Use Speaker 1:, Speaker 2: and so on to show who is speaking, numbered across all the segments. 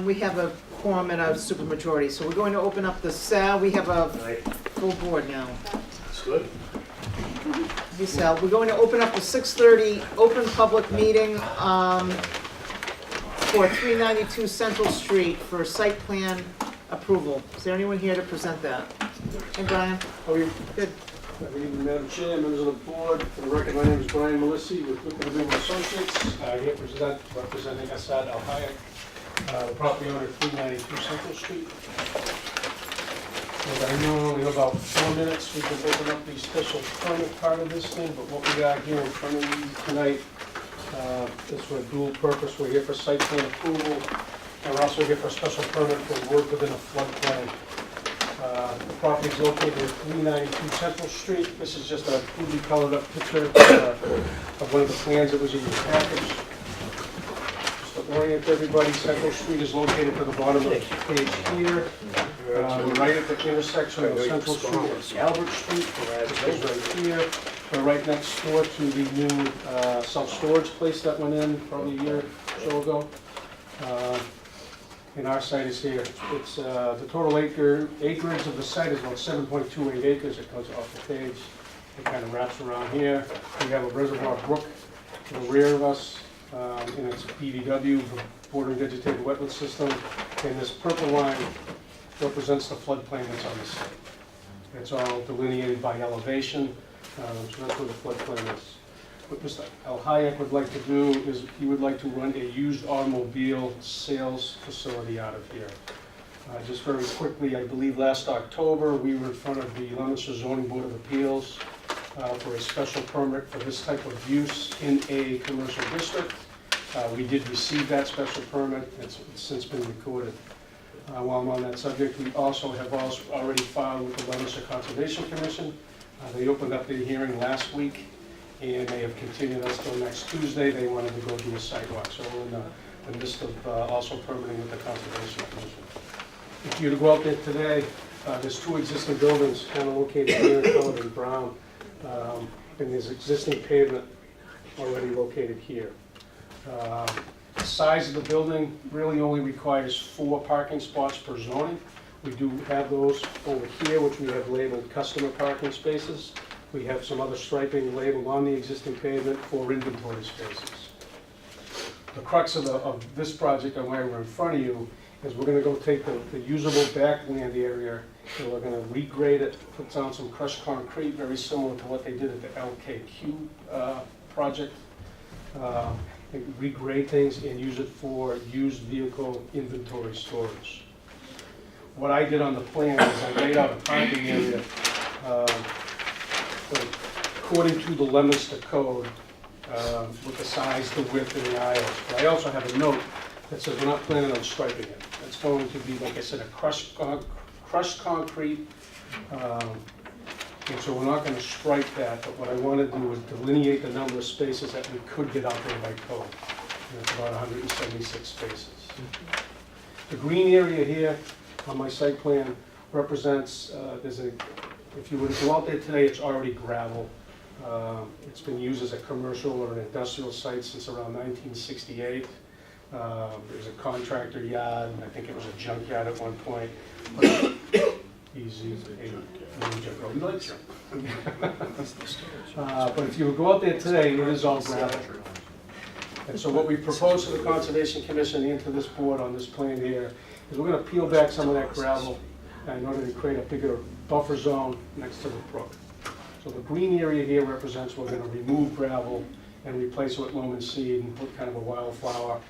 Speaker 1: And we have a quorum and a supermajority, so we're going to open up the Sal. We have a full board now.
Speaker 2: That's good.
Speaker 1: Hey, Sal, we're going to open up the 6:30 open public meeting for 392 Central Street for site plan approval. Is there anyone here to present that? Hey, Brian.
Speaker 3: How are you?
Speaker 1: Good.
Speaker 3: Good evening, Madam Chair, members of the board. For the record, my name is Brian Melissi with Whitman Legal Associates. Here representing Assad Al Hayek, the property owner at 392 Central Street. And I know in about 4 minutes we can open up the special permit part of this thing, but what we got here in front of you tonight is for a dual purpose. We're here for site plan approval, and we're also here for a special permit for work within a floodplain. The property is located at 392 Central Street. This is just a crudely colored up picture of one of the plans that was in your package. Just to orient everybody, Central Street is located to the bottom of the page here. Right at the intersection of Central Street and Albert Street. This is right here. We're right next door to the new self-storage place that went in probably a year or so ago. And our site is here. It's the total acreage of the site is about 7.28 acres. It goes off the page. It kind of wraps around here. We have a reservoir brook to the rear of us, and it's a BVW, bordering vegetated wetland system. And this purple line represents the floodplain that's on the site. It's all delineated by elevation, so that's where the floodplain is. What Mr. Al Hayek would like to do is he would like to run a used automobile sales facility out of here. Just very quickly, I believe last October we were in front of the Leominster Zoning Board of Appeals for a special permit for this type of use in a commercial district. We did receive that special permit. It's since been recorded. While I'm on that subject, we also have already filed with the Leominster Conservation Commission. They opened up their hearing last week, and they have continued us till next Tuesday. They wanted to go do a sidewalk, so we're in the midst of also permitting with the Conservation Commission. If you were to go out there today, there's 2 existing buildings kind of located here, colored in brown, and there's existing pavement already located here. The size of the building really only requires 4 parking spots per zoning. We do have those over here, which we have labeled customer parking spaces. We have some other striping labeled on the existing pavement for inventory spaces. The crux of this project and why we're in front of you is we're going to go take the usable backland area and we're going to regrade it, put down some crushed concrete, very similar to what they did at the LKQ project. And regrade things and use it for used vehicle inventory storage. What I did on the plan is I laid out a parking area according to the Leominster code with the size, the width, and the aisles. But I also have a note that says we're not planning on striping it. It's going to be, like I said, a crushed concrete, and so we're not going to stripe that, but what I want to do is delineate the number of spaces that we could get out there by code. And it's about 176 spaces. The green area here on my site plan represents, if you were to go out there today, it's already gravel. It's been used as a commercial or an industrial site since around 1968. There's a contractor yard, and I think it was a junkyard at one point. Easy. But if you would go out there today, it is all gravel. And so what we propose to the Conservation Commission and to this board on this plan here is we're going to peel back some of that gravel in order to create a bigger buffer zone next to the brook. So the green area here represents we're going to remove gravel and replace it with loam and seed and put kind of a wildflower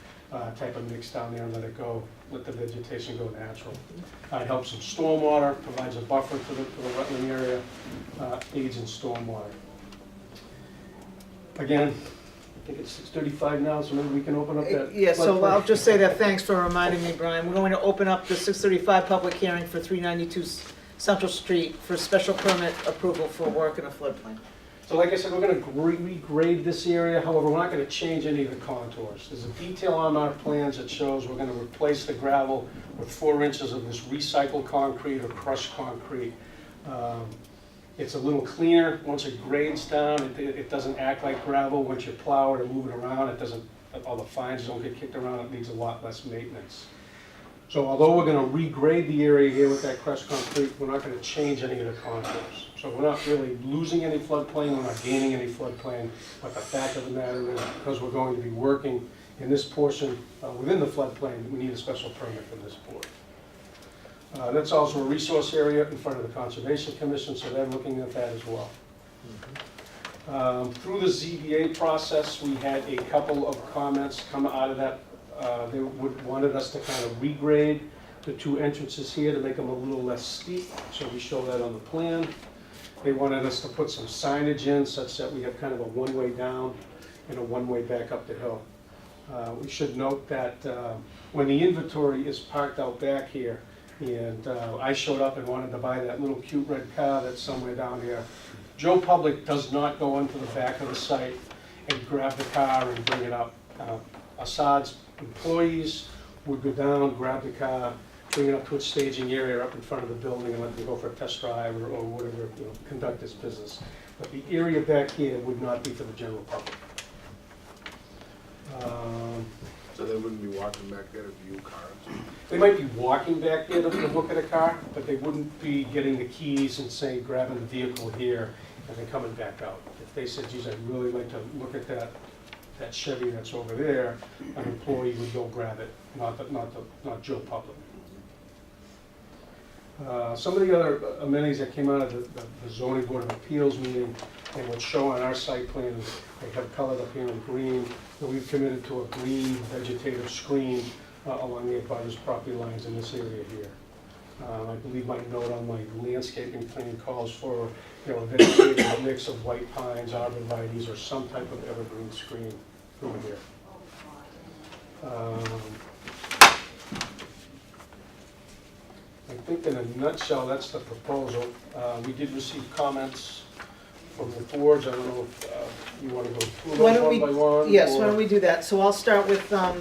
Speaker 3: type of mix down there and let it go, let the vegetation go natural. It helps in stormwater, provides a buffer to the wetland area, aids in stormwater. Again, I think it's 6:35 now, so maybe we can open up that.
Speaker 1: Yeah, so I'll just say that thanks for reminding me, Brian. We're going to open up the 6:35 public hearing for 392 Central Street for special permit approval for work in a floodplain.
Speaker 3: So like I said, we're going to regrade this area. However, we're not going to change any of the contours. There's a detail on our plans that shows we're going to replace the gravel with 4 inches of this recycled concrete or crushed concrete. It's a little cleaner once it grades down. It doesn't act like gravel once you plow it or move it around. It doesn't, all the fines don't get kicked around. It needs a lot less maintenance. So although we're gonna regrade the area here with that crushed concrete, we're not gonna change any of the contours. So we're not really losing any floodplain, we're not gaining any floodplain, but the fact of the matter is, because we're going to be working in this portion within the floodplain, we need a special permit from this board. That's also a resource area in front of the Conservation Commission, so they're looking at that as well. Through the ZBA process, we had a couple of comments come out of that. They wanted us to kind of regrade the two entrances here to make them a little less steep, so we show that on the plan. They wanted us to put some signage in such that we have kind of a one-way down and a one-way back up the hill. We should note that when the inventory is parked out back here, and I showed up and wanted to buy that little cute red car that's somewhere down here, Joe Public does not go into the back of the site and grab the car and bring it up. Assad's employees would go down, grab the car, bring it up to its staging area up in front of the building and let them go for a test drive or whatever, conduct its business. But the area back here would not be for the general public.
Speaker 2: So they wouldn't be walking back there to view cars?
Speaker 3: They might be walking back there to look at a car, but they wouldn't be getting the keys and saying, grabbing the vehicle here and then coming back out. If they said, geez, I'd really like to look at that Chevy that's over there, an employee would go grab it, not Joe Public. Some of the other amenities that came out of the zoning board of appeals meeting and what's shown on our site plan, they have colored up here in green, that we've committed to a green vegetative screen along the abutters property lines in this area here. I believe my note on my landscaping plan calls for a vegetative mix of white pines, arborvitaes, or some type of evergreen screen through here. I think in a nutshell, that's the proposal. We did receive comments from the boards. I don't know if you want to go through
Speaker 1: Why
Speaker 3: them
Speaker 1: don't
Speaker 3: one
Speaker 1: we-
Speaker 3: by one?
Speaker 1: Yes,
Speaker 3: or-
Speaker 1: why don't we do that? So I'll start with, I'll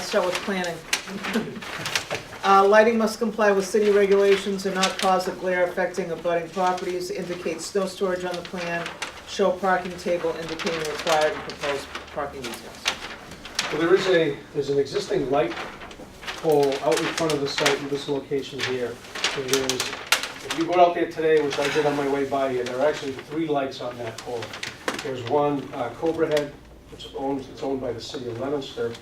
Speaker 1: start with planning. Lighting must comply with city regulations and not cause a glare affecting abutting properties, indicate snow storage on the plan, show parking table indicating required and proposed parking details.
Speaker 3: Well, there's an existing light pole out in front of the site in this location here. If you go out there today, which I did on my way by here, there are actually 3 lights on that pole. There's one Cobra Head, which it's owned by the city of Leominster,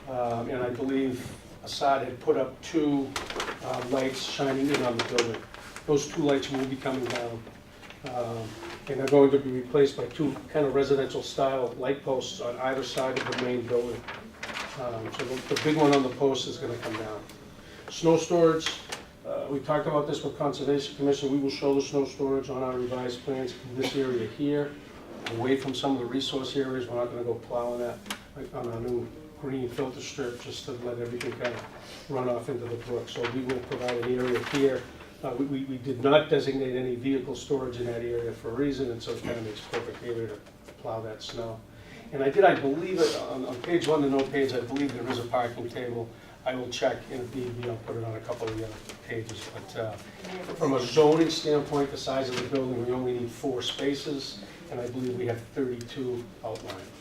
Speaker 3: and I believe Assad had put up 2 lights shining in on the building. Those 2 lights will be coming down, and they're going to be replaced by 2 kind of residential style light posts on either side of the main building. So the big one on the post is going to come down. Snow storage, we talked about this with Conservation Commission. We will show the snow storage on our revised plans in this area here, away from some of the resource areas. We're not going to go plowing that on our new green filter strip just to let everything kind of run off into the brook. So we will provide an area here. We did not designate any vehicle storage in that area for a reason, and so it kind of makes perfect area to plow that snow. And I believe it, on page 1, the note page, I believe there is a parking table. I will check, and if need be, I'll put it on a couple of the other pages. But from a zoning standpoint, the size of the building, we only need 4 spaces, and I believe we have 32 outlined.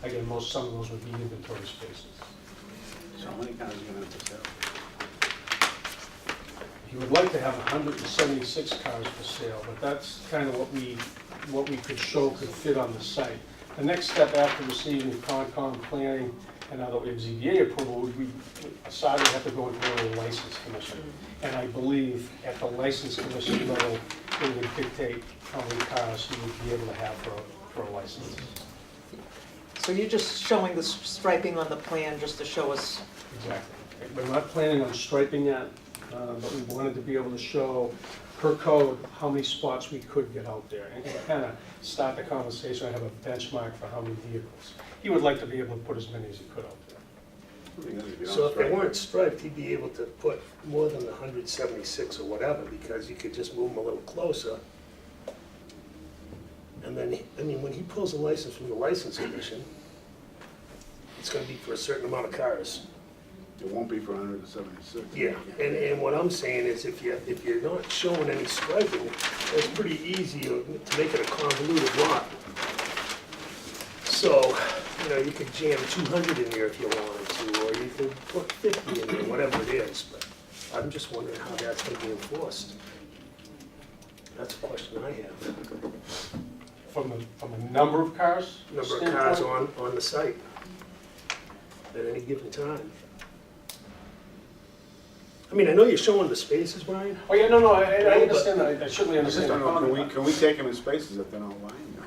Speaker 3: Again, some of those would be inventory spaces.
Speaker 2: So how many cars are you going to have to sell?
Speaker 3: You would like to have 176 cars for sale, but that's kind of what we could show could fit on the site. The next step after receiving Concom planning and now that we have ZBA approval, would have to go in front of the license commission. And I believe at the license commission level, they would dictate how many cars you would be able to have for a license.
Speaker 1: So you're just showing the striping on the plan just to show us.
Speaker 3: Exactly. We're not planning on striping that, but we wanted to be able to show per code how many spots we could get out there and kind of start the conversation. I have a benchmark for how many vehicles. He would like to be able to put as many as he could out there.
Speaker 4: So if they weren't striped, he'd be able to put more than 176 or whatever, because you could just move them a little closer. And then, when he pulls a license from the license commission, it's gonna be for a certain amount of cars.
Speaker 2: It won't be for 176.
Speaker 4: Yeah, and what I'm saying is if you're not showing any striping, it's pretty easy to make it a convoluted lot. So, you could jam 200 in there if you wanted to, or anything, put 50 in there, whatever it is, but I'm just wondering how that's gonna be enforced. That's a question I have.
Speaker 3: From a number of cars?
Speaker 4: Number of cars
Speaker 3: standpoint?
Speaker 4: on the site at any given time. I mean, I know you're showing the spaces, Brian.
Speaker 3: Oh, yeah, no, I understand that, I certainly
Speaker 2: I just
Speaker 3: understand the
Speaker 2: don't know,
Speaker 3: comment.
Speaker 2: can we take them in spaces if they're not lying?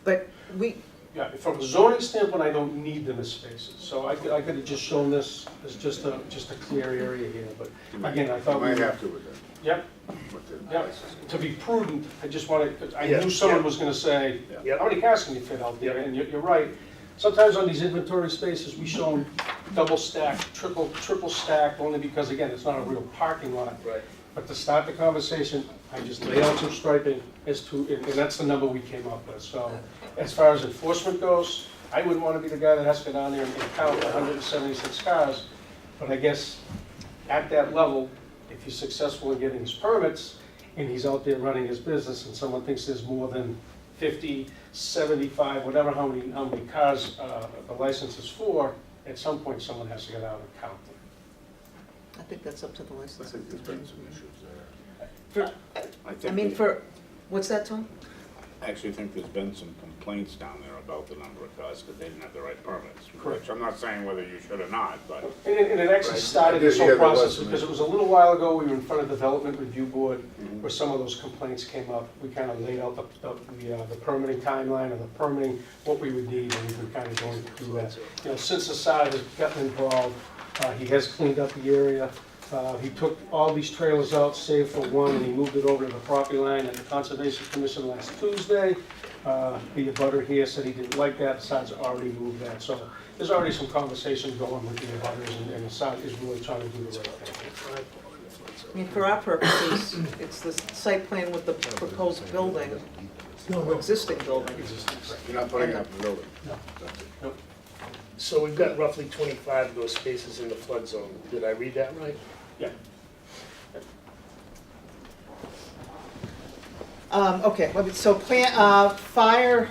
Speaker 1: But we,
Speaker 3: Yeah, from a zoning standpoint, I don't need them as spaces, so I could have just shown this as just a clear area here, but again, I thought
Speaker 2: You
Speaker 3: we.
Speaker 2: might have to with
Speaker 3: Yep,
Speaker 2: with the
Speaker 3: yep,
Speaker 2: license.
Speaker 3: to be prudent, I just wanted, I
Speaker 4: Yeah,
Speaker 3: knew someone
Speaker 4: yeah.
Speaker 3: was gonna say,
Speaker 4: Yep.
Speaker 3: how many cars can you fit out there?
Speaker 4: Yep.
Speaker 3: And you're right, sometimes on these inventory spaces, we show them double stacked, triple stacked, only because, again, it's not a real parking lot.
Speaker 4: Right.
Speaker 3: But to start the conversation, I just lay out some striping as to, and that's the number we came up with. So as far as enforcement goes, I wouldn't want to be the guy that has to go down there and count 176 cars. But I guess at that level, if he's successful in getting his permits and he's out there running his business and someone thinks there's more than 50, 75, whatever, how many cars the license is for, at some point someone has to get out and count them.
Speaker 1: I think that's up to the
Speaker 2: I
Speaker 1: license.
Speaker 2: think there's been some issues there.
Speaker 1: For, I mean, for, what's that, Tom?
Speaker 5: I actually think there's been some complaints down there about the number of cars because they didn't have the right permits.
Speaker 3: Correct.
Speaker 5: Which I'm not saying whether you should or not, but
Speaker 3: And it actually
Speaker 2: Right.
Speaker 3: started this
Speaker 2: Yeah,
Speaker 3: whole
Speaker 2: there was
Speaker 3: process
Speaker 2: some
Speaker 3: because it
Speaker 2: issues.
Speaker 3: was a little while ago, we were in front of Development Review Board
Speaker 2: Mm-hmm.
Speaker 3: where some of those complaints came up. We kind of laid out the permitting timeline or the permitting, what we would need, and we've been kind of going through that. You know, since Assad has gotten involved, he has cleaned up the area. He took all these trailers out, save for one, and he moved it over to the property line at the Conservation Commission last Tuesday. The abutter here said he didn't like that, Assad's already moved that. So there's already some conversation going with the abutters, and Assad is really trying to do the right thing.
Speaker 1: I mean, for our purposes, it's the site plan with the proposed building, or existing building.
Speaker 2: You're not putting up the building.
Speaker 3: No.
Speaker 2: That's it.
Speaker 3: Nope.
Speaker 4: So we've got roughly 25 of those spaces in the flood zone. Did I read that right?
Speaker 3: Yeah.
Speaker 1: Okay, so fire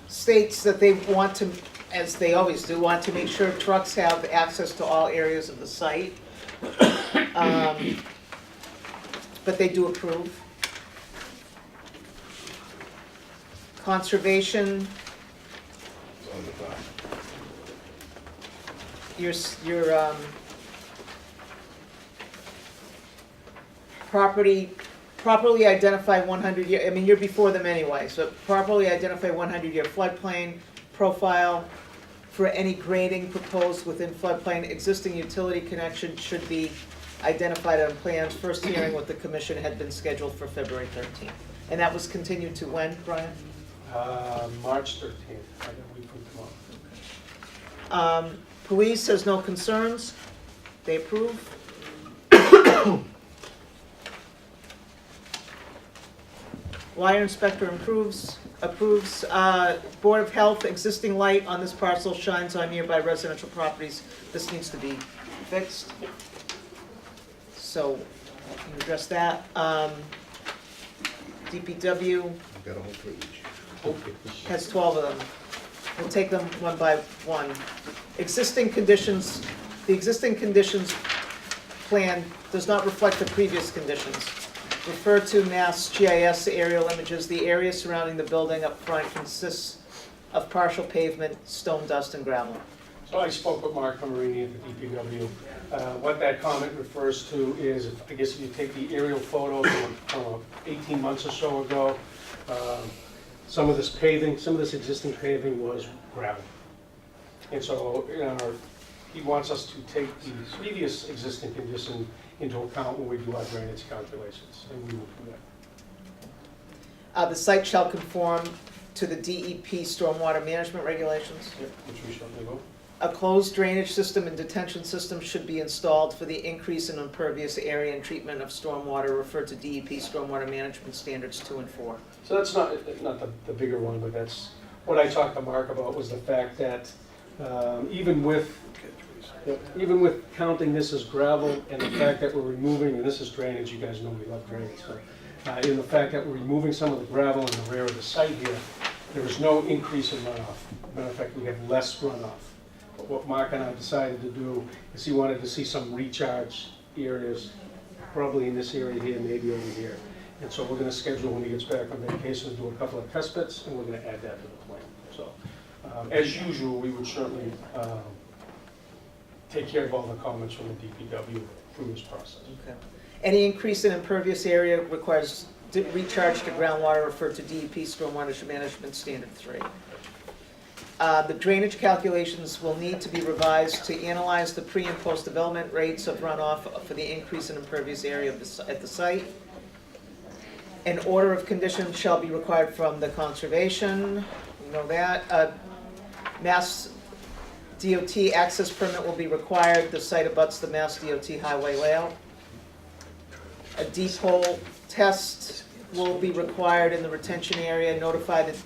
Speaker 1: states that they want to, as they always do, want to make sure trucks have access to all areas of the site. But they do approve. Conservation, your properly identify 100-year, I mean, you're before them anyway, so properly identify 100-year floodplain profile for any grading proposed within floodplain. Existing utility connection should be identified on plans. First hearing with the commission had been scheduled for February 13th. And that was continued to when, Brian?
Speaker 3: March 13th, I got a week from tomorrow.
Speaker 1: Police has no concerns. They approve. Wire inspector approves. Board of Health, existing light on this parcel shines on nearby residential properties. This needs to be fixed. So, you address that. DPW
Speaker 2: Got a whole page.
Speaker 1: has 12 of them. We'll take them one by one. Existing conditions, the existing conditions plan does not reflect the previous conditions. Refer to Mass GIS aerial images. The area surrounding the building up front consists of partial pavement, stone dust, and gravel.
Speaker 3: So I spoke with Mark Marini at the DPW. What that comment refers to is, I guess if you take the aerial photos from 18 months or so ago, some of this paving, some of this existing paving was gravel. And so, he wants us to take the previous existing condition into account when we do our drainage calculations, and we will do that.
Speaker 1: The site shall conform to the DEP stormwater management regulations.
Speaker 3: Which we shall do.
Speaker 1: A closed drainage system and detention system should be installed for the increase in impervious area and treatment of stormwater. Refer to DEP stormwater management standards 2 and 4.
Speaker 3: So that's not the bigger one, but that's what I talked to Mark about, was the fact that even with counting this as gravel and the fact that we're removing, and this is drainage, you guys know we love drainage, so, in the fact that we're removing some of the gravel in the rear of the site here, there is no increase in runoff. Matter of fact, we have less runoff. But what Mark and I decided to do is he wanted to see some recharge areas, probably in this area here, maybe over here. And so we're gonna schedule, when he gets back from vacation, to do a couple of test pits, and we're gonna add that to the plan. So, as usual, we would certainly take care of all the comments from the DPW through this process.
Speaker 1: Okay. Any increase in impervious area requires recharge to groundwater referred to DEP Stormwater Management Standard 3. The drainage calculations will need to be revised to analyze the pre- and post-development rates of runoff for the increase in impervious area at the site. An order of conditions shall be required from the conservation, you know that. Mass DOT access permit will be required, the site abuts the Mass DOT highway layout. A deep hole test will be required in the retention area, notify the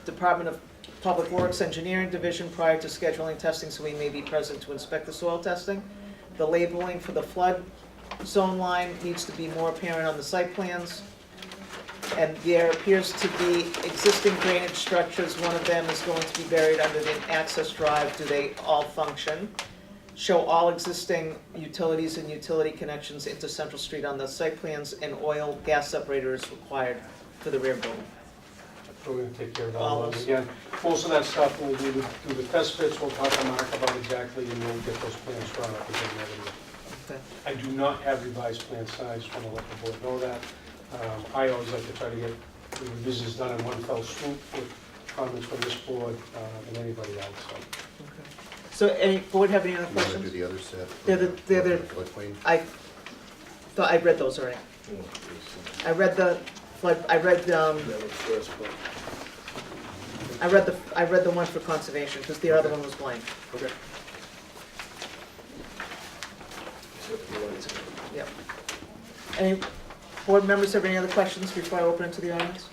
Speaker 1: Department of Public Works Engineering Division prior to scheduling testing so we may be present to inspect the soil testing. The labeling for the flood zone line needs to be more apparent on the site plans. And there appears to be existing drainage structures. One of them is going to be buried under the access drive. Do they all function? Show all existing utilities and utility connections into Central Street on the site plans, and oil gas separator is required for the rear building.
Speaker 3: We're gonna take care of all of that. Again, most of that stuff we'll do the test pits, we'll talk to Mark about exactly, and we'll get those plans drawn up again.
Speaker 1: Okay.
Speaker 3: I do not have revised plan size, just want to let the board know that. I always like to try to get the revisions done in one fell swoop with comments from this board and anybody else.
Speaker 1: So any board have any other
Speaker 6: You want to do
Speaker 1: questions?
Speaker 6: the other set?
Speaker 1: They're the-
Speaker 6: Floodplain?
Speaker 1: I thought I read those already. I read the flood. I read
Speaker 4: That was first, but.
Speaker 1: I read the one for conservation because the other one was blank.
Speaker 4: Okay.
Speaker 1: Yep. Any board members have any other questions before I open it to the audience?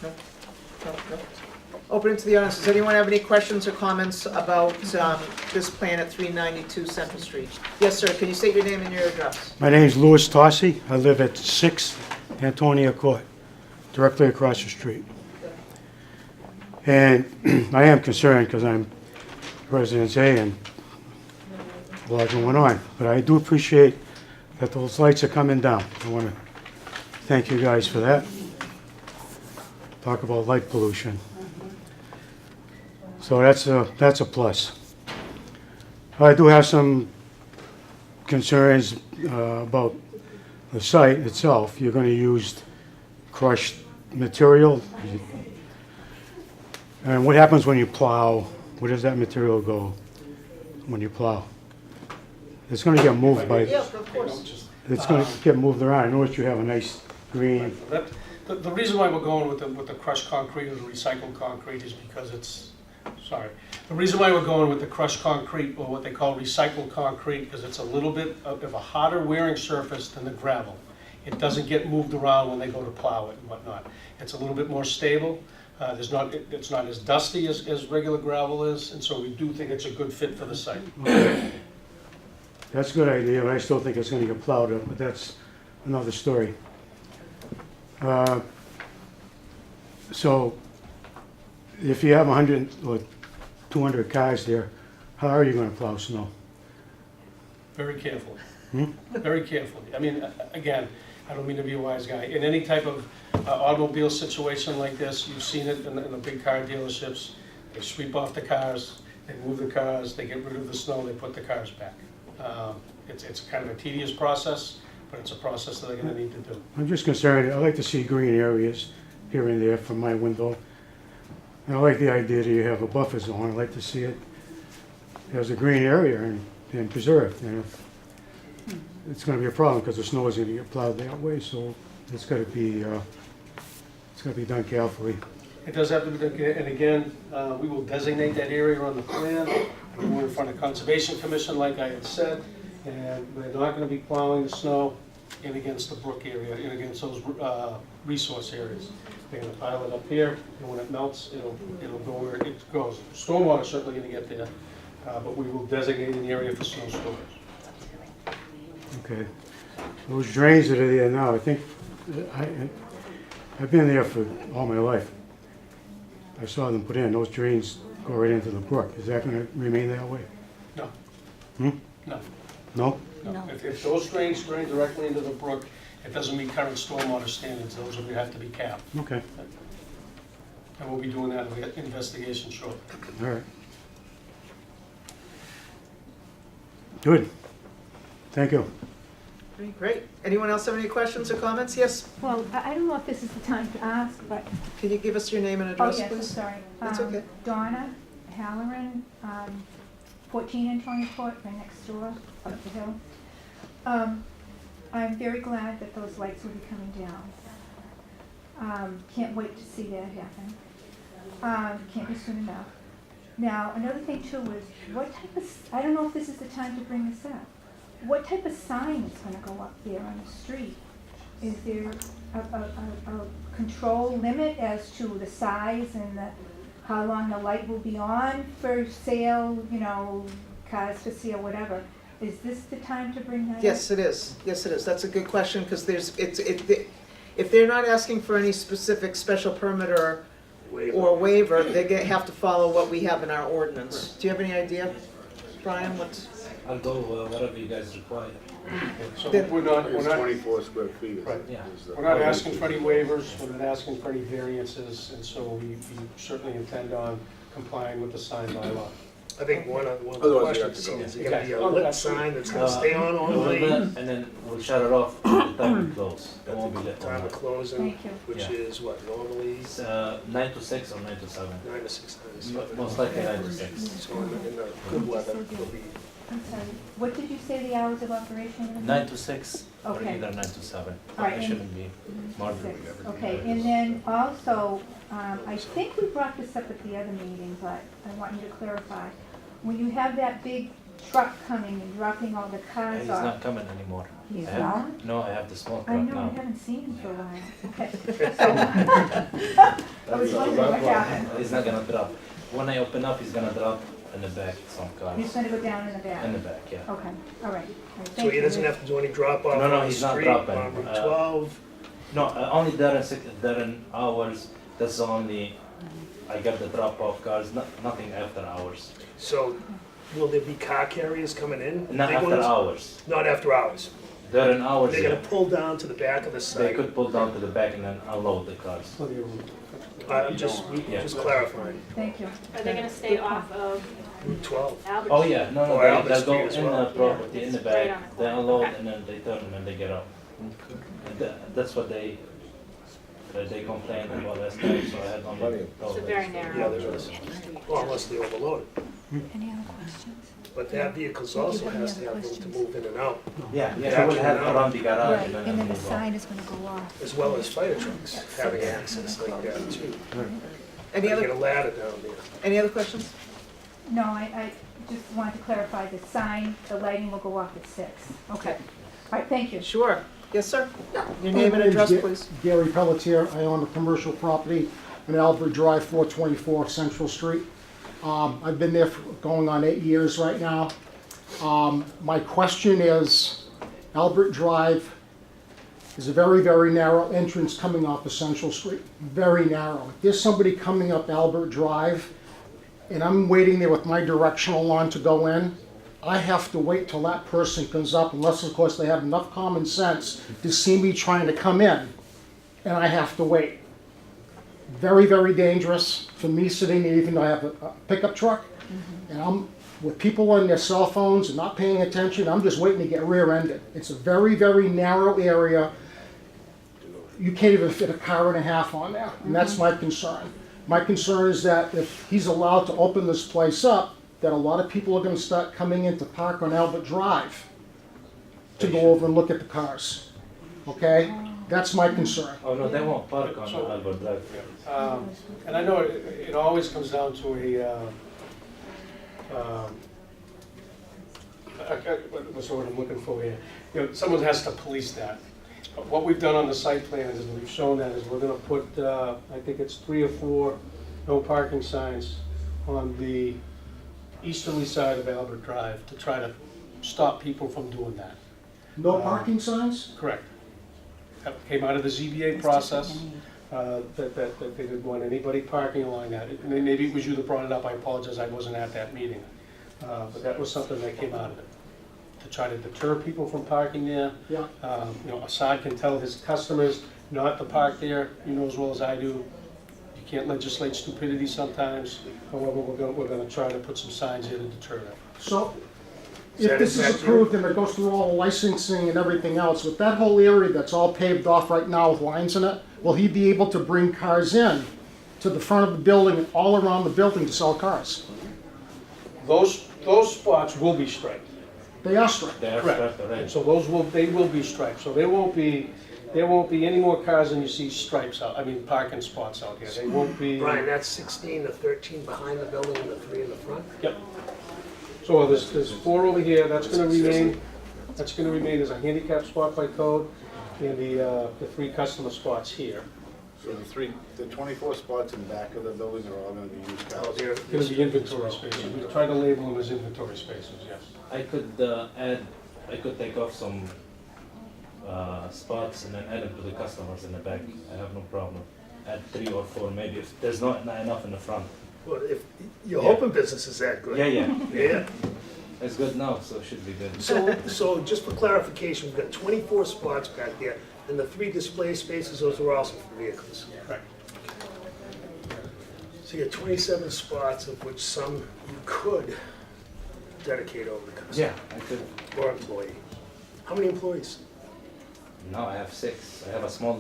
Speaker 1: No? No? No? Open it to the audience. Does anyone have any questions or comments about this plan at 392 Central Street? Yes, sir. Can you state your name and your address?
Speaker 7: My name is Louis Tossi. I live at 6 Antonia Court, directly across the street. And I am concerned because I'm Residence A and a lot going on. But I do appreciate that those lights are coming down. I want to thank you guys for that. Talk about light pollution. So that's a plus. I do have some concerns about the site itself. You're going to use crushed material. And what happens when you plow? Where does that material go when you plow? It's going to get moved by,
Speaker 1: Yeah, of course.
Speaker 7: it's going to get moved around. I noticed you have a nice green.
Speaker 3: The reason why we're going with the crushed concrete or the recycled concrete is because the reason why we're going with the crushed concrete, or what they call recycled concrete, because it's a little bit of a harder wearing surface than the gravel. It doesn't get moved around when they go to plow it and whatnot. It's a little bit more stable. It's not as dusty as regular gravel is, and so we do think it's a good fit for the site.
Speaker 7: That's a good idea, but I still think it's going to get plowed up, but that's another story. So if you have 100 or 200 cars there, how are you going to plow snow?
Speaker 3: Very carefully. Very carefully. I mean, again, I don't mean to be a wise guy. In any type of automobile situation like this, you've seen it in the big car dealerships. They sweep off the cars, they move the cars, they get rid of the snow, they put the cars back. It's kind of a tedious process, but it's a process that they're going to need to do.
Speaker 7: I'm just concerned, I like to see green areas here and there from my window. And I like the idea that you have a buffer zone. I like to see it as a green area and preserved. And if it's going to be a problem because the snow is going to get plowed that way, so it's got to be done carefully.
Speaker 3: It does have to be done, and again, we will designate that area on the plan. We're in front of Conservation Commission, like I had said, and we're not going to be plowing the snow in against the brook area, in against those resource areas. They're going to pile it up here, and when it melts, it'll go where it goes. Stormwater's certainly going to get there, but we will designate an area for snow storage.
Speaker 7: Okay. Those drains that are there now, I think, I've been there for all my life. I saw them put in. Those drains go right into the brook. Is that gonna remain that way?
Speaker 3: No.
Speaker 7: Hmm?
Speaker 3: No.
Speaker 7: No?
Speaker 3: No. If those drains drain directly into the brook, it doesn't meet current stormwater standards, those will have to be capped.
Speaker 7: Okay,
Speaker 3: And we'll be doing that investigation shortly.
Speaker 7: all right. Good. Thank you.
Speaker 1: Okay, great. Anyone else have any questions or comments? Yes,
Speaker 6: Well, I don't know if this is the time to ask, but,
Speaker 1: can you give us your name and
Speaker 6: oh,
Speaker 1: address,
Speaker 6: yes, I'm
Speaker 1: please?
Speaker 6: sorry.
Speaker 1: That's okay.
Speaker 6: Donna Halloran, 14 and 20 Court, right next door, up the hill. I'm very glad that those lights will be coming down. Can't wait to see that happen. Can't be soon enough. Now, another thing too is, what type of, I don't know if this is the time to bring this up. What type of sign is gonna go up there on the street? Is there a control limit as to the size and how long the light will be on for sale, cars for sale, whatever? Is this the time to bring that up?
Speaker 1: Yes, it is. Yes, it is. That's a good question, because if they're not asking for any specific special permit or waiver, they have to follow what we have in our ordinance. Do you have any idea, Brian, what's?
Speaker 8: I'll go whatever you guys require.
Speaker 3: So
Speaker 1: Then-
Speaker 3: we're not,
Speaker 2: It's 24 square feet.
Speaker 3: Right.
Speaker 8: Yeah.
Speaker 3: we're not asking for any waivers, we're not asking for any variances, and so we certainly intend on complying with the sign bylaw.
Speaker 4: I think one of the
Speaker 2: Otherwise you have
Speaker 4: questions
Speaker 2: to go.
Speaker 4: is it gonna be a
Speaker 3: Oh,
Speaker 4: lit
Speaker 3: absolutely.
Speaker 4: sign that's gonna stay on all
Speaker 8: A little
Speaker 4: night?
Speaker 8: bit, and then we'll shut it off at the time we close. It won't be lit all
Speaker 4: Time of
Speaker 8: night.
Speaker 4: closing,
Speaker 6: Thank you.
Speaker 4: which
Speaker 8: Yeah.
Speaker 4: is what, normally
Speaker 8: It's 9 to 6 or 9 to 7.
Speaker 4: 9 to 6, 9 to 7.
Speaker 8: Most likely 9 to 6.
Speaker 4: So in the good weather, it'll be,
Speaker 6: I'm sorry, what did you say the hours of operation were?
Speaker 8: 9 to 6 or
Speaker 6: Okay.
Speaker 8: either 9 to 7.
Speaker 6: All right,
Speaker 8: It
Speaker 6: and-
Speaker 8: shouldn't be more than
Speaker 6: Six. Okay, and then also, I think we brought this up at the other meeting, but I want you to clarify. When you have that big truck coming and dropping all the
Speaker 8: And
Speaker 6: cars
Speaker 8: he's
Speaker 6: off.
Speaker 8: not coming anymore.
Speaker 6: He's
Speaker 8: I have-
Speaker 6: not?
Speaker 8: No, I have the small
Speaker 6: I
Speaker 8: truck
Speaker 6: know,
Speaker 8: now.
Speaker 6: I haven't seen him for a while. Okay, so, I was wondering what happened.
Speaker 8: He's not gonna drop. When I open up, he's gonna drop in the back some
Speaker 6: He's
Speaker 8: cars.
Speaker 6: gonna go down in the back.
Speaker 8: In the back, yeah.
Speaker 6: Okay, all right.
Speaker 4: so he doesn't have to do any drop off
Speaker 8: No, no,
Speaker 4: on the
Speaker 8: he's not
Speaker 4: street,
Speaker 8: dropping.
Speaker 4: on Route 12.
Speaker 8: No, only during hours. That's the only. I got the drop off cars. Nothing after hours.
Speaker 4: So will there be car carriers coming in?
Speaker 8: Not
Speaker 4: Big
Speaker 8: after
Speaker 4: ones?
Speaker 8: hours.
Speaker 4: Not after hours.
Speaker 8: During hours,
Speaker 4: They're
Speaker 8: yeah.
Speaker 4: gonna pull down to the back of the
Speaker 8: They
Speaker 4: site.
Speaker 8: could pull down to the back and then unload the cars.
Speaker 4: I'm just
Speaker 8: Yeah.
Speaker 4: clarifying.
Speaker 6: Thank you.
Speaker 9: Are they gonna stay off of
Speaker 4: Route 12.
Speaker 9: Albert?
Speaker 8: Oh yeah, no,
Speaker 4: Or
Speaker 8: they
Speaker 4: Albert
Speaker 8: go
Speaker 4: Street
Speaker 8: in
Speaker 4: as
Speaker 8: the
Speaker 4: well.
Speaker 8: property, in the
Speaker 9: Right
Speaker 8: back,
Speaker 9: on the
Speaker 8: they
Speaker 9: corner.
Speaker 8: unload
Speaker 9: Okay.
Speaker 8: and then they turn and they get out. That's what they complained about last time, so I had only.
Speaker 2: Plenty of-
Speaker 9: It's a very narrow.
Speaker 4: Yeah, there is. Well, unless they overload it.
Speaker 6: Any other questions?
Speaker 4: But that vehicles also has to have room to move in and out,
Speaker 8: Yeah, yeah, we will have around the garage
Speaker 6: Right,
Speaker 8: and then.
Speaker 6: and then the
Speaker 8: move on.
Speaker 6: sign is gonna go off.
Speaker 4: as well as fire trucks having access like that too.
Speaker 1: Any
Speaker 4: You get
Speaker 1: other,
Speaker 4: a ladder down there.
Speaker 1: any other questions?
Speaker 6: No, I just wanted to clarify, the sign, the lighting will go off at 6. Okay. All right, thank you.
Speaker 1: Sure. Yes, sir? Your name and
Speaker 10: My name's
Speaker 1: address,
Speaker 10: Ga-
Speaker 1: please.
Speaker 10: Gary Pelletier. I own a commercial property on Albert Drive, 424 Central Street. I've been there for going on 8 years right now. My question is, Albert Drive is a very, very narrow entrance coming off of Central Street, very narrow. If there's somebody coming up Albert Drive, and I'm waiting there with my directional on to go in, I have to wait till that person comes up, unless of course they have enough common sense to see me trying to come in, and I have to wait. Very, very dangerous for me sitting there, even though I have a pickup truck, and I'm with people on their cell phones and not paying attention, I'm just waiting to get rear-ended. It's a very, very narrow area. You can't even fit a car and a half on there, and that's my concern. My concern is that if he's allowed to open this place up, that a lot of people are gonna start coming in to park on Albert Drive to go over and look at the cars, okay? That's my concern.
Speaker 8: Oh no, they won't park on
Speaker 3: So-
Speaker 8: Albert Drive.
Speaker 3: And I know it always comes down to what's the word I'm looking for here? Someone has to police that. But what we've done on the site plans is we've shown that is we're gonna put, I think it's 3 or 4 no parking signs on the easterly side of Albert Drive to try to stop people from doing that.
Speaker 10: No parking signs?
Speaker 3: Correct. That came out of the ZBA process. that they didn't want anybody parking along that. Maybe it was you that brought it up, I apologize, I wasn't at that meeting. But that was something that came out of it, to try to deter people from parking there.
Speaker 10: Yeah.
Speaker 3: You know, Assad can tell his customers not to park there, you know as well as I do. You can't legislate stupidity sometimes, however, we're gonna try to put some signs here to deter that.
Speaker 10: So,
Speaker 4: Is that
Speaker 10: if this is
Speaker 4: exactly-
Speaker 10: approved and it goes through all the licensing and everything else, with that whole area that's all paved off right now with lines in it, will he be able to bring cars in to the front of the building, and all around the building to sell cars?
Speaker 3: Those spots will be striped.
Speaker 10: They are striped.
Speaker 8: They are
Speaker 3: Correct.
Speaker 8: striped already.
Speaker 3: So they will be striped, so there won't be any more cars than you see stripes out, I mean parking spots out here. They won't be.
Speaker 4: Brian, that's 16 to 13 behind the building and the 3 in the front?
Speaker 3: Yep. So there's 4 over here, that's gonna remain as a handicap spot by code, and the 3 customer spots here.
Speaker 2: So the 24 spots in the back of the building are all gonna be used
Speaker 4: Oh,
Speaker 2: cars?
Speaker 4: there.
Speaker 3: Gonna be inventory spaces, we try to label them as inventory spaces, yes.
Speaker 8: I could take off some spots and then add them to the customers in the back. I have no problem. Add 3 or 4 maybe if there's not enough in the front.
Speaker 4: Well, if, you're hoping business is that good.
Speaker 8: Yeah.
Speaker 4: Yeah.
Speaker 8: It's good now, so it should be good.
Speaker 4: So just for clarification, we've got 24 spots back there, and the 3 display spaces, those are also for vehicles.
Speaker 3: Right.
Speaker 4: So you got 27 spots, of which some you could dedicate over to customer.
Speaker 8: Yeah, I could.
Speaker 4: Or employee. How many employees?
Speaker 8: Now I have 6. I have a small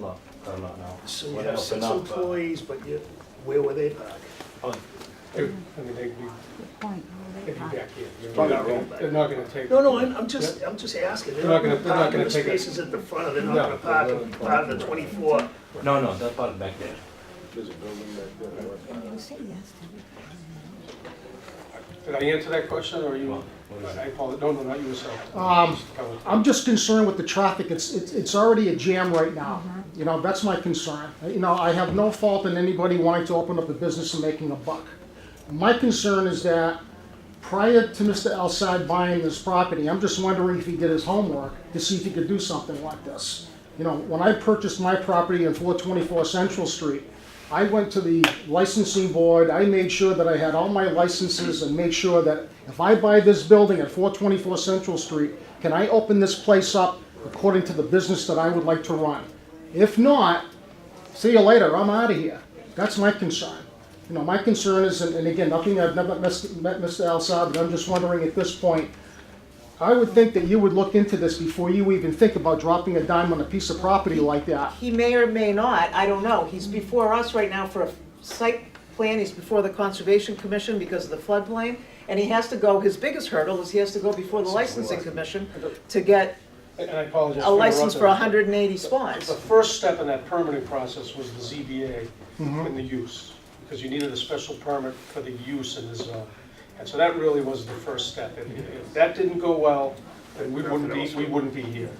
Speaker 8: car lot now.
Speaker 4: So you
Speaker 8: When I
Speaker 4: have 6
Speaker 8: open up,
Speaker 4: employees, but you, where will they park?
Speaker 8: Oh,
Speaker 3: I mean, they'd be back here.
Speaker 2: Probably
Speaker 3: They're not gonna take.
Speaker 4: No, I'm just asking. They're not gonna park in the
Speaker 3: take it.
Speaker 4: spaces at the front, or they're not
Speaker 3: No.
Speaker 4: gonna park in part of the 24.
Speaker 8: no, they'll park back there.
Speaker 2: There's a building back there.
Speaker 3: Did I answer that question, or you?
Speaker 8: What is it?
Speaker 3: I apologize, no, not you, sir.
Speaker 10: I'm just concerned with the traffic. It's already a jam right now. You know, that's my concern. You know, I have no fault in anybody wanting to open up a business and making a buck. My concern is that prior to Mr. Alside buying this property, I'm just wondering if he did his homework to see if he could do something like this. You know, when I purchased my property on 424 Central Street, I went to the licensing board, I made sure that I had all my licenses and made sure that if I buy this building at 424 Central Street, can I open this place up according to the business that I would like to run? If not, see you later, I'm out of here. That's my concern. You know, my concern is, and again, nothing, I've never met Mr. Alsad, but I'm just wondering at this point, I would think that you would look into this before you even think about dropping a dime on a piece of property like that.
Speaker 1: He may or may not, I don't know. He's before us right now for a site plan, he's before the Conservation Commission because of the floodplain. And he has to go, his biggest hurdle is he has to go before the Licensing Commission to get
Speaker 3: And I apologize.
Speaker 1: a license for
Speaker 3: interrupting.
Speaker 1: 180
Speaker 3: The
Speaker 1: spots.
Speaker 3: first step in that permitting process was the ZBA and the use, because you needed a special permit for the use in the zone. And so that really was the first step. If that didn't go well, then we wouldn't be here.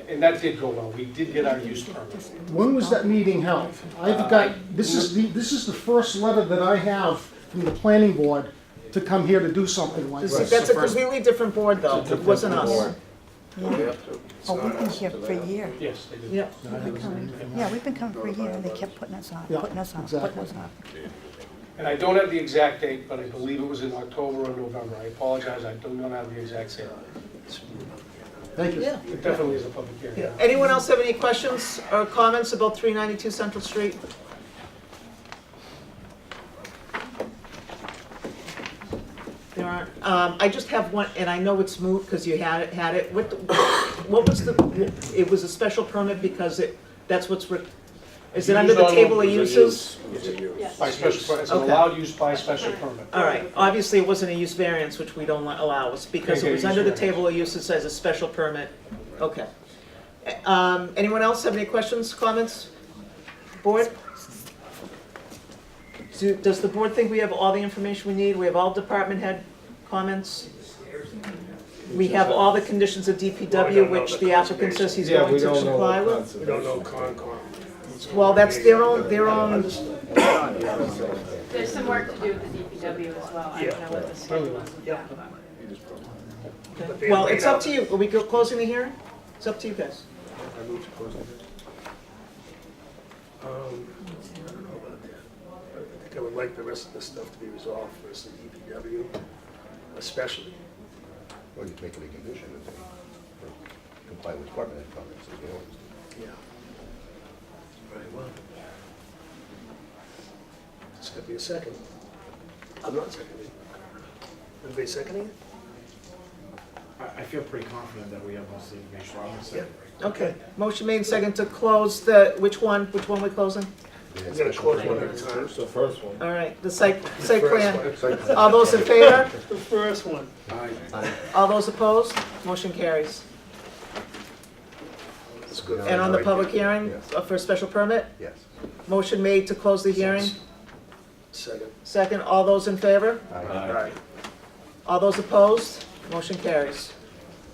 Speaker 3: And that did go well. We did get our use permit.
Speaker 10: When was that meeting held? I've got, this is the first letter that I have from the planning board to come here to do something like this.
Speaker 1: That's a completely different board though, it wasn't us.
Speaker 11: Oh, we've been here for a year.
Speaker 3: Yes, they did.
Speaker 1: Yeah.
Speaker 11: Yeah, we've been coming for a year, and they kept putting us off,
Speaker 10: Yeah,
Speaker 11: putting us off,
Speaker 10: exactly.
Speaker 11: putting us off.
Speaker 3: And I don't have the exact date, but I believe it was in October or November. I apologize, I do not have the exact date.
Speaker 10: Thank you.
Speaker 1: Yeah.
Speaker 3: It definitely is a public hearing.
Speaker 4: Yeah.
Speaker 1: Anyone else have any questions or comments about 392 Central Street? There aren't. I just have one, and I know it's moot because you had it. What was the, it was a special permit because that's what's, is it under the table of uses?
Speaker 3: By special, it's an
Speaker 1: Okay.
Speaker 3: allowed use by special permit.
Speaker 1: All right, obviously it wasn't a use variance, which we don't allow, it's because it was under the table of uses as a special permit. Okay. Anyone else have any questions, comments? Board? Does the board think we have all the information we need? We have all department head comments? We have all the conditions of DPW, which the applicant says he's going to comply with?
Speaker 4: We don't know Concom.
Speaker 1: Well, that's their own,
Speaker 9: There's some work to do with the DPW as well. I don't know what the schedule is with that, but-
Speaker 4: But they
Speaker 1: well,
Speaker 4: laid
Speaker 1: it's up
Speaker 4: out-
Speaker 1: to you. Are we closing the hearing? It's up to you guys.
Speaker 2: I move to close it.
Speaker 4: I would like the rest of this stuff to be resolved first in DPW, especially.
Speaker 12: Or you make it a condition that they comply with department head comments as well.
Speaker 4: Yeah. Very well. It's gonna be a second. I'm not seconding. Anybody seconding it?
Speaker 13: I feel pretty confident that we have most of the information. I'm gonna say it.
Speaker 1: Okay, motion made second to close the, which one we closing?
Speaker 4: We're gonna close one at a time.
Speaker 2: The first one.
Speaker 1: All right, the site
Speaker 4: The first
Speaker 1: plan.
Speaker 4: one.
Speaker 1: All those in favor?
Speaker 4: The first one.
Speaker 1: All those opposed? Motion carries.
Speaker 4: That's good.
Speaker 1: And on the public hearing for a special permit?
Speaker 12: Yes.
Speaker 1: Motion made to close the hearing.
Speaker 4: Second.
Speaker 1: Second, all those in favor?
Speaker 4: Aye.
Speaker 1: All those opposed? Motion carries.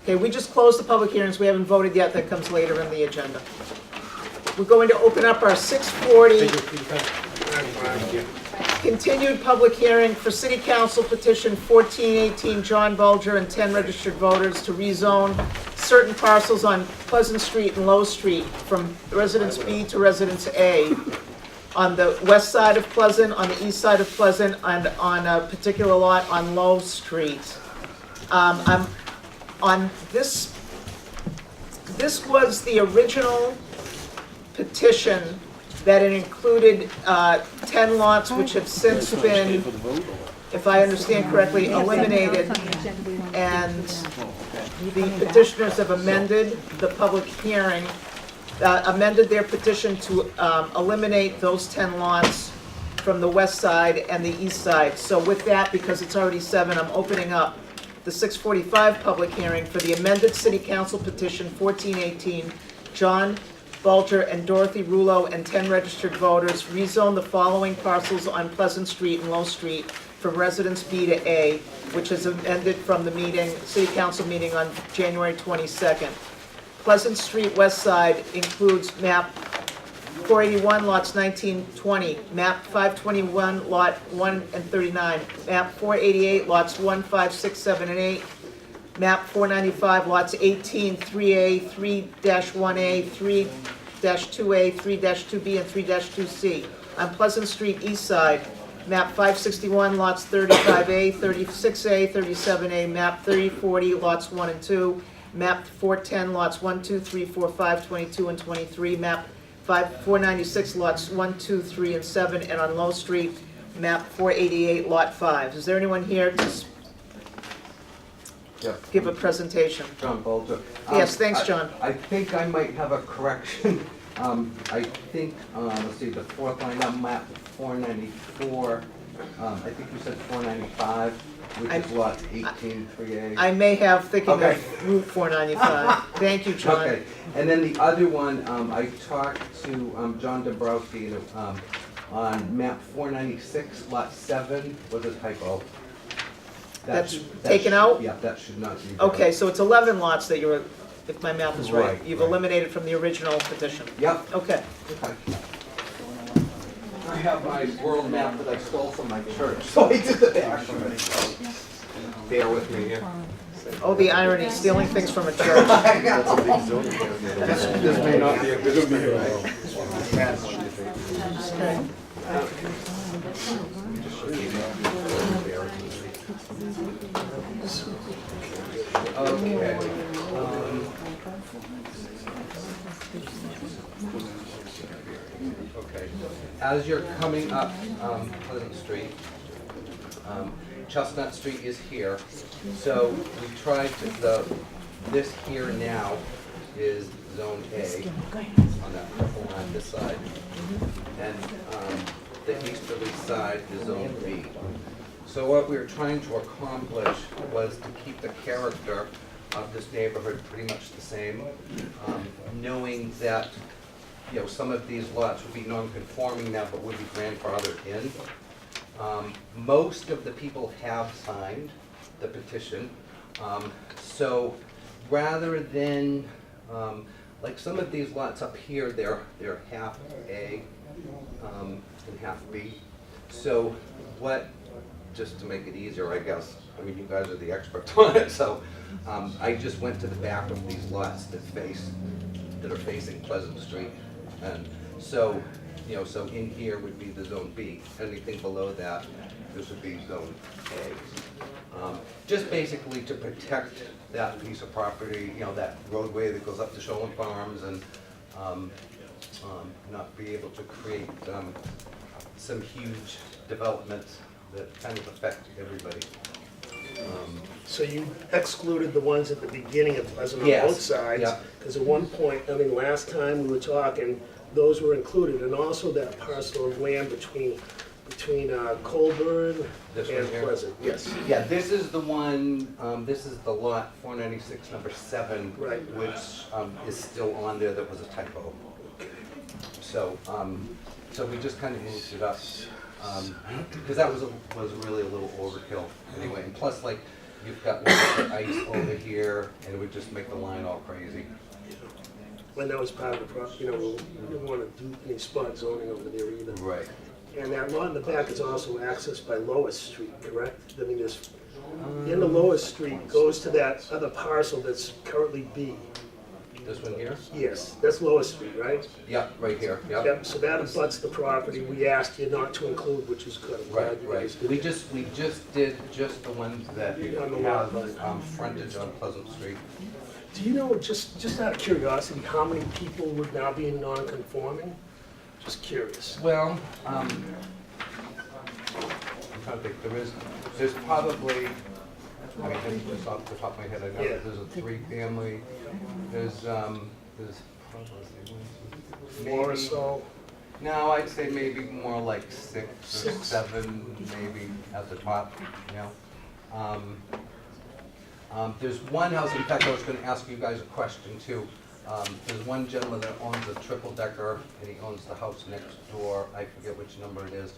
Speaker 1: Okay, we just closed the public hearings, we haven't voted yet, that comes later in the agenda. We're going to open up our 6:40 continued public hearing for City Council petition 1418 John Bulger and 10 registered voters to rezone certain parcels on Pleasant Street and Low Street from Residence B to Residence A on the west side of Pleasant, on the east side of Pleasant, and on a particular lot on Low Street. I'm on this was the original petition that it included 10 lots which have since been, if I understand correctly, eliminated, and the petitioners have amended the public hearing, amended their petition to eliminate those 10 lots from the west side and the east side. So with that, because it's already 7, I'm opening up the 6:45 public hearing for the amended City Council petition 1418, John Bulger and Dorothy Rulo and 10 registered voters rezone the following parcels on Pleasant Street and Low Street from Residence B to A, which is amended from the meeting, City Council meeting on January 22nd. Pleasant Street West Side includes map 481 lots 1920, map 521 lot 1 and 39, map 488 lots 1, 5, 6, 7, and 8, map 495 lots 18, 3A, 3-1A, 3-2A, 3-2B, and 3-2C. On Pleasant Street East Side, map 561 lots 35A, 36A, 37A, map 3040 lots 1 and 2, map 410 lots 1, 2, 3, 4, 5, 22, and 23, map 496 lots 1, 2, 3, and 7, and on Low Street, map 488 lot 5. Is there anyone here to give a presentation?
Speaker 14: John Bulger.
Speaker 1: Yes, thanks, John.
Speaker 14: I think I might have a correction. I think, let's see, the fourth line on map 494, I think you said 495, which is lot 18, 3A.
Speaker 1: I may have thinking
Speaker 14: Okay.
Speaker 1: of Route 495. Thank you, John.
Speaker 14: Okay, and then the other one, I talked to John Dombrowski on map 496, lot 7, was a typo.
Speaker 1: That's taken out?
Speaker 14: Yeah, that should not be.
Speaker 1: Okay, so it's 11 lots that you're, if my math is right.
Speaker 14: Right,
Speaker 1: You've
Speaker 14: right.
Speaker 1: eliminated from the original petition.
Speaker 14: Yep.
Speaker 1: Okay.
Speaker 14: Okay. I have my world map that I stole from my church, so I did the back of it. So bear with me here.
Speaker 1: Oh, the irony, stealing things from a church.
Speaker 2: This may not be a good meeting.
Speaker 1: Okay.
Speaker 14: Okay. Okay. As you're coming up Pleasant Street, Chestnut Street is here. So we tried to, this here now is Zone A on that purple line this side. And the easterly side is Zone B. So what we were trying to accomplish was to keep the character of this neighborhood pretty much the same, knowing that, you know, some of these lots would be non-conforming now, but would be grandfathered in. Most of the people have signed the petition, so rather than, like some of these lots up here, they're half A and half B. So what, just to make it easier, I guess, I mean, you guys are the experts on it, so I just went to the back of these lots that are facing Pleasant Street. And so You know, so in here would be the zone B. Anything below that, this would be zone A. Just basically to protect that piece of property, you know, that roadway that goes up to Shoreland Farms, and not be able to create some huge developments that kind of affect everybody.
Speaker 4: So you excluded the ones at the beginning of Pleasant on
Speaker 14: Yes,
Speaker 4: both sides?
Speaker 14: yeah.
Speaker 4: Because at one point, I mean, last time we were talking, those were included, and also that parcel of land between Colburn
Speaker 14: This one
Speaker 4: and
Speaker 14: here?
Speaker 4: Pleasant. Yes.
Speaker 14: Yeah, this is the one, this is the lot 496, number 7,
Speaker 4: Right.
Speaker 14: which is still on there, that was a typo. So, so we just kind of moved it up, because that was really a little overkill anyway. And plus, like, you've got like, ice over here, and it would just make the line all crazy.
Speaker 4: And that was part of the problem, you know, we didn't want to do any spot zoning over there either.
Speaker 14: Right.
Speaker 4: And that lot in the back is also accessed by Lois Street, correct? I mean, this, the end of Lois Street goes to that other parcel that's currently B.
Speaker 14: This one here?
Speaker 4: Yes, that's Lois Street, right?
Speaker 14: Yep, right here, yep.
Speaker 4: Yep, so that abuts the property we asked you not to include, which is good. I'm glad
Speaker 14: Right,
Speaker 4: you
Speaker 14: right.
Speaker 4: guys did
Speaker 14: We
Speaker 4: that.
Speaker 14: just did just the ones that have frontage on Pleasant Street.
Speaker 4: Do you know, just out of curiosity, how many people would now be non-conforming? Just curious.
Speaker 14: Well, I'm trying to think, there's probably, I mean, just off the top of my head, I know
Speaker 4: Yeah.
Speaker 14: that there's a 3-family, there's probably,
Speaker 4: More or
Speaker 14: maybe,
Speaker 4: so?
Speaker 14: no, I'd say maybe more like 6 or
Speaker 4: Six.
Speaker 14: 7, maybe at the top, you know. There's one house, in fact, I was gonna ask you guys a question too. There's one gentleman that owns a triple-decker, and he owns the house next door, I forget which number it is.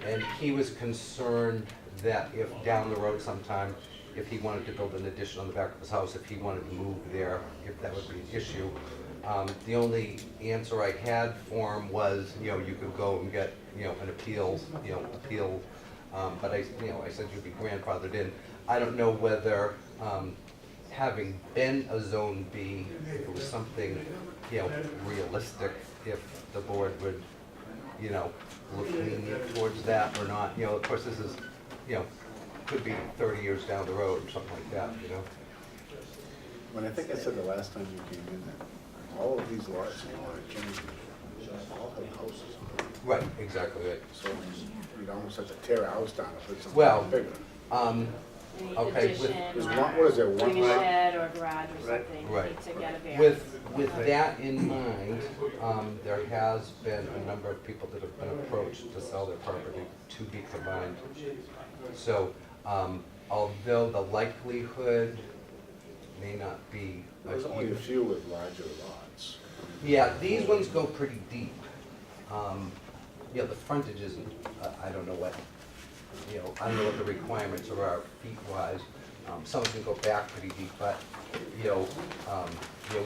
Speaker 14: And he was concerned that if down the road sometime, if he wanted to build an addition on the back of his house, if he wanted to move there, if that would be an issue. The only answer I had for him was, you know, you could go and get, you know, an appeal, but I said you'd be grandfathered in. I don't know whether, having been a Zone B, if it was something, you know, realistic, if the board would, you know, look lenient towards that or not. You know, of course, this is, you know, could be 30 years down the road or something like that, you know.
Speaker 2: When I think I said the last time you came in there, all of these lots you want to change, all have houses on them.
Speaker 14: Right, exactly right.
Speaker 2: So you'd almost have to tear a house down and put
Speaker 14: Well,
Speaker 2: something bigger.
Speaker 14: Okay, with,
Speaker 2: There's one, what is there, one
Speaker 9: Maybe a
Speaker 2: lot?
Speaker 9: shed or garage or
Speaker 4: Right.
Speaker 9: something,
Speaker 14: Right.
Speaker 9: need to get a variance.
Speaker 14: with that in mind, there has been a number of people that have been approached to sell their property to be combined. So, although the likelihood may not be a
Speaker 2: There's only a
Speaker 14: huge.
Speaker 2: few with larger lots.
Speaker 14: Yeah, these ones go pretty deep. Yeah, the frontage isn't, I don't know what, you know, I don't know what the requirements are feet-wise. Some can go back pretty deep, but, you know,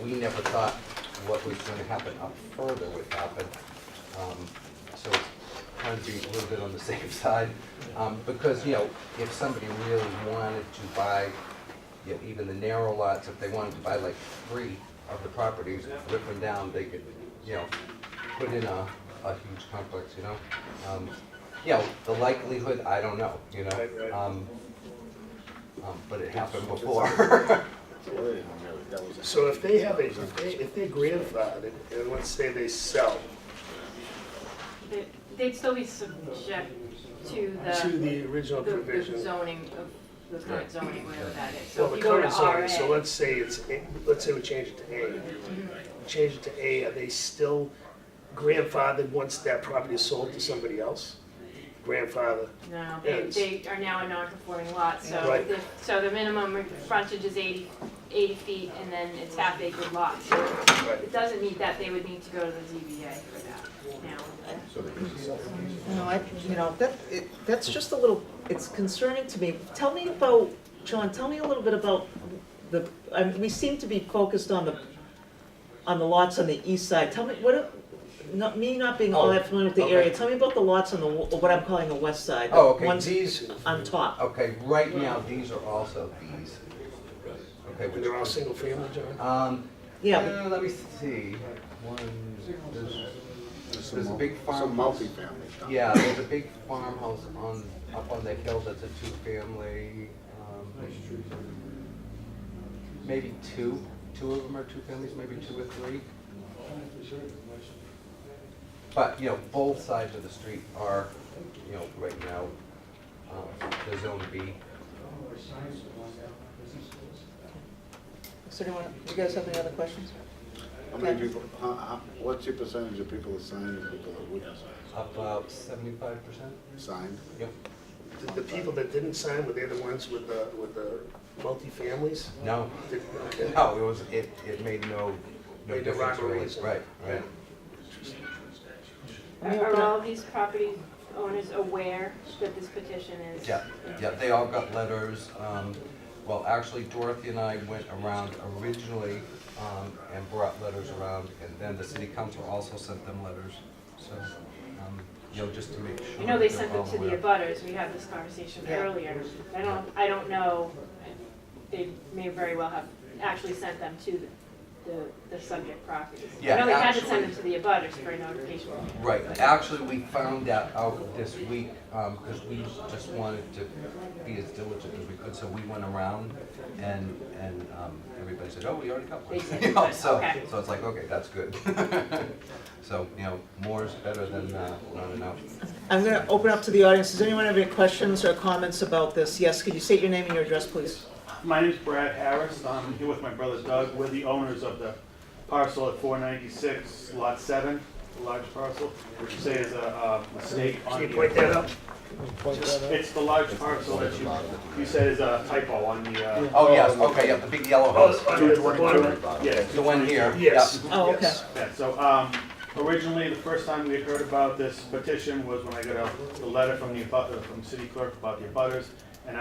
Speaker 14: we never thought what was gonna happen up further would happen. So it's trying to be a little bit on the safe side. Because, you know, if somebody really wanted to buy, you know, even the narrow lots, if they wanted to buy like 3 of the properties, rip them down, they could, you know, put in a huge complex, you know? You know, the likelihood, I don't know, you know?
Speaker 4: Right.
Speaker 14: But it happened before.
Speaker 4: So if they have if they're grandfathered, and let's say they sell
Speaker 9: They'd still be subject to
Speaker 4: to the original
Speaker 9: the
Speaker 4: provision.
Speaker 9: zoning of the current zoning, whatever that is.
Speaker 4: Well,
Speaker 9: So
Speaker 4: the
Speaker 9: if you go to
Speaker 4: current zoning,
Speaker 9: RA.
Speaker 4: so let's say we change it to A. Change it to A, are they still grandfathered once that property is sold to somebody else? Grandfather?
Speaker 9: No,
Speaker 4: Yes.
Speaker 9: they are now a non-conforming lot, so
Speaker 4: Right.
Speaker 9: so the minimum frontage is 80 feet, and then it's half-acre lots. So
Speaker 4: Right.
Speaker 9: it doesn't need that, they would need to go to the ZBA for that now.
Speaker 12: So there is a self-appeal.
Speaker 1: No, you know, that's just a little, it's concerning to me. Tell me about, John, tell me a little bit about we seem to be focused on the lots on the east side. Tell me, me not being all that familiar with the area, tell me about the lots on what I'm calling the west side.
Speaker 14: Oh, okay,
Speaker 1: ones
Speaker 14: these,
Speaker 1: on top.
Speaker 14: okay, right now, these are also these. Okay,
Speaker 4: And
Speaker 14: which
Speaker 4: they're all single family, John?
Speaker 1: Yeah,
Speaker 14: let me see. One, there's
Speaker 2: some
Speaker 14: There's a big
Speaker 2: some
Speaker 14: farmhouse.
Speaker 2: multi-families down
Speaker 14: Yeah, there's a big farmhouse up on the hill that's a two-family, maybe two of them are two families, maybe two or three. But, both sides of the street are, right now, the zone B.
Speaker 1: Does anyone, do you guys have any other questions?
Speaker 2: How many people, what's your percentage of people that signed and people that wouldn't sign?
Speaker 14: About 75%.
Speaker 2: Signed?
Speaker 14: Yep.
Speaker 4: The people that didn't sign, were they the ones with the multi-families?
Speaker 14: No,
Speaker 4: Okay.
Speaker 14: no, it made no
Speaker 4: Made no
Speaker 14: difference
Speaker 4: rhyme or
Speaker 14: really.
Speaker 4: reason.
Speaker 14: Right.
Speaker 9: Are all these property owners aware that this petition is?
Speaker 14: Yeah, they all got letters. Well, actually, Dorothy and I went around originally and brought letters around, and then the city council also sent them letters. So, just to make sure.
Speaker 9: I know they
Speaker 14: that
Speaker 9: sent
Speaker 14: they're
Speaker 9: them to
Speaker 14: all
Speaker 9: the
Speaker 14: aware.
Speaker 9: abutters, we had this conversation
Speaker 1: Yeah.
Speaker 9: earlier. I don't know, they may very well have actually sent them to the subject properties.
Speaker 14: Yeah,
Speaker 9: I know they had to send
Speaker 14: actually-
Speaker 9: them to the abutters for a notification.
Speaker 14: Right, actually, we found that out this week, because we just wanted to be as diligent as we could, so we went around and everybody said, oh, we already got one.
Speaker 9: They said,
Speaker 14: So
Speaker 9: okay.
Speaker 14: it's like, okay, that's good. So, more is better than not enough.
Speaker 1: I'm going to open up to the audience. Does anyone have any questions or comments about this? Yes, could you state your name and your address, please?
Speaker 15: My name is Brad Harris. I'm here with my brother Doug. We're the owners of the parcel at 496, Lot 7, the large parcel, which you say is a mistake on
Speaker 4: Can
Speaker 15: the...
Speaker 4: you point that up?
Speaker 15: It's the large parcel that you said is a typo on the...
Speaker 14: Oh, yes, okay, yeah, the big yellow house.
Speaker 4: On the bottom?
Speaker 15: Yes.
Speaker 14: The one here.
Speaker 4: Yes.
Speaker 1: Oh, okay.
Speaker 4: yes.
Speaker 15: Yeah, so originally, the first time we had heard about this petition was when I got a letter from the city clerk about the abutters, and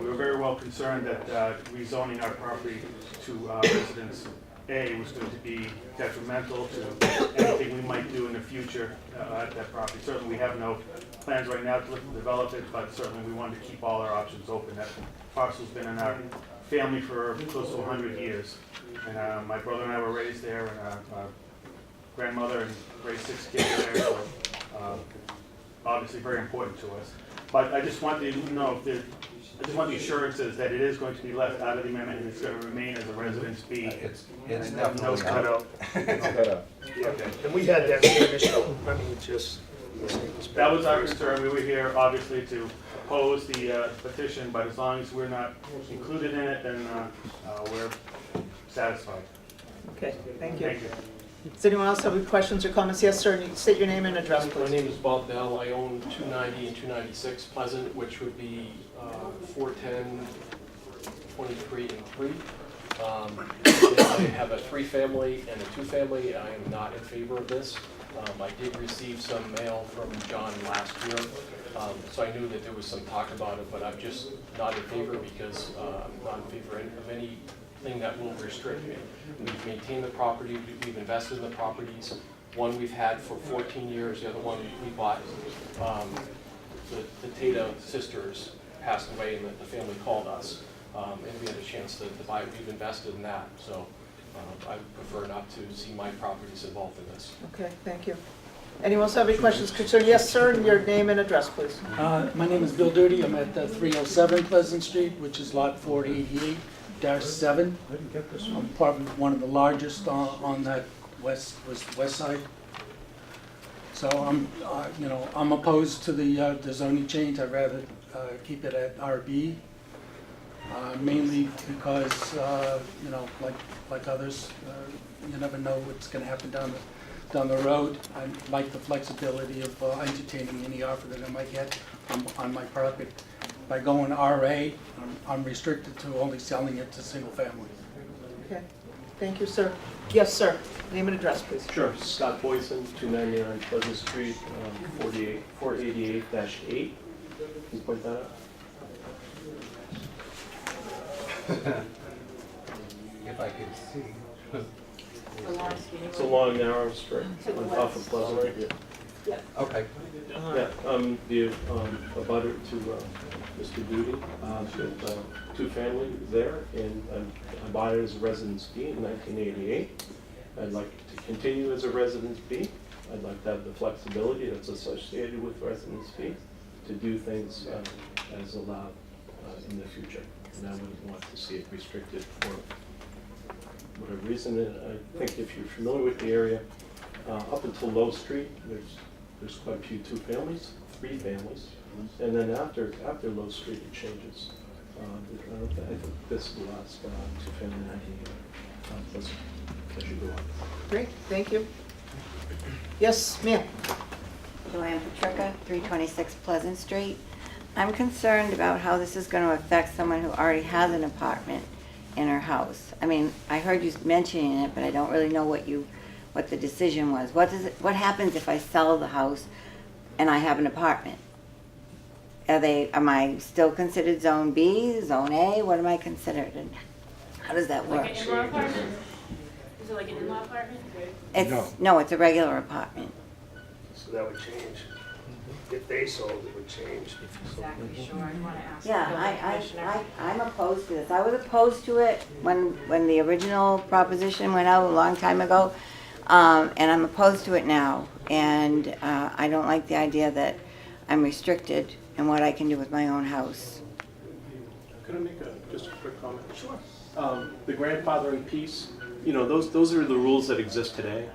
Speaker 15: we were very well concerned that rezoning our property to residence A was going to be detrimental to anything we might do in the future at that property. Certainly, we have no plans right now to develop it, but certainly we wanted to keep all our options open. That parcel's been in our family for close to 100 years, and my brother and I were raised there, and our grandmother and raised 6 kids there, so obviously very important to us. But I just wanted to know I just want the assurances that it is going to be left out of the amendment and it's going to remain as a residence B.
Speaker 14: It's
Speaker 4: And
Speaker 14: definitely
Speaker 4: those cut
Speaker 14: out.
Speaker 4: out. Yeah, and we had that same issue, I mean, just.
Speaker 15: That was our concern. We were here obviously to oppose the petition, but as long as we're not included in it, then we're satisfied.
Speaker 1: Okay, thank you.
Speaker 15: Thank you.
Speaker 1: Does anyone else have any questions or comments? Yes, sir, and you state your name and address,
Speaker 16: My
Speaker 1: please.
Speaker 16: name is Bob Bell. I own 290 and 296 Pleasant, which would be 410, 23, and 3. I have a 3-family and a 2-family. I am not in favor of this. I did receive some mail from John last year, so I knew that there was some talk about it, but I'm just not in favor because I'm not in favor of anything that will restrict me. We've maintained the property, we've invested in the properties. One we've had for 14 years, the other one we bought. The Tata sisters passed away and the family called us, and we had a chance to buy it. We've invested in that, so I would prefer not to see my properties involved in this.
Speaker 1: Okay, thank you. Anyone else have any questions concerning? Yes, sir, and your name and address, please.
Speaker 17: My name is Bill Duty. I'm at 307 Pleasant Street, which is lot 488-7. I'm probably one of the largest on that west side. So I'm opposed to the zoning change. I'd rather keep it at RB, mainly because like others, you never know what's going to happen down the road. I like the flexibility of entertaining any offer that I might get on my property. By going RA, I'm restricted to only selling it to single family.
Speaker 1: Okay, thank you, sir. Yes, sir, name and address, please.
Speaker 16: Sure. Scott Boyson, 299 Pleasant Street, 488-8. Can you point that out?
Speaker 14: If I could see.
Speaker 16: It's a long, narrow strip off of Pleasant, right? Yeah.
Speaker 14: Okay.
Speaker 16: Yeah, the abutter to Mr. Duty, with 2 families there, and I bought it as a residence B in 1988. I'd like to continue as a residence B. I'd like to have the flexibility that's associated with residence fee to do things as allowed in the future. And I wouldn't want to see it restricted for whatever reason. And I think if you're familiar with the area, up until Low Street, there's quite a few two-families, three families. And then after Low Street, it changes. I think this is the last two-family as you go on.
Speaker 1: Great, thank you. Yes, ma'am.
Speaker 18: Joanne Petricka, 326 Pleasant Street. I'm concerned about how this is going to affect someone who already has an apartment in her house. I mean, I heard you mentioning it, but I don't really know what the decision was. What happens if I sell the house and I have an apartment? Am I still considered Zone B, Zone A? What am I considered? And how does that work?
Speaker 9: Like an in-law apartment? Is it like an in-law apartment?
Speaker 18: No, it's a regular apartment.
Speaker 4: So that would change. If they sold, it would change.
Speaker 9: Exactly, sure, I'd want to ask the
Speaker 18: Yeah,
Speaker 9: building commissioner.
Speaker 18: I'm opposed to this. I was opposed to it when the original proposition went out a long time ago, and I'm opposed to it now. And I don't like the idea that I'm restricted in what I can do with my own house.
Speaker 16: Could I make just a quick comment? Sure. The grandfathering piece, you know, those are the rules that exist today.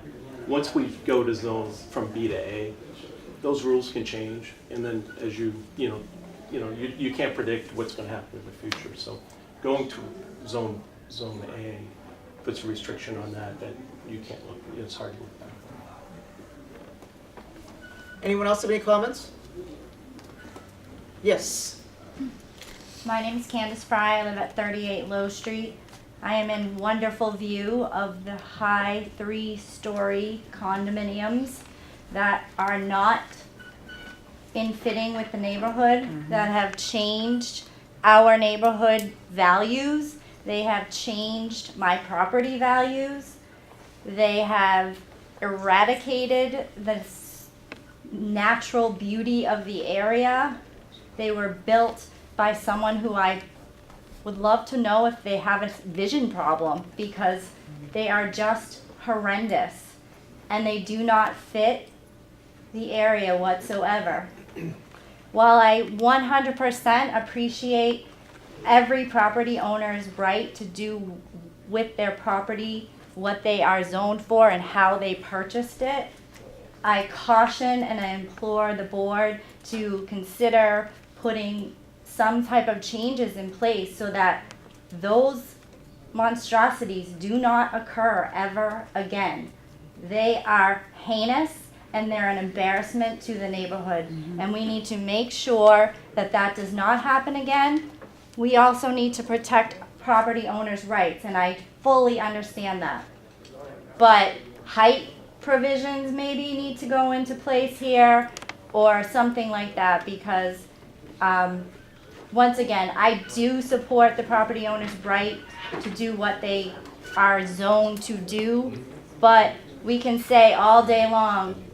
Speaker 16: Once we go to zone from B to A, those rules can change, and then as you can't predict what's going to happen in the future. So going to zone A puts a restriction on that you can't look. It's hard to look back.
Speaker 1: Anyone else have any comments? Yes.
Speaker 19: My name is Candace Fry. I live at 38 Low Street. I am in wonderful view of the high 3-story condominiums that are not in fitting with the neighborhood, that have changed our neighborhood values. They have changed my property values. They have eradicated the natural beauty of the area. They were built by someone who I would love to know if they have a vision problem, because they are just horrendous and they do not fit the area whatsoever. While I 100% appreciate every property owner's right to do with their property what they are zoned for and how they purchased it, I caution and I implore the board to consider putting some type of changes in place so that those monstrosities do not occur ever again. They are heinous and they're an embarrassment to the neighborhood. And we need to make sure that that does not happen again. We also need to protect property owners' rights, and I fully understand that. But height provisions maybe need to go into place here or something like that, because once again, I do support the property owner's right to do what they are zoned to do, but we can say all day long,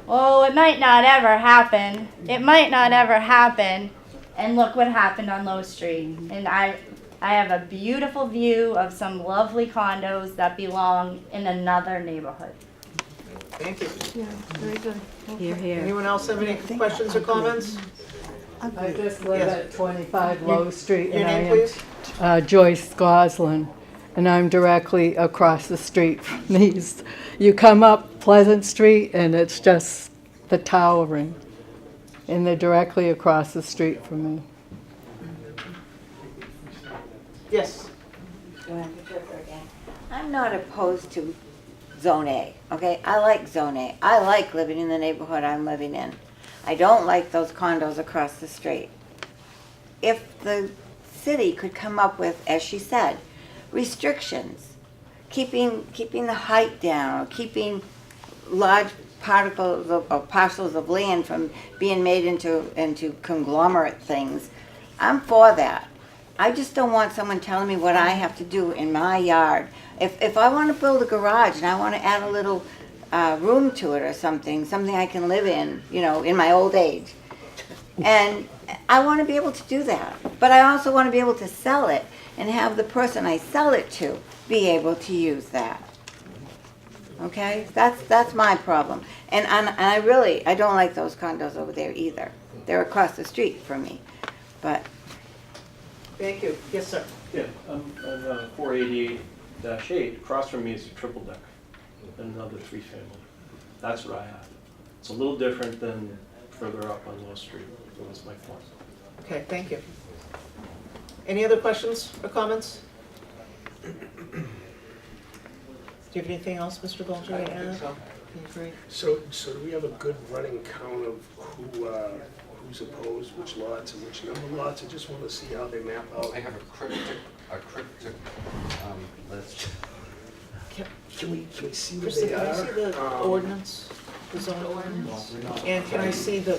Speaker 19: oh, it might not ever happen. It might not ever happen. And look what happened on Low Street. And I have a beautiful view of some lovely condos that belong in another neighborhood.
Speaker 1: Thank you.
Speaker 11: Yeah, very good.
Speaker 18: Here, here.
Speaker 1: Anyone else have any questions or comments?
Speaker 20: I just live
Speaker 1: Yes.
Speaker 20: at 25 Low Street,
Speaker 1: Your
Speaker 20: and I
Speaker 1: name,
Speaker 20: am
Speaker 1: please?
Speaker 20: Joyce Goslin, and I'm directly across the street from these. You come up Pleasant Street, and it's just the towering, and they're directly across the street from me.
Speaker 1: Yes.
Speaker 18: I'm not opposed to Zone A, okay? I like Zone A. I like living in the neighborhood I'm living in. I don't like those condos across the street. If the city could come up with, as she said, restrictions, keeping the height down, or keeping large particles or parcels of land from being made into conglomerate things, I'm for that. I just don't want someone telling me what I have to do in my yard. If I want to build a garage and I want to add a little room to it or something I can live in, in my old age. And I want to be able to do that. But I also want to be able to sell it and have the person I sell it to be able to use that. Okay, that's my problem. And I really, I don't like those condos over there either. They're across the street from me, but.
Speaker 1: Thank you. Yes, sir.
Speaker 21: Yeah, on 488-8, across from me is a triple decker, and another 3-family. That's what I have. It's a little different than further up on Low Street, was my point.
Speaker 1: Okay, thank you. Any other questions or comments? Do you have anything else, Mr. Bolger, to add? You agree?
Speaker 4: So do we have a good running count of who's opposed, which lots and which number lots? I just want to see how they map out.
Speaker 14: I have a cryptic list.
Speaker 4: Can we see what
Speaker 1: Kristen,
Speaker 4: they
Speaker 1: can I
Speaker 4: are?
Speaker 1: see the ordinance, the zoning ordinance? And can I see the,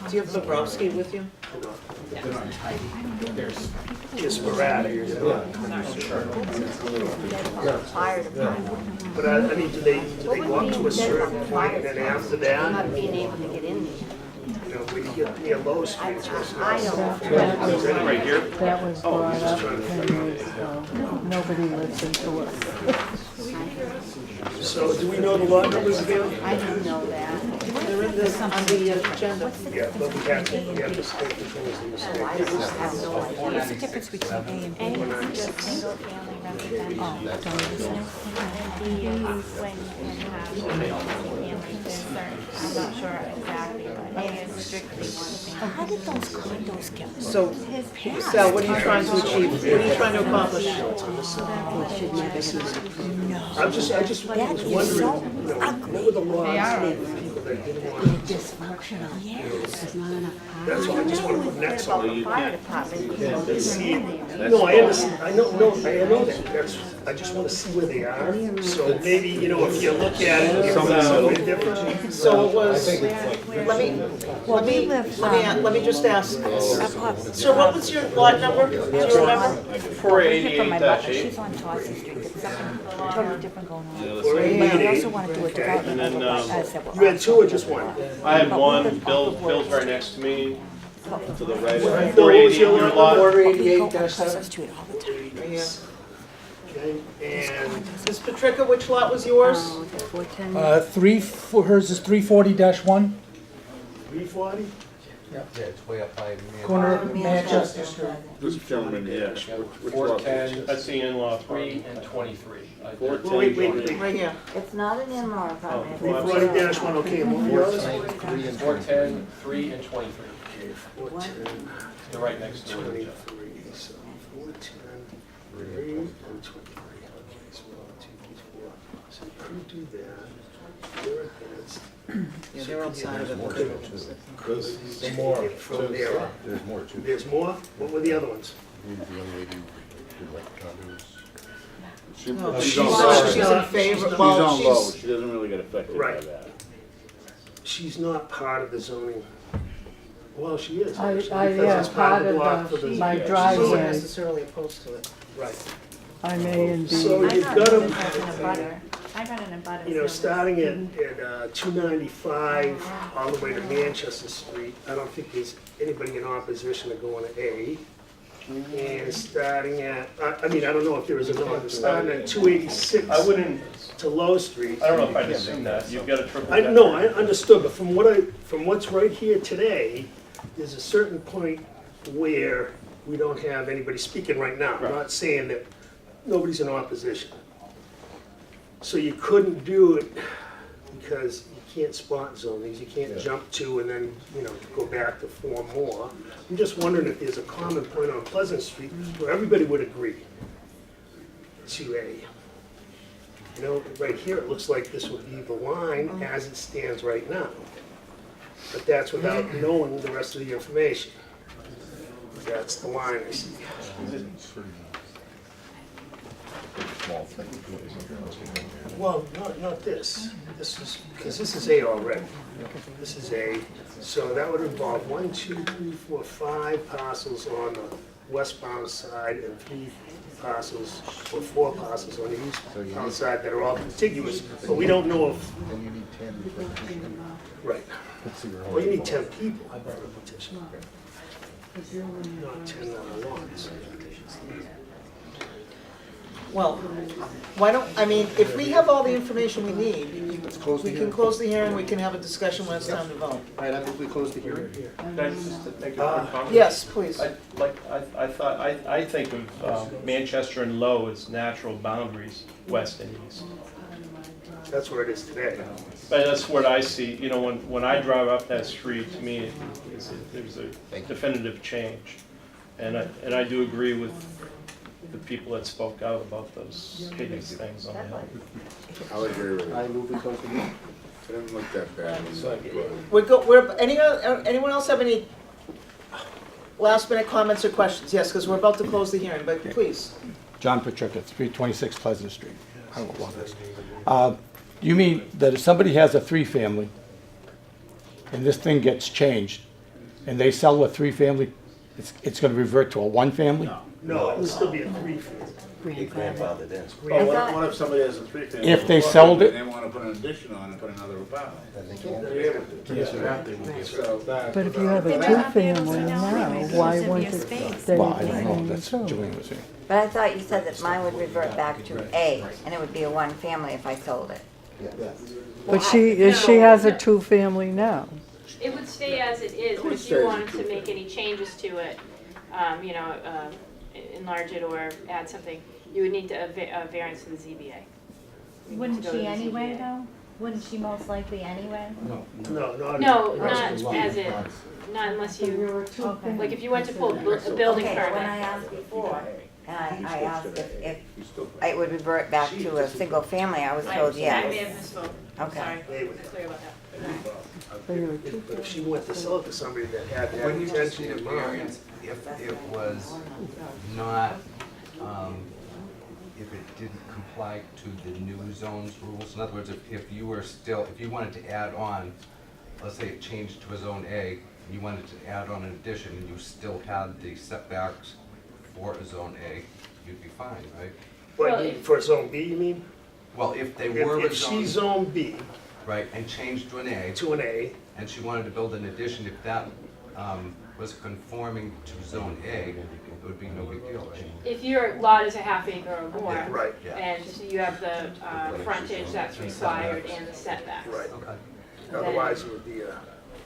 Speaker 1: do you have Bobrowski with you?
Speaker 4: Just sporadic. But I mean, do they go up to a certain point and then after that?
Speaker 18: Not being able to get in there.
Speaker 4: You know, when you get near Low Street, it's just.
Speaker 20: Right here? That was brought up
Speaker 4: trying to
Speaker 20: 10 years ago. Nobody listened to us.
Speaker 4: So do we know the lot numbers again?
Speaker 18: I don't know that.
Speaker 1: They're in this, on the agenda.
Speaker 4: Yeah, but we have to state which one is the mistake.
Speaker 11: What's the difference between A and B?
Speaker 9: A is just single family residential. And B is when you have multi-family, there's certain, I'm not sure exactly, but A is strictly one family.
Speaker 11: How did those condos get?
Speaker 1: So,
Speaker 9: His parents.
Speaker 1: Sal, what are you trying to achieve? What are you trying to accomplish?
Speaker 4: I just was wondering, you know, what were the laws of the people that didn't want to?
Speaker 11: Dysfunctional. Yes. There's not enough.
Speaker 4: That's why I just want to put nets on it.
Speaker 18: Fire department.
Speaker 4: See, no, I understand, I know that, that's, I just want to see where they are. So maybe, you know, if you look at it, it's something different.
Speaker 1: So it was, let me just ask. So what was your lot number? Do you remember?
Speaker 21: 488-8.
Speaker 11: She's on Tawson Street. There's something totally different going on.
Speaker 4: Or
Speaker 11: But we
Speaker 4: 88.
Speaker 11: also want to do a development
Speaker 21: And then,
Speaker 11: over by us that will
Speaker 4: You had two or just one?
Speaker 21: I had one, Bill's right next to me, to the right.
Speaker 4: Bill, what was your
Speaker 21: 488
Speaker 4: lot?
Speaker 21: lot.
Speaker 11: we go on Tawson Street all the time.
Speaker 1: Right here.
Speaker 4: Okay, and
Speaker 1: Ms. Patrica, which lot was yours?
Speaker 18: 410.
Speaker 17: Hers is 340-1,
Speaker 4: 340?
Speaker 14: Yeah, it's way up by.
Speaker 17: corner of Manchester Street.
Speaker 5: This gentleman here, which lot?
Speaker 16: 410, that's the in-law, 3 and 23. I did-
Speaker 4: Wait.
Speaker 1: Right here.
Speaker 18: It's not an in-law apartment.
Speaker 4: 340-1, okay, and what were yours?
Speaker 16: 410, 3 and 23.
Speaker 4: 410,
Speaker 16: They're right next to each other.
Speaker 4: 23, so 410, 3 and 23. Okay, so 1, 2, 3, 4. So you could do that. You're against.
Speaker 1: Yeah, they're outside of it.
Speaker 2: There's more.
Speaker 4: From there up.
Speaker 12: There's more too.
Speaker 4: There's more? What were the other ones?
Speaker 12: The young lady who like condos.
Speaker 1: No,
Speaker 5: She's
Speaker 1: she's
Speaker 5: on
Speaker 1: in
Speaker 5: low.
Speaker 1: favor,
Speaker 5: She's
Speaker 1: well,
Speaker 5: on low,
Speaker 1: she's,
Speaker 5: she doesn't really get affected by
Speaker 4: Right.
Speaker 5: that.
Speaker 4: She's not part of the zoning. Well, she is.
Speaker 20: I,
Speaker 4: actually,
Speaker 20: I,
Speaker 4: because
Speaker 20: yeah,
Speaker 4: it's
Speaker 20: part
Speaker 4: block for
Speaker 20: of
Speaker 4: the-
Speaker 20: my
Speaker 1: she's not
Speaker 20: driveway,
Speaker 1: necessarily opposed to it.
Speaker 4: Right.
Speaker 20: I'm A and B.
Speaker 4: So
Speaker 9: I
Speaker 4: you've
Speaker 9: got
Speaker 4: got
Speaker 9: an
Speaker 4: them,
Speaker 9: abutter. I got an abutter.
Speaker 4: you know,
Speaker 9: service.
Speaker 4: starting at 295 all the way to Manchester Street. I don't think there's anybody in opposition to going to A. And starting at, I mean, I don't know if there is a no, starting at 286
Speaker 16: I wouldn't,
Speaker 4: to Low Street.
Speaker 16: I don't know if I'd assume that. You've got a triple
Speaker 4: I
Speaker 16: decker.
Speaker 4: know, I understood, but from what's right here today, there's a certain point where we don't have anybody speaking right now. I'm not saying that nobody's in opposition. So you couldn't do it because you can't spot zone these, you can't jump to and then, you know, go back to 4 more. I'm just wondering if there's a common point on Pleasant Street where everybody would agree to A. You know, right here, it looks like this would be the line as it stands right now. But that's without knowing the rest of the information. That's the line I see.
Speaker 12: Small thing.
Speaker 4: Well, not this. This is, because this is A already. This is A. So that would involve 1, 2, 3, 4, 5 parcels on the westbound side and 3 parcels, or 4 parcels on the eastbound side that are all contiguous, but we don't know if,
Speaker 12: And you need 10 for a petition.
Speaker 4: right.
Speaker 12: So you're
Speaker 4: Well, you need 10 people for a petition. Not 10 lots.
Speaker 1: Well, why don't, I mean, if we have all the information we need,
Speaker 12: Let's close the
Speaker 1: we can
Speaker 12: hearing.
Speaker 1: close the hearing, we can have a discussion when it's time to vote.
Speaker 12: All right, I move we close the hearing.
Speaker 21: Can I just make a quick comment?
Speaker 1: Yes, please.
Speaker 21: I think of Manchester and Low as natural boundaries, west and east.
Speaker 4: That's where it is today.
Speaker 21: But that's what I see, you know, when I drive up that street, to me, there's a definitive change. And I do agree with the people that spoke out about those hideous things on the hill.
Speaker 2: I'll agree with
Speaker 12: I
Speaker 2: it.
Speaker 12: move we close the hearing.
Speaker 2: It didn't look that bad.
Speaker 1: Anyone else have any last minute comments or questions? Yes, because we're about to close the hearing, but please.
Speaker 7: John Patrica, 326 Pleasant Street. I don't know what this. You mean that if somebody has a three-family and this thing gets changed and they sell a three-family, it's going to revert to a one-family?
Speaker 4: No, it would still be a three-family.
Speaker 12: Grandfathered in.
Speaker 2: Well, what if somebody has a three-family?
Speaker 7: If they sold it-
Speaker 2: And they want to put an addition on and put another apartment?
Speaker 12: Then they can't.
Speaker 20: But if you have a two-family now, why wouldn't it stay
Speaker 7: Well, I
Speaker 20: the
Speaker 7: don't know,
Speaker 20: same?
Speaker 7: that's what Julian was saying.
Speaker 18: But I thought you said that mine would revert back to A, and it would be a one family if I sold it.
Speaker 20: But she has a two-family now.
Speaker 9: It would stay as it is, but if you wanted to make any changes to it, enlarge it or add something, you would need a variance to the ZBA.
Speaker 19: Wouldn't she anyway, though? Wouldn't she most likely anyway?
Speaker 4: No,
Speaker 9: No, not as it, not unless you, like if you went to pull a building
Speaker 18: Okay, when I
Speaker 9: permit.
Speaker 18: asked before, and I asked if it would revert back to a single family, I was told
Speaker 9: I may
Speaker 18: yes.
Speaker 9: have misspoke.
Speaker 18: Okay.
Speaker 9: Sorry, clear about that.
Speaker 4: but if she went to sell it to somebody that had that
Speaker 14: When you just
Speaker 4: intention
Speaker 14: need a
Speaker 4: in mind.
Speaker 14: variance, if it was not, if it didn't comply to the new zones rules, in other words, if you were still, if you wanted to add on, let's say it changed to a zone A, and you wanted to add on an addition, and you still had the setbacks for a zone A, you'd be fine, right?
Speaker 4: What, for zone B, you mean?
Speaker 14: Well, if they were
Speaker 4: If she's zone B
Speaker 14: right, and changed to an A,
Speaker 4: to an A,
Speaker 14: and she wanted to build an addition, if that was conforming to zone A, it would be no big deal, right?
Speaker 9: If your lot is a half acre or more,
Speaker 4: Yeah, right,
Speaker 14: yeah.
Speaker 9: and you have the frontage that's required and the setbacks.
Speaker 4: right.
Speaker 14: Okay.
Speaker 4: Otherwise, it would be a,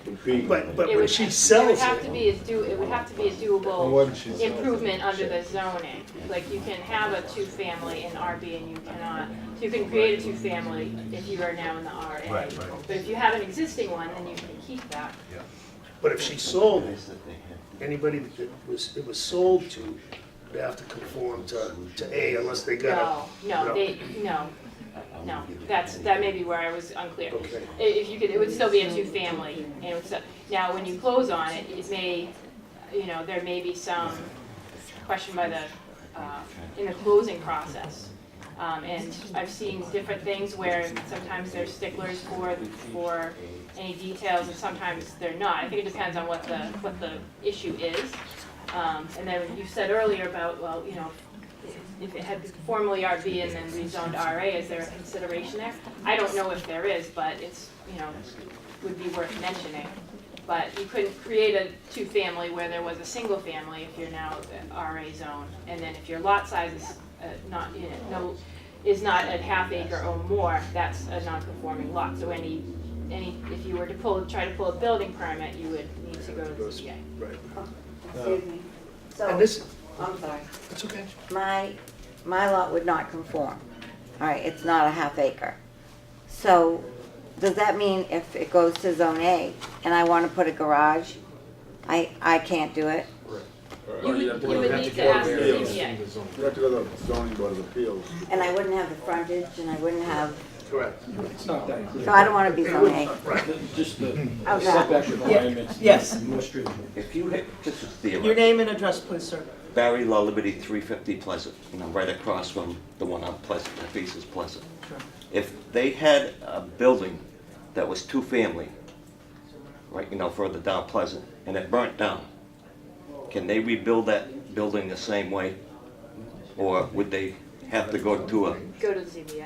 Speaker 2: Compete.
Speaker 4: but
Speaker 9: It
Speaker 4: when
Speaker 9: would,
Speaker 4: she
Speaker 9: it
Speaker 4: sells
Speaker 9: would have to
Speaker 4: it,
Speaker 9: be it would have to be a doable improvement under the zoning. Like you can have a two-family in RB and you cannot, so you can create a two-family if you are now in the RA.
Speaker 14: Right.
Speaker 9: But if you have an existing one, then you can keep that.
Speaker 14: Yeah.
Speaker 4: but if she sold it, anybody that it was sold to would have to conform to A unless they got
Speaker 9: No, that may be where I was unclear.
Speaker 4: Okay.
Speaker 9: If you could, it would still be a two-family, and it would still, now, when you close on it, it may, there may be some question by the, in the closing process. And I've seen different things where sometimes there's sticklers for any details, and sometimes they're not. I think it depends on what the issue is. And then you said earlier about, well, if it had formerly RB and then rezoned RA, is there a consideration there? I don't know if there is, but it's, would be worth mentioning. But you couldn't create a two-family where there was a single family if you're now the RA zone. And then if your lot size is is not a half acre or more, that's a non-conforming lot. So if you were to try to pull a building permit, you would need to go to the ZBA.
Speaker 4: right.
Speaker 18: Excuse me. So,
Speaker 4: And this,
Speaker 18: I'm sorry.
Speaker 4: it's okay.
Speaker 18: My lot would not conform. All right, it's not a half acre. So, does that mean if it goes to zone A and I want to put a garage, I can't do it?
Speaker 9: You would need to ask the ZBA.
Speaker 2: You have to go to the zoning board of appeals.
Speaker 18: And I wouldn't have the frontage and I wouldn't have,
Speaker 4: Correct.
Speaker 3: It's not that clear.
Speaker 18: so I don't want to be zone A.
Speaker 3: Just the
Speaker 18: Okay.
Speaker 3: setback requirements.
Speaker 1: Yes.
Speaker 3: More stringent.
Speaker 12: If you hit, this is
Speaker 1: Your
Speaker 12: theoretical.
Speaker 1: name and address, please, sir.
Speaker 12: Barry La Liberty, 350 Pleasant, right across from the one on Pleasant, that faces Pleasant.
Speaker 1: Sure.
Speaker 12: If they had a building that was two-family, right, further down Pleasant, and it burnt down, can they rebuild that building the same way? Or would they have to go to a,
Speaker 9: Go to the ZBA.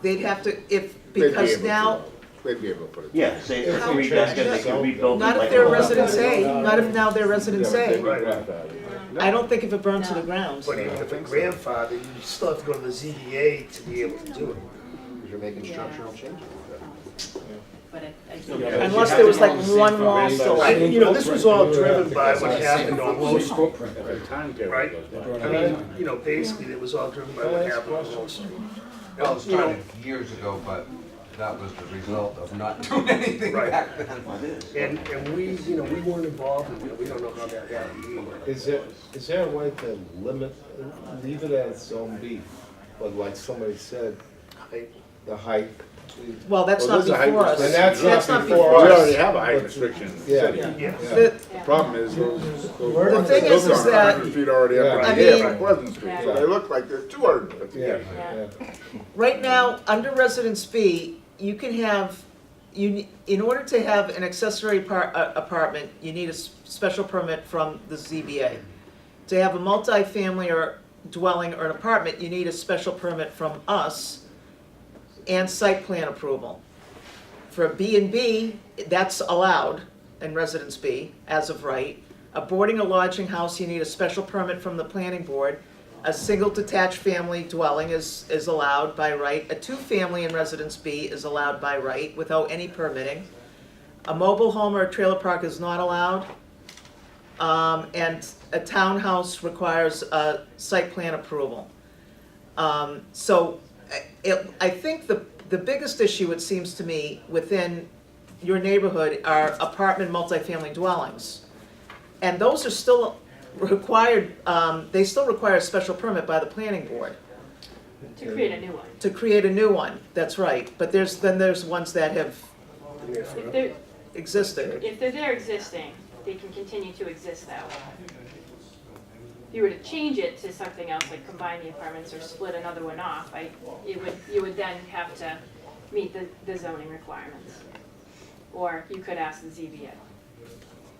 Speaker 1: They'd have to,
Speaker 2: They'd
Speaker 1: because
Speaker 2: be able
Speaker 1: now,
Speaker 2: to. They'd be able to put it.
Speaker 12: yeah, say it's a three-bedroom, they can rebuild it
Speaker 1: not
Speaker 12: like
Speaker 1: if they're
Speaker 12: a-
Speaker 1: residence A, not if now they're residence A.
Speaker 4: Right.
Speaker 1: I don't think if it burned to the ground.
Speaker 4: But even if it's grandfather, you still have to go to the ZBA to be able to do it.
Speaker 2: Because you're making structural changes.
Speaker 9: But
Speaker 1: Unless there was like one wall still.
Speaker 4: You know, this was all driven by what happened on Low Street,
Speaker 5: Timetable.
Speaker 4: right? I mean, you know, basically, it was all driven by what happened on Low Street.
Speaker 14: Well, it started years ago, but that was the result of not doing anything
Speaker 4: Right.
Speaker 14: back then.
Speaker 4: And we, you know, we weren't involved in it, we don't know how that happened either.
Speaker 6: Is there a way to limit, leave it as zone B, but like somebody said, the height?
Speaker 1: Well, that's not
Speaker 6: there's a height
Speaker 1: before us.
Speaker 6: restriction. And
Speaker 1: That's not
Speaker 6: before
Speaker 1: before
Speaker 6: us.
Speaker 5: We
Speaker 1: us.
Speaker 5: already have a height restriction in the
Speaker 6: Yeah.
Speaker 5: city.
Speaker 4: Yeah.
Speaker 5: The problem is those
Speaker 1: The thing is
Speaker 5: buildings are
Speaker 1: that-
Speaker 5: 100 feet already up
Speaker 1: I
Speaker 5: in the air
Speaker 1: mean-
Speaker 5: on Pleasant Street, so they look like they're 250
Speaker 6: Yeah,
Speaker 5: feet.
Speaker 6: yeah.
Speaker 1: Right now, under Residence B, you can have, in order to have an accessory apartment, you need a special permit from the ZBA. To have a multifamily or dwelling or an apartment, you need a special permit from us and site plan approval. For a B and B, that's allowed in Residence B, as of right. A boarding or lodging house, you need a special permit from the planning board. A single detached family dwelling is allowed by right. A two-family in Residence B is allowed by right without any permitting. A mobile home or a trailer park is not allowed. And a townhouse requires a site plan approval. So I think the biggest issue, it seems to me, within your neighborhood are apartment multifamily dwellings. And those are still required, they still require a special permit by the planning board.
Speaker 9: To create a new one.
Speaker 1: To create a new one, that's right. But there's ones that have
Speaker 9: If they're,
Speaker 1: existed.
Speaker 9: if they're there existing, they can continue to exist that way. If you were to change it to something else, like combine the apartments or split another one off, you would then have to meet the zoning requirements. Or you could ask the ZBA.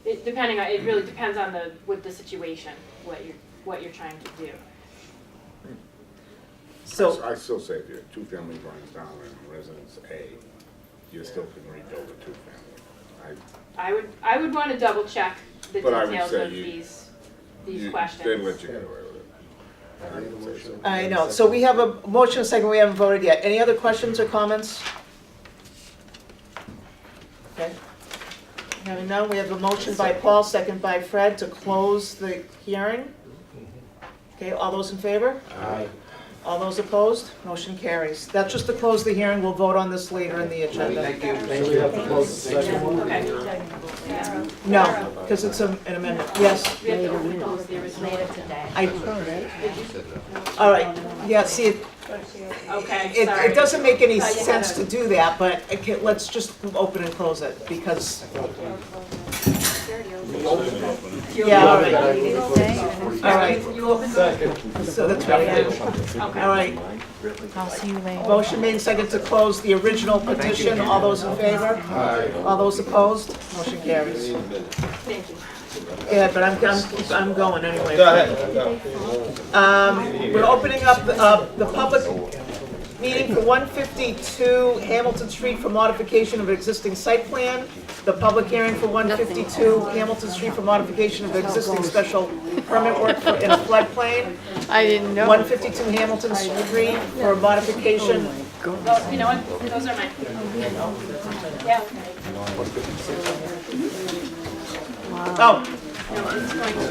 Speaker 9: It really depends on the situation, what you're trying to do.
Speaker 1: So
Speaker 5: I still say if your two-family burns down in Residence A, you still can rebuild a two-family.
Speaker 9: I would want to double check the
Speaker 5: But I would
Speaker 9: details
Speaker 5: say
Speaker 9: of these questions.
Speaker 5: They'd let you get away with it. I would say so.
Speaker 1: I know, so we have a motion, a second, we haven't voted yet. Any other questions or comments? Okay. Having none, we have a motion by Paul, second by Fred, to close the hearing. Okay, all those in favor?
Speaker 6: Aye.
Speaker 1: All those opposed? Motion carries. That's just to close the hearing, we'll vote on this later in the agenda.
Speaker 14: Thank you.
Speaker 6: So we have to close the second one?
Speaker 9: Okay.
Speaker 1: No, because it's an amendment, yes.
Speaker 9: We have to open close the original.
Speaker 1: All right, yeah, see,
Speaker 9: Okay,
Speaker 1: it
Speaker 9: sorry.
Speaker 1: doesn't make any
Speaker 9: Thought you had
Speaker 1: sense
Speaker 9: a-
Speaker 1: to do that, but okay, let's just open and close it, because, yeah, all right. All right,
Speaker 9: You open the.
Speaker 1: so that's right. All right,
Speaker 11: I'll see you later.
Speaker 1: motion made second to close the original petition, all those in favor? All those opposed? Motion carries.
Speaker 9: Thank you.
Speaker 1: Yeah, but I'm going anyway.
Speaker 6: Go ahead.
Speaker 1: We're opening up the public meeting for 152 Hamilton Street for modification of existing site plan. The public hearing for 152 Hamilton Street for modification of existing special permit work in a floodplain.
Speaker 20: I didn't know.
Speaker 1: 152 Hamilton Street for modification.
Speaker 9: Oh, you know what? Those are mine. Yeah.
Speaker 1: Oh,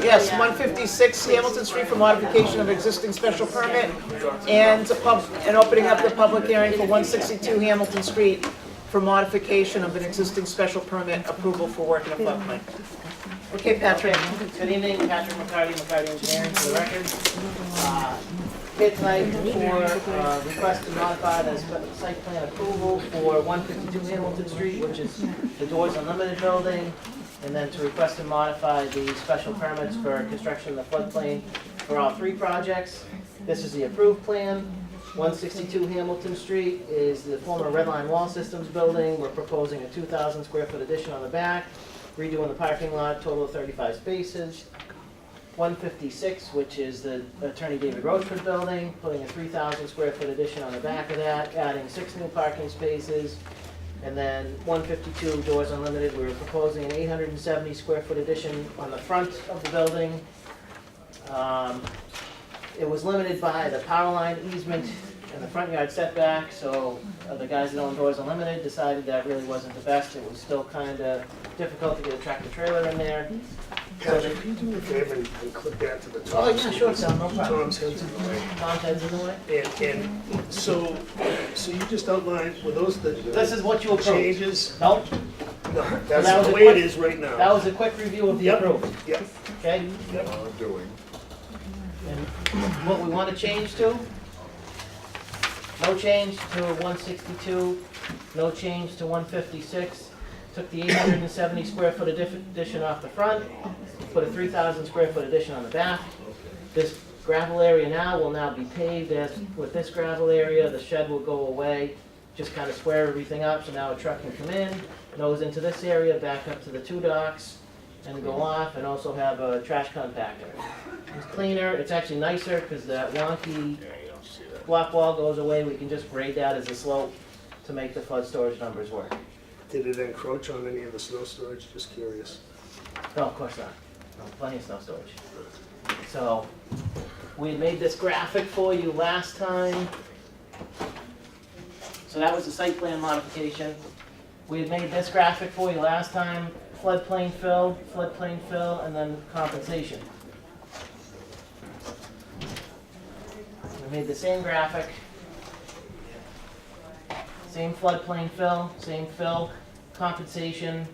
Speaker 1: yes, 156 Hamilton Street for modification of existing special permit, and opening up the public hearing for 162 Hamilton Street for modification of an existing special permit approval for work in a floodplain. Okay, Patrick.
Speaker 22: Good evening, Patrick McCarty Engineering for the record. Here tonight for request to modify the site plan approval for 152 Hamilton Street, which is the Doors Unlimited building, and then to request to modify the special permits for construction in the floodplain for all three projects. This is the approved plan. 162 Hamilton Street is the former Redline Wall Systems building. We're proposing a 2,000 square foot addition on the back, redoing the parking lot, total of 35 spaces. 156, which is the Attorney David Roachford building, putting a 3,000 square foot addition on the back of that, adding 6 new parking spaces. And then 152 Doors Unlimited, we were proposing an 870 square foot addition on the front of the building, It was limited by the power line easement and the front yard setback, so the guys that own Doors Unlimited decided that really wasn't the best. It was still kind of difficult to get a tractor trailer in there.
Speaker 4: Patrick, can you do me a favor and click that to the top?
Speaker 22: Oh, yeah, sure, Sal, no problem.
Speaker 4: Tom's head's in the way.
Speaker 22: Tom's head's in the way?
Speaker 4: And so you just outlined, were those the
Speaker 22: This is what you approved.
Speaker 4: changes?
Speaker 22: Nope.
Speaker 4: No,
Speaker 22: that
Speaker 4: that's
Speaker 22: was
Speaker 4: the
Speaker 22: a
Speaker 4: way it
Speaker 22: quick-
Speaker 4: is right now.
Speaker 22: That was a quick review of the
Speaker 4: Yep.
Speaker 22: approval,
Speaker 4: Yep.
Speaker 22: okay?
Speaker 2: Doing.
Speaker 22: And what we want to change to? No change to 162, no change to 156. Took the 870 square foot addition off the front, put a 3,000 square foot addition on the back. This gravel area now will now be paved as with this gravel area. The shed will go away, just kind of square everything up, so now a truck can come in, nose into this area, back up to the two docks, and go off, and also have a trash compactor. It's cleaner, it's actually nicer, because that wonky block wall goes away. We can just grade that as a slope to make the flood storage numbers work.
Speaker 4: Did it encroach on any of the snow storage? Just curious.
Speaker 22: No, of course not. No, plenty of snow storage. So, we had made this graphic for you last time. So that was a site plan modification. We had made this graphic for you last time, floodplain fill, and then compensation. We made the same graphic, same floodplain fill, compensation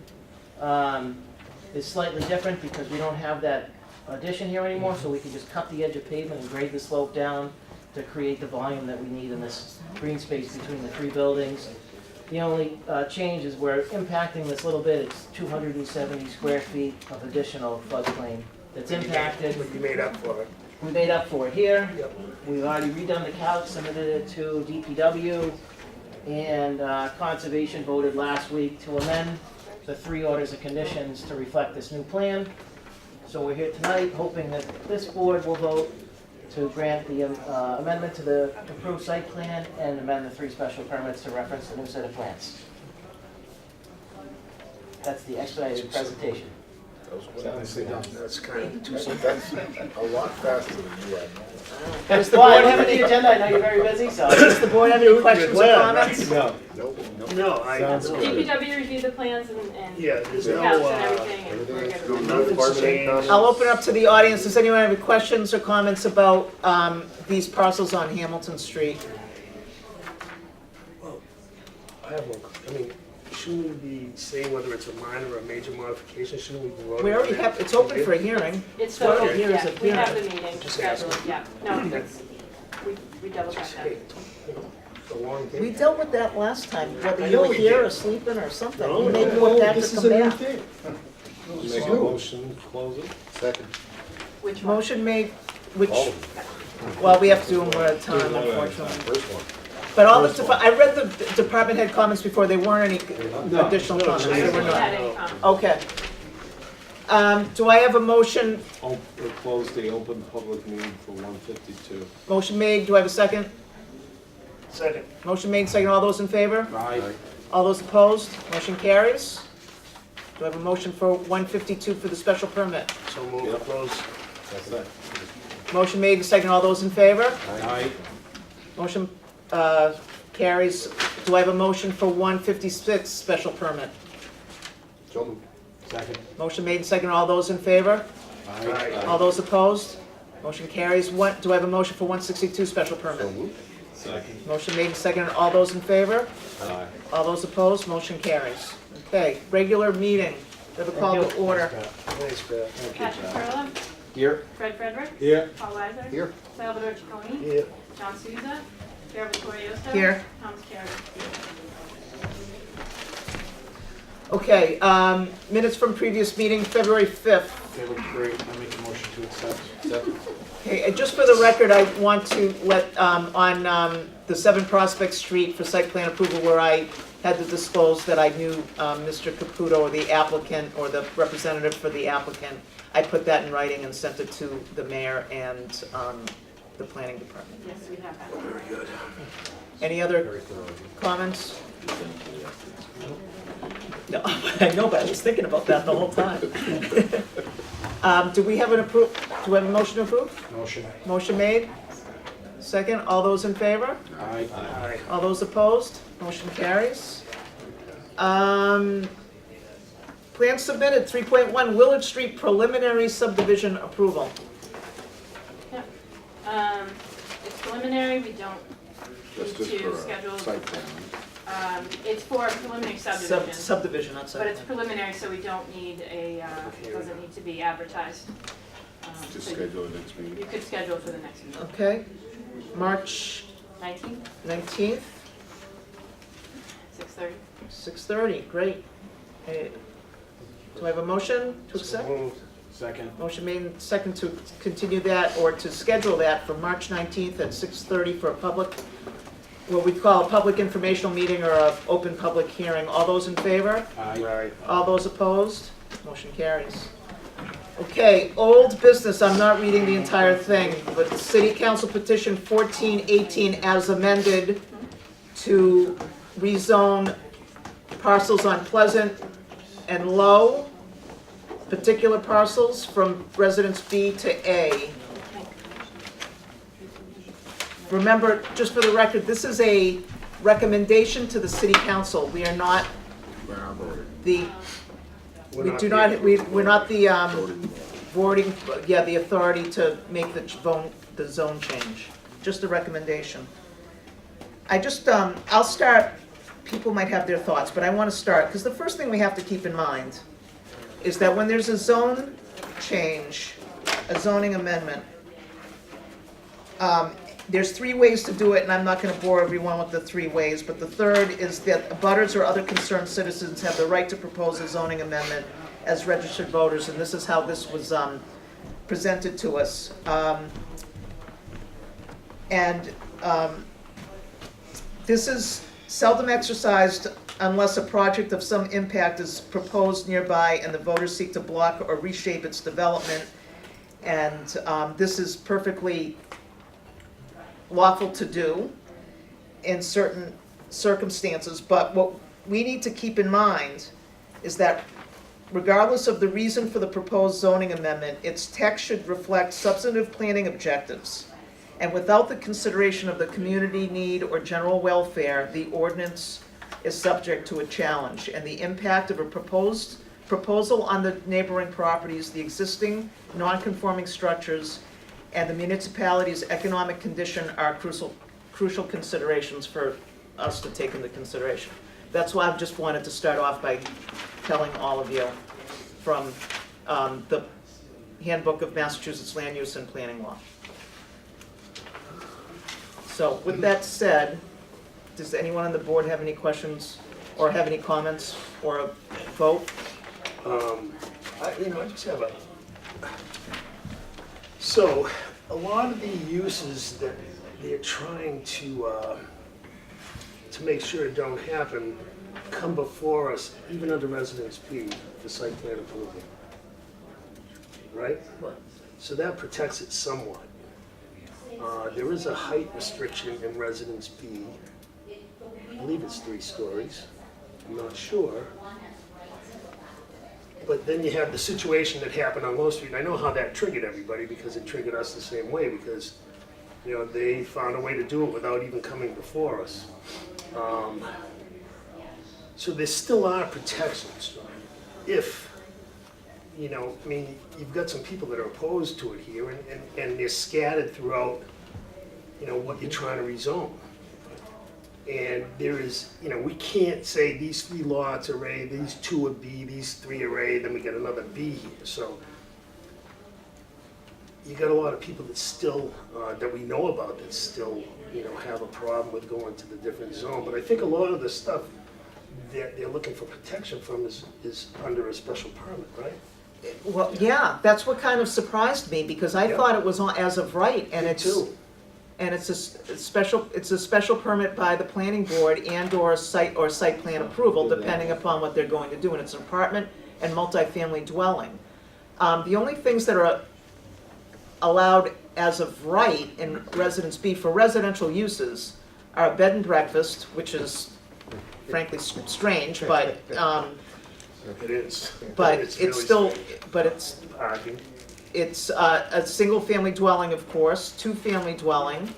Speaker 22: is slightly different because we don't have that addition here anymore, so we can just cut the edge of pavement and grade the slope down to create the volume that we need in this green space between the three buildings. The only change is we're impacting this little bit. It's 270 square feet of additional floodplain that's impacted.
Speaker 4: But you made up for it.
Speaker 22: We made up for it here.
Speaker 4: Yep.
Speaker 22: We've already redone the calc, submitted it to DPW, and Conservation voted last week to amend the 3 orders of conditions to reflect this new plan. So we're here tonight hoping that this board will vote to grant the amendment to the approved site plan and amend the 3 special permits to reference the new set of plans. That's the expedited presentation.
Speaker 4: That's kind of too simple.
Speaker 2: That's a lot faster than you are.
Speaker 22: Does the board have any agenda? I know you're very busy, so does the board have any questions or comments?
Speaker 4: No. No,
Speaker 9: DPW reviewed the plans and
Speaker 4: Yeah, there's
Speaker 9: the
Speaker 4: no,
Speaker 9: counts and everything, and we're good.
Speaker 4: nothing's changed.
Speaker 1: I'll open up to the audience. Does anyone have any questions or comments about these parcels on Hamilton Street?
Speaker 4: I have one, I mean, shouldn't we be saying whether it's a minor or a major modification? Shouldn't we be voting?
Speaker 1: We already have, it's open for a hearing.
Speaker 22: It's
Speaker 1: Well,
Speaker 22: voted,
Speaker 1: here is
Speaker 22: yeah,
Speaker 1: a
Speaker 22: we have
Speaker 1: hearing.
Speaker 22: the meeting
Speaker 4: Just
Speaker 22: scheduled,
Speaker 4: asking.
Speaker 22: yeah. No, it's, we double checked that.
Speaker 4: It's a long
Speaker 1: We
Speaker 4: game.
Speaker 1: dealt with that last time, whether
Speaker 4: I
Speaker 1: you
Speaker 4: know
Speaker 1: were
Speaker 4: we
Speaker 1: here
Speaker 4: did.
Speaker 1: or sleeping or something.
Speaker 4: No,
Speaker 1: You made
Speaker 4: no,
Speaker 1: more that
Speaker 4: this
Speaker 1: to
Speaker 4: is
Speaker 1: come
Speaker 4: a new
Speaker 1: back.
Speaker 4: thing.
Speaker 6: Make a motion, close it. Second.
Speaker 22: Which one?
Speaker 1: Motion made, which,
Speaker 6: All of
Speaker 1: well, we have to do them one at a time, unfortunately.
Speaker 6: First one.
Speaker 1: But all the, I read the department head comments before, they weren't any additional comments,
Speaker 22: I
Speaker 1: they
Speaker 22: haven't
Speaker 1: were not.
Speaker 22: had any comments.
Speaker 1: Okay. Do I have a motion,
Speaker 6: Close the open public meeting for 152.
Speaker 1: motion made, do I have a second?
Speaker 4: Second.
Speaker 1: Motion made, second, all those in favor?
Speaker 6: Aye.
Speaker 1: All those opposed? Motion carries. Do I have a motion for 152 for the special permit?
Speaker 4: So move,
Speaker 6: Yep.
Speaker 4: close.
Speaker 6: That's it.
Speaker 1: Motion made, second, all those in favor?
Speaker 6: Aye.
Speaker 1: Motion carries. Do I have a motion for 156 special permit?
Speaker 6: So moved. Second.
Speaker 1: Motion made, second, all those in favor?
Speaker 4: Aye.
Speaker 1: All those opposed? Motion carries. Do I have a motion for 162 special
Speaker 6: So
Speaker 1: permit?
Speaker 6: moved. Second.
Speaker 1: Motion made, second, all those in favor?
Speaker 6: Aye.
Speaker 1: All those opposed? Motion carries. Okay, regular meeting. We have a call to order.
Speaker 4: Thanks, Pat.
Speaker 9: Patrick Perla,
Speaker 6: Here.
Speaker 9: Fred Frederick.
Speaker 6: Here.
Speaker 9: Paul Weiser.
Speaker 6: Here.
Speaker 9: Salvador Ciccone.
Speaker 4: Yeah.
Speaker 9: John Souza. Pierre Vittorioso.
Speaker 1: Here.
Speaker 9: Thomas Carey.
Speaker 1: Okay, minutes from previous meeting, February 5th.
Speaker 13: They look great. I make a motion to accept.
Speaker 6: Second.
Speaker 1: Okay, just for the record, I want to let, on the 7 Prospect Street for site plan approval where I had to disclose that I knew Mr. Caputo or the applicant or the representative for the applicant. I put that in writing and sent it to the mayor and the planning department.
Speaker 9: Yes, we have that.
Speaker 4: Very good.
Speaker 1: Any other comments? No, I know, but I was thinking about that the whole time. Do we have an Do we have a motion to approve?
Speaker 13: Motion.
Speaker 1: Motion made. Second, all those in favor?
Speaker 13: Aye.
Speaker 1: All those opposed? Motion carries. Plan submitted, 3.1 Willard Street preliminary subdivision approval.
Speaker 9: It's preliminary, we don't
Speaker 5: That's
Speaker 9: need
Speaker 5: just
Speaker 9: to
Speaker 5: for
Speaker 9: schedule.
Speaker 5: a site plan.
Speaker 9: It's for preliminary subdivision.
Speaker 1: Subdivision, not
Speaker 9: But it's
Speaker 1: site.
Speaker 9: preliminary, so we don't need doesn't need to be advertised.
Speaker 5: Just
Speaker 9: So
Speaker 5: schedule the next meeting.
Speaker 9: you could schedule for the next meeting.
Speaker 1: Okay. March
Speaker 9: 19th,
Speaker 1: 19th,
Speaker 9: 6:30.
Speaker 1: 6:30, great. Do I have a motion to accept?
Speaker 13: Second.
Speaker 1: Motion made and second to continue that or to schedule that for March 19th at 6:30 for a public, what we call a public informational meeting or a open public hearing. All those in favor?
Speaker 13: Aye.
Speaker 1: All those opposed? Motion carries. Okay, old business, I'm not reading the entire thing, but City Council Petition 1418 as amended to rezone parcels on Pleasant and Low, particular parcels from Residence B to A. Remember, just for the record, this is a recommendation to the City Council. We are not
Speaker 5: We're not voting.
Speaker 1: the, we're not the voting, yeah, the authority to make the zone change. Just a recommendation. I just, I'll start, people might have their thoughts, but I want to start, because the first thing we have to keep in mind is that when there's a zone change, a zoning amendment, there's three ways to do it, and I'm not going to bore everyone with the three ways, but the third is that abutters or other concerned citizens have the right to propose a zoning amendment as registered voters, and this is how this was presented to us. This is seldom exercised unless a project of some impact is proposed nearby and the voters seek to block or reshape its development. And this is perfectly lawful to do in certain circumstances, but what we need to keep in mind is that regardless of the reason for the proposed zoning amendment, its text should reflect substantive planning objectives. And without the consideration of the community need or general welfare, the ordinance is subject to a challenge. And the impact of a proposal on the neighboring properties, the existing non-conforming structures, and the municipality's economic condition are crucial considerations for us to take into consideration. That's why I just wanted to start off by telling all of you from the Handbook of Massachusetts Land Use and Planning Law. So with that said, does anyone on the board have any questions or have any comments or a vote?
Speaker 4: I just have a, so a lot of the uses that they're trying to make sure don't happen come before us, even under Residence B, for site plan approval. Right? So that protects it somewhat. There is a height restriction in Residence B. I believe it's 3 stories. I'm not sure. But then you have the situation that happened on Low Street, and I know how that triggered everybody, because it triggered us the same way, because, you know, they found a way to do it without even coming before us. So there still are protections. If, you know, I mean, you've got some people that are opposed to it here, and they're scattered throughout, you know, what you're trying to rezone. And there is, you know, we can't say these 3 lots are A, these 2 are B, these 3 are A, then we get another B here. So you got a lot of people that still, that we know about, that still, you know, have a problem with going to the different zone. But I think a lot of the stuff that they're looking for protection from is under a special permit, right?
Speaker 1: Well, yeah, that's what kind of surprised me, because I thought it was on as of right, and it's a special permit by the planning board and/or site plan approval, depending upon what they're going to do, and it's an apartment and multifamily dwelling. The only things that are allowed as of right in Residence B for residential uses are a bed and breakfast, which is frankly strange, but
Speaker 4: It is.
Speaker 1: but
Speaker 4: It's
Speaker 1: it's
Speaker 4: really
Speaker 1: still,
Speaker 4: strange.
Speaker 1: but it's,
Speaker 4: Parking.
Speaker 1: it's a single-family dwelling, of course, two-family dwelling.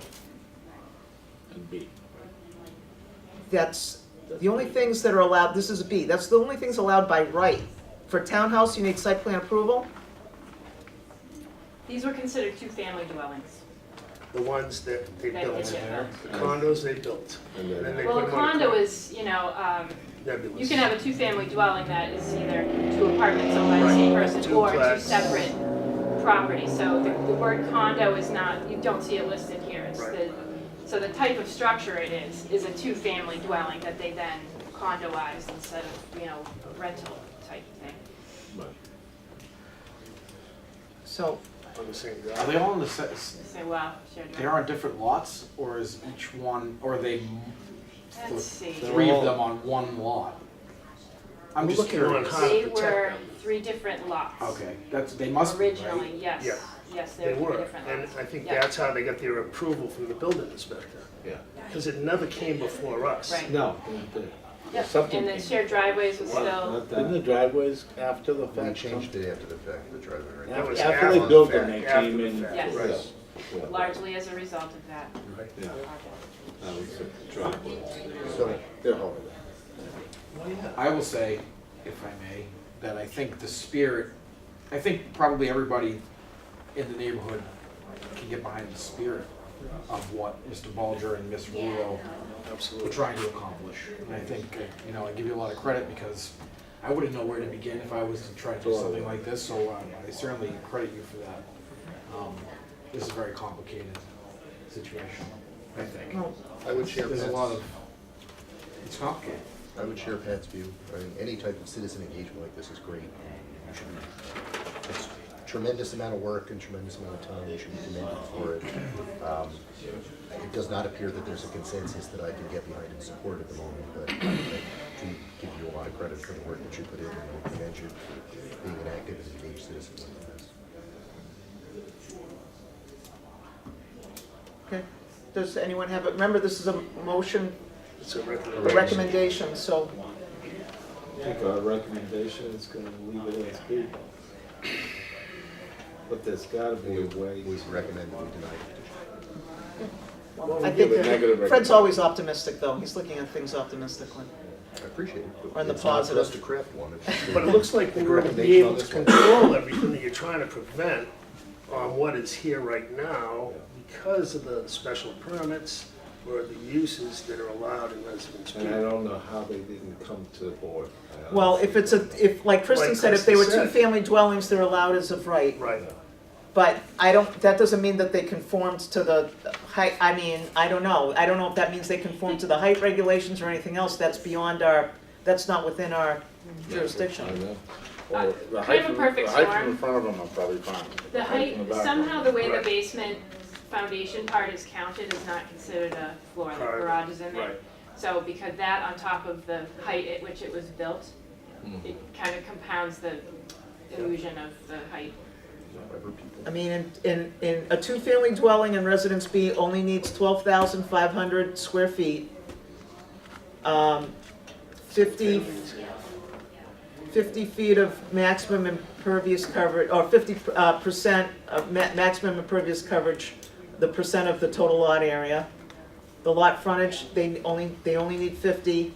Speaker 5: And B.
Speaker 1: That's the only things that are allowed, this is a B, that's the only things allowed by right. For townhouse, you need site plan approval?
Speaker 9: These were considered two-family dwellings.
Speaker 4: The ones that they
Speaker 9: That
Speaker 4: built,
Speaker 9: did get
Speaker 4: the condos they built. And then they
Speaker 9: Well,
Speaker 4: put
Speaker 9: a
Speaker 4: them on
Speaker 9: condo is,
Speaker 4: nebulous.
Speaker 9: you can have a two-family dwelling that is either two apartments owned by the same person or two
Speaker 4: Duplex.
Speaker 9: separate properties. So the word condo is not, you don't see it listed here. It's
Speaker 4: Right.
Speaker 9: so the type of structure it is a two-family dwelling that they then condoized instead of, rental type thing.
Speaker 1: So,
Speaker 4: On the same
Speaker 13: Are they all in the set?
Speaker 9: Say, wow, shared
Speaker 13: They're on different lots, or is each one, or are they
Speaker 9: Let's see.
Speaker 13: three of them on one lot? I'm just
Speaker 4: looking on
Speaker 13: curious.
Speaker 4: how to
Speaker 9: They
Speaker 4: protect
Speaker 9: were
Speaker 4: them.
Speaker 9: 3 different lots.
Speaker 13: Okay, they must be, right?
Speaker 9: Originally, yes.
Speaker 4: Yeah.
Speaker 9: Yes,
Speaker 4: They
Speaker 9: they were 3
Speaker 4: were,
Speaker 9: different
Speaker 4: and
Speaker 9: lots.
Speaker 4: I think
Speaker 9: Yeah.
Speaker 4: that's how they got their approval from the building inspector.
Speaker 6: Yeah.
Speaker 4: Because it never came before us.
Speaker 9: Right.
Speaker 6: No.
Speaker 9: Yep.
Speaker 6: Something
Speaker 9: And the
Speaker 6: came-
Speaker 9: shared driveways was still,
Speaker 6: Didn't the driveways after the
Speaker 2: We
Speaker 6: fact?
Speaker 2: changed it after the fact, the driveway, right?
Speaker 4: That was
Speaker 6: After they
Speaker 4: after
Speaker 6: built
Speaker 4: the
Speaker 6: them, they
Speaker 4: fact, after
Speaker 6: came
Speaker 4: the
Speaker 6: in.
Speaker 4: fact.
Speaker 9: Yes.
Speaker 4: Right.
Speaker 6: Yeah.
Speaker 9: largely as a result of that
Speaker 6: Yeah.
Speaker 9: project.
Speaker 6: That was the driveway.
Speaker 2: So, they're home.
Speaker 13: I will say, if I may, that I think the spirit, I think probably everybody in the neighborhood can get behind the spirit of what Mr. Balger and Ms. Rulo were trying to accomplish. And I think, I give you a lot of credit because I wouldn't know where to begin if I was to try to do something like this, so I certainly credit you for that. This is a very complicated situation, I think.
Speaker 2: I would share
Speaker 13: There's a
Speaker 2: Pat's-
Speaker 13: lot of, it's complicated.
Speaker 2: I would share Pat's view. I mean, any type of citizen engagement like this is great. It's tremendous amount of work and tremendous amount of time. You should be commended for it. It does not appear that there's a consensus that I can get behind and support at the moment, but I do give you a lot of credit for the work that you put in, and I commend you for being an active and engaged citizen like this.
Speaker 1: okay, does anyone have, remember this is a motion,
Speaker 4: It's a
Speaker 1: a
Speaker 4: recommendation.
Speaker 1: recommendation, so,
Speaker 6: I think our recommendation is gonna leave it as B. But there's gotta be a way.
Speaker 2: We recommend that we deny it.
Speaker 1: I
Speaker 5: give
Speaker 1: think
Speaker 5: a negative
Speaker 1: Fred's always optimistic, though, he's looking at things optimistically.
Speaker 2: I appreciate it.
Speaker 1: Or in the
Speaker 2: It's not for us
Speaker 1: positive.
Speaker 2: to craft one. It's
Speaker 4: But it looks like we're going to be
Speaker 2: recommendation on
Speaker 4: able to
Speaker 2: this one.
Speaker 4: control everything that you're trying to prevent on what is here right now because of the special permits or the uses that are allowed in residence B.
Speaker 6: And I don't know how they didn't come to the board.
Speaker 1: Well, if it's like Kristen
Speaker 4: Like
Speaker 1: said, if they were
Speaker 4: Kristen said.
Speaker 1: two-family dwellings, they're allowed as of right.
Speaker 4: Right.
Speaker 1: But that doesn't mean that they conformed to the height, I don't know if that means they conform to the height regulations or anything else, that's not within our jurisdiction.
Speaker 6: I know.
Speaker 5: Well, the
Speaker 9: Kind
Speaker 5: height
Speaker 9: of a
Speaker 5: from,
Speaker 9: perfect
Speaker 5: the height from
Speaker 9: storm.
Speaker 5: in front of them are probably fine.
Speaker 9: The height,
Speaker 5: from the back
Speaker 9: somehow
Speaker 5: are
Speaker 9: the way the
Speaker 5: correct.
Speaker 9: basement foundation part is counted is not considered a floor, the
Speaker 4: Right.
Speaker 9: garage is in there.
Speaker 4: Right.
Speaker 9: So because that on top of the height at which it was built, it kind of compounds the illusion of the height.
Speaker 1: I mean, in a two-family dwelling in Residence B only needs 12,500 square feet. 50 feet of maximum impervious coverage, or 50% of maximum impervious coverage, the percent of the total lot area. The lot frontage, they only need 50.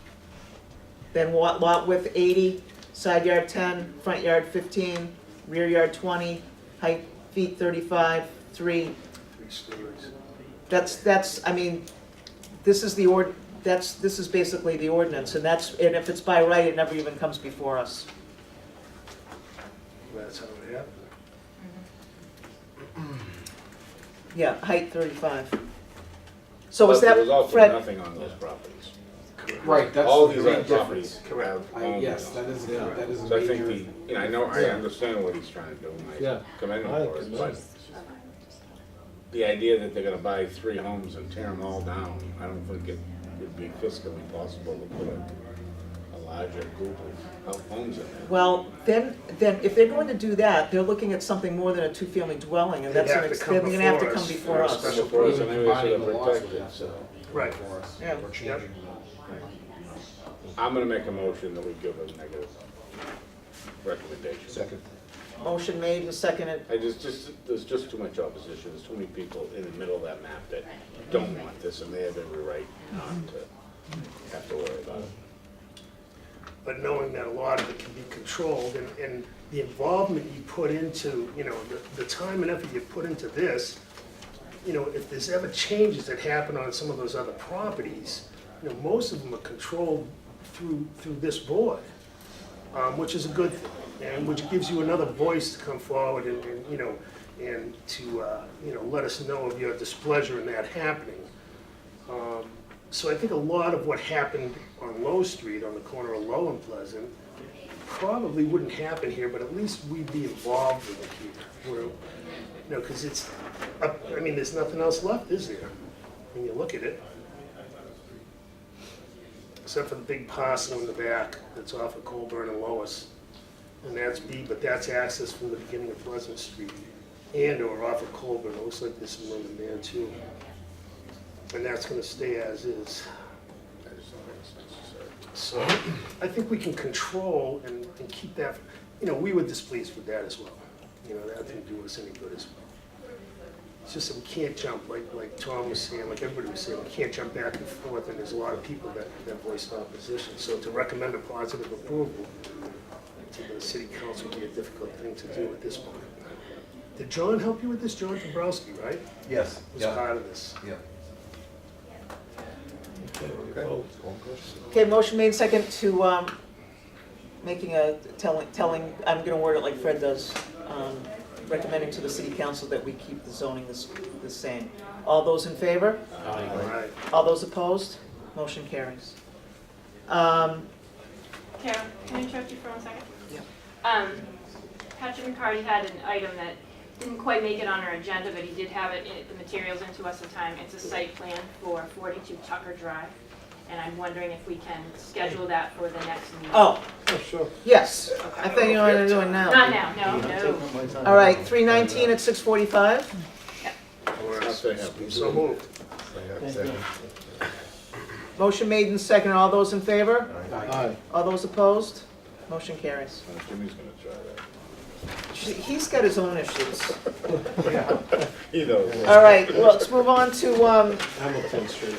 Speaker 1: Then lot width 80, side yard 10, front yard 15, rear yard 20, height feet 35, 3.
Speaker 4: 3 stories.
Speaker 1: That's, this is this is basically the ordinance, and if it's by right, it never even comes before us.
Speaker 4: That's how it happened.
Speaker 1: Yeah, height 35. So
Speaker 5: But
Speaker 1: is that,
Speaker 5: there was also
Speaker 1: Fred?
Speaker 5: nothing on those properties.
Speaker 13: Right, that's
Speaker 5: All
Speaker 13: the
Speaker 5: these
Speaker 13: main
Speaker 5: other
Speaker 13: difference.
Speaker 5: properties have homes.
Speaker 13: Yes, that is a
Speaker 5: So I think
Speaker 13: major.
Speaker 5: I understand what he's trying to do, and
Speaker 6: Yeah.
Speaker 5: I commend him
Speaker 6: I
Speaker 5: for it,
Speaker 6: commend
Speaker 5: but
Speaker 6: him.
Speaker 5: the idea that they're gonna buy 3 homes and tear them all down, I don't think it would be fiscally possible to put a larger group of homes in there.
Speaker 1: Well, then if they're going to do that, they're looking at something more than a two-family dwelling, and
Speaker 4: They'd
Speaker 1: that's,
Speaker 4: have to come
Speaker 1: they're gonna have to
Speaker 4: before
Speaker 1: come
Speaker 4: us
Speaker 1: before
Speaker 4: for a
Speaker 1: us.
Speaker 4: special
Speaker 5: Before us,
Speaker 13: Even
Speaker 5: and maybe we should
Speaker 13: combining
Speaker 5: have
Speaker 13: the lots
Speaker 5: protected,
Speaker 13: would have
Speaker 5: so.
Speaker 13: to
Speaker 4: Right.
Speaker 13: for us.
Speaker 1: Yeah.
Speaker 13: Or changing them.
Speaker 5: I'm gonna make a motion that we give a negative recommendation.
Speaker 2: Second.
Speaker 1: Motion made and seconded.
Speaker 5: There's just too much opposition, there's too many people in the middle of that map that don't want this, and they have every right not to have to worry about it.
Speaker 4: But knowing that a lot of it can be controlled and the involvement you put into, the time and effort you put into this, if there's ever changes that happen on some of those other properties, most of them are controlled through this board, which is a good thing, and which gives you another voice to come forward and to let us know of your displeasure in that happening. So I think a lot of what happened on Low Street, on the corner of Low and Pleasant, probably wouldn't happen here, but at least we'd be involved in it here. Because it's, there's nothing else left, is there? When you look at it. Except for the big parcel in the back that's off of Colburn and Lois. And that's B, but that's access from the beginning of Pleasant Street and/or off of Colburn. It looks like there's some room in there too. And that's gonna stay as is. So I think we can control and keep that, we were displeased with that as well. That didn't do us any good as well. It's just that we can't jump, like Tom was saying, like everybody was saying, we can't jump back and forth, and there's a lot of people that voiced opposition. So to recommend a positive approval to the city council would be a difficult thing to do at this point. Did John help you with this? John Dombrowski, right?
Speaker 14: Yes.
Speaker 4: Was part of this.
Speaker 14: Yeah.
Speaker 1: Okay, motion made second to, telling, I'm gonna word it like Fred does, recommending to the city council that we keep the zoning the same. All those in favor?
Speaker 4: Aye.
Speaker 1: All those opposed? Motion carries.
Speaker 9: Carol, can I interrupt you for 1 second?
Speaker 1: Yeah.
Speaker 9: Patrick McCarty had an item that didn't quite make it on our agenda, but he did have it, the materials into us in time. It's a site plan for 42 Tucker Drive, and I'm wondering if we can schedule that for the next meeting.
Speaker 1: Oh,
Speaker 4: sure.
Speaker 1: yes. I thought you wanted to do it now.
Speaker 9: Not now, no.
Speaker 1: All right, 319 at 6:45.
Speaker 4: So moved.
Speaker 1: Motion made and second. All those in favor?
Speaker 4: Aye.
Speaker 1: All those opposed? Motion carries.
Speaker 5: Jimmy's gonna try that.
Speaker 1: He's got his own issues.
Speaker 5: He knows.
Speaker 1: All right, well, let's move on to
Speaker 3: Hamilton Street.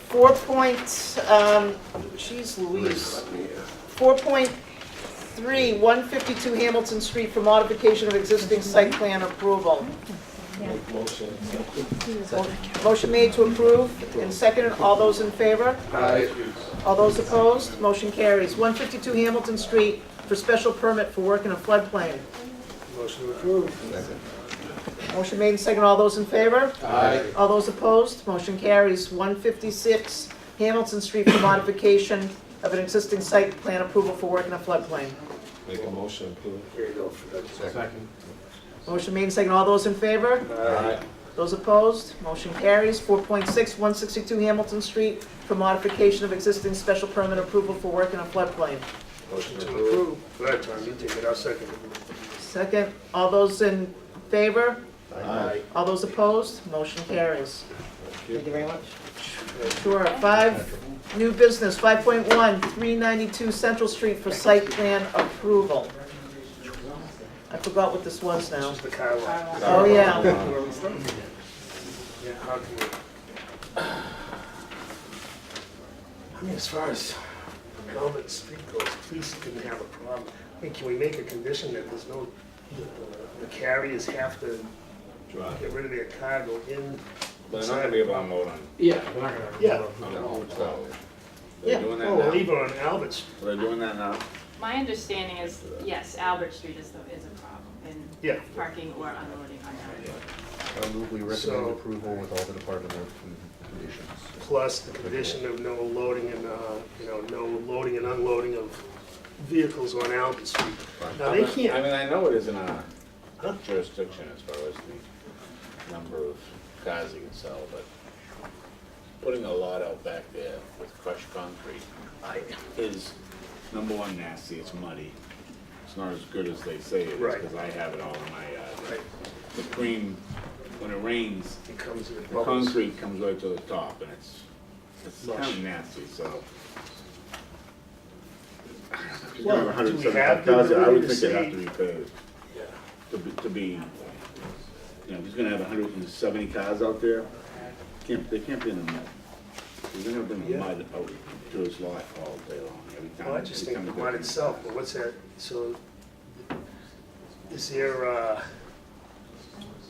Speaker 1: 4.3, 152 Hamilton Street for modification of existing site plan approval. Motion made to approve and seconded. All those in favor?
Speaker 14: Aye.
Speaker 1: All those opposed? Motion carries. 152 Hamilton Street for special permit for work in a floodplain.
Speaker 4: Motion to approve.
Speaker 1: Motion made and seconded. All those in favor?
Speaker 14: Aye.
Speaker 1: All those opposed? Motion carries. 156 Hamilton Street for modification of an existing site plan approval for work in a floodplain.
Speaker 6: Make a motion approved.
Speaker 4: Here you go, Fred.
Speaker 3: Second.
Speaker 1: Motion made and seconded. All those in favor?
Speaker 5: Aye.
Speaker 1: Those opposed? Motion carries. 4.6, 162 Hamilton Street for modification of existing special permit approval for work in a floodplain.
Speaker 4: Motion to approve. Go ahead, Tom, you take it, I'll second it.
Speaker 1: Second. All those in favor?
Speaker 4: Aye.
Speaker 1: All those opposed? Motion carries.
Speaker 22: Thank you very much.
Speaker 1: Sure. 5, new business, 5.1, 392 Central Street for site plan approval. I forgot what this was now.
Speaker 4: Just the car lot.
Speaker 1: Oh, yeah.
Speaker 4: Yeah, how can we? As far as Velvet Street goes, police didn't have a problem. Can we make a condition that there's no, the carriers have to get rid of their cargo in?
Speaker 5: But they're not gonna be able to unload on.
Speaker 3: Yeah, we're not gonna.
Speaker 4: Yeah.
Speaker 5: No, so.
Speaker 1: Yeah.
Speaker 5: They're doing that
Speaker 4: Oh,
Speaker 5: now.
Speaker 4: well, even on Albert Street.
Speaker 5: They're doing that now.
Speaker 9: My understanding is, yes, Albert Street is a problem
Speaker 4: Yeah.
Speaker 9: in parking or unloading on Albert.
Speaker 2: I move we recommend
Speaker 4: So-
Speaker 2: approval with all the department conditions.
Speaker 4: Plus the condition of no loading and, no loading and unloading of vehicles on Albert Street. Now, they can't.
Speaker 5: I mean, I know it isn't a jurisdiction as far as the number of cars you can sell, but putting a lot out back there with crushed concrete is, number one, nasty, it's muddy. It's not as good as they say it is,
Speaker 4: Right.
Speaker 5: because I have it all in my yard. The cream, when it rains,
Speaker 4: It comes in
Speaker 5: the
Speaker 4: bubbles.
Speaker 5: concrete comes right to the top, and it's kind of nasty, so.
Speaker 4: Well, do we have the
Speaker 5: I would
Speaker 4: ability to
Speaker 5: think it'd have
Speaker 4: say-
Speaker 5: to be paved.
Speaker 4: Yeah.
Speaker 5: to be, you know, he's gonna have 170 cars out there, they can't be in the mud. He's gonna bring the mud out to his lot all day long, every time.
Speaker 4: Well, I just
Speaker 5: every
Speaker 4: think
Speaker 5: time
Speaker 4: the
Speaker 5: he
Speaker 4: mud
Speaker 5: goes.
Speaker 4: itself, but what's that, so, is there,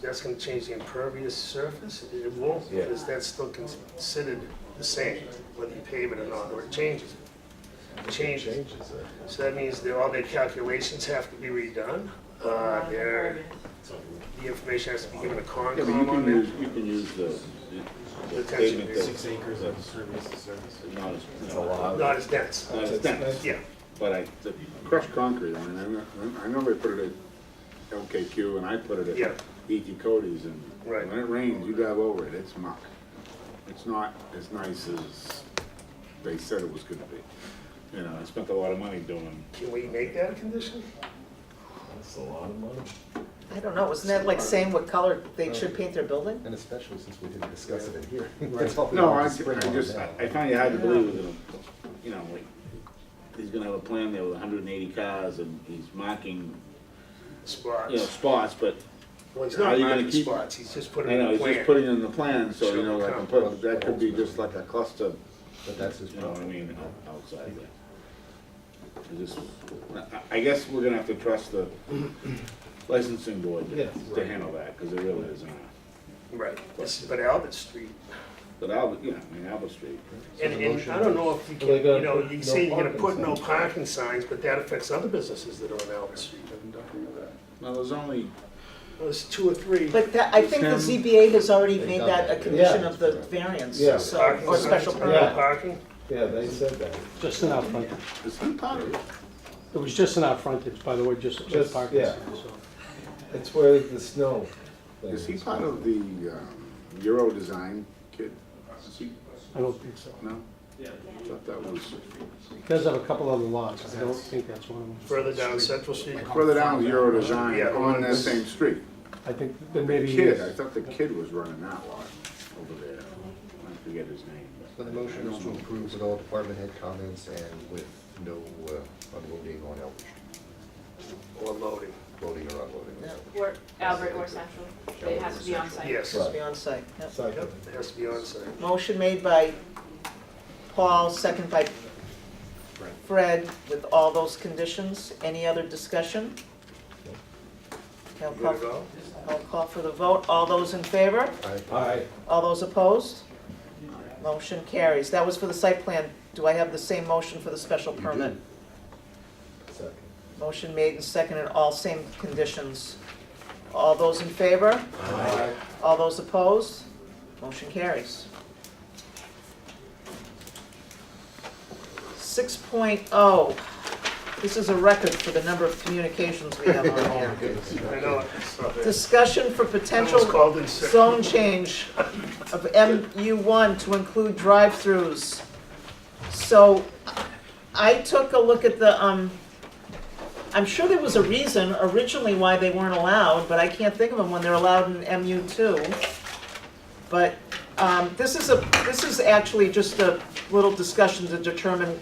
Speaker 4: that's gonna change the impervious surface? It won't,
Speaker 6: Yeah.
Speaker 4: because that's still considered the same, whether you pave it or not, or it changes it. It changes. So that means that all their calculations have to be redone, the information has to be given a
Speaker 5: Yeah, but you
Speaker 4: Concom on it.
Speaker 5: you can use the
Speaker 4: Potentially.
Speaker 5: pavement that's.
Speaker 13: 6 acres of
Speaker 5: that's
Speaker 13: impervious surface.
Speaker 5: Not as, you know,
Speaker 4: Not as dense.
Speaker 5: not as dense.
Speaker 4: Yeah.
Speaker 5: But the crushed concrete, I mean, I remember I put it at LKQ and I put it
Speaker 4: Yeah.
Speaker 5: at E.T. Cody's, and
Speaker 4: Right.
Speaker 5: when it rains, you drive over it, it's muck. It's not as nice as they said it was gonna be. You know, I spent a lot of money doing.
Speaker 4: Can we make that a condition?
Speaker 6: That's a lot of money.
Speaker 1: I don't know, isn't that like saying what color they should paint their building?
Speaker 2: And especially since we didn't discuss it in here.
Speaker 5: No, I find it hard to believe with him, you know, like, he's gonna have a plan there with 180 cars and he's marking,
Speaker 4: Spots.
Speaker 5: you know, spots, but
Speaker 4: Well, he's
Speaker 5: how
Speaker 4: not
Speaker 5: you gonna
Speaker 4: marking
Speaker 5: keep?
Speaker 4: spots, he's just putting
Speaker 5: I
Speaker 4: it
Speaker 5: know,
Speaker 4: in
Speaker 5: he's
Speaker 4: the plan.
Speaker 5: just putting it in the plan, so, you know, like,
Speaker 4: Sure.
Speaker 5: that could be just like a cluster,
Speaker 2: But that's his
Speaker 5: you know what I
Speaker 2: problem.
Speaker 5: mean, outside there. I guess we're gonna have to trust the licensing board to handle that, because it really isn't.
Speaker 4: Right, but Albert Street,
Speaker 5: But Albert, yeah, I mean, Albert Street.
Speaker 4: and I don't know if you can, you know, you say you're gonna put no parking signs, but that affects other businesses that are on Albert Street.
Speaker 5: No, there's only,
Speaker 4: There's 2 or 3.
Speaker 1: But that, I think the
Speaker 5: Tim?
Speaker 1: ZBA has already
Speaker 2: They
Speaker 1: made
Speaker 2: done
Speaker 1: that a
Speaker 2: that.
Speaker 1: condition
Speaker 6: Yeah.
Speaker 1: of the variance,
Speaker 6: Yeah.
Speaker 1: so,
Speaker 4: Parking
Speaker 1: or special
Speaker 4: signs,
Speaker 1: permit.
Speaker 4: Parking?
Speaker 6: Yeah, they said that.
Speaker 3: Just in our frontage.
Speaker 5: is he part of it?
Speaker 3: It was just in our frontage, by the way, just
Speaker 6: Just,
Speaker 3: parking.
Speaker 6: yeah.
Speaker 3: So
Speaker 6: It's where the snow thing
Speaker 5: Is he
Speaker 6: is.
Speaker 5: part of the Euro design kit? Is he,
Speaker 3: I don't think so.
Speaker 5: no? I thought that was,
Speaker 3: He does have a couple other lots, I don't think that's one of them.
Speaker 4: Further down Central Street?
Speaker 5: further down Euro design
Speaker 4: Yeah,
Speaker 5: on that same street.
Speaker 3: I think that
Speaker 5: The
Speaker 3: maybe he
Speaker 5: kid, I
Speaker 3: is.
Speaker 5: thought the kid was running that lot over there. I forget his name.
Speaker 2: So the motion is to approve with all department head comments and with no unloading on Elm Street.
Speaker 4: Or loading?
Speaker 2: Loading or unloading.
Speaker 1: Yeah.
Speaker 9: Or Albert or Central, it has to be on site.
Speaker 4: Yes,
Speaker 1: Has to be on site, yep.
Speaker 6: Second.
Speaker 4: Yep, it has to be on site.
Speaker 1: Motion made by Paul, second by Fred, with all those conditions. Any other discussion? Okay,
Speaker 4: You gotta go?
Speaker 1: I'll call for the vote. All those in favor?
Speaker 6: Aye.
Speaker 1: All those opposed? Motion carries. That was for the site plan. Do I have the same motion for the special permit?
Speaker 6: Second.
Speaker 1: Motion made and seconded, all same conditions. All those in favor?
Speaker 6: Aye.
Speaker 1: All those opposed? Motion carries. 6.0, this is a record for the number of communications we have on here.
Speaker 4: I know, it's not bad.
Speaker 1: Discussion for potential
Speaker 4: Almost called in sick.
Speaker 1: zone change of MU1 to include drive-throughs. So I took a look at the, I'm sure there was a reason originally why they weren't allowed, but I can't think of them when they're allowed in MU2. But this is actually just a little discussion to determine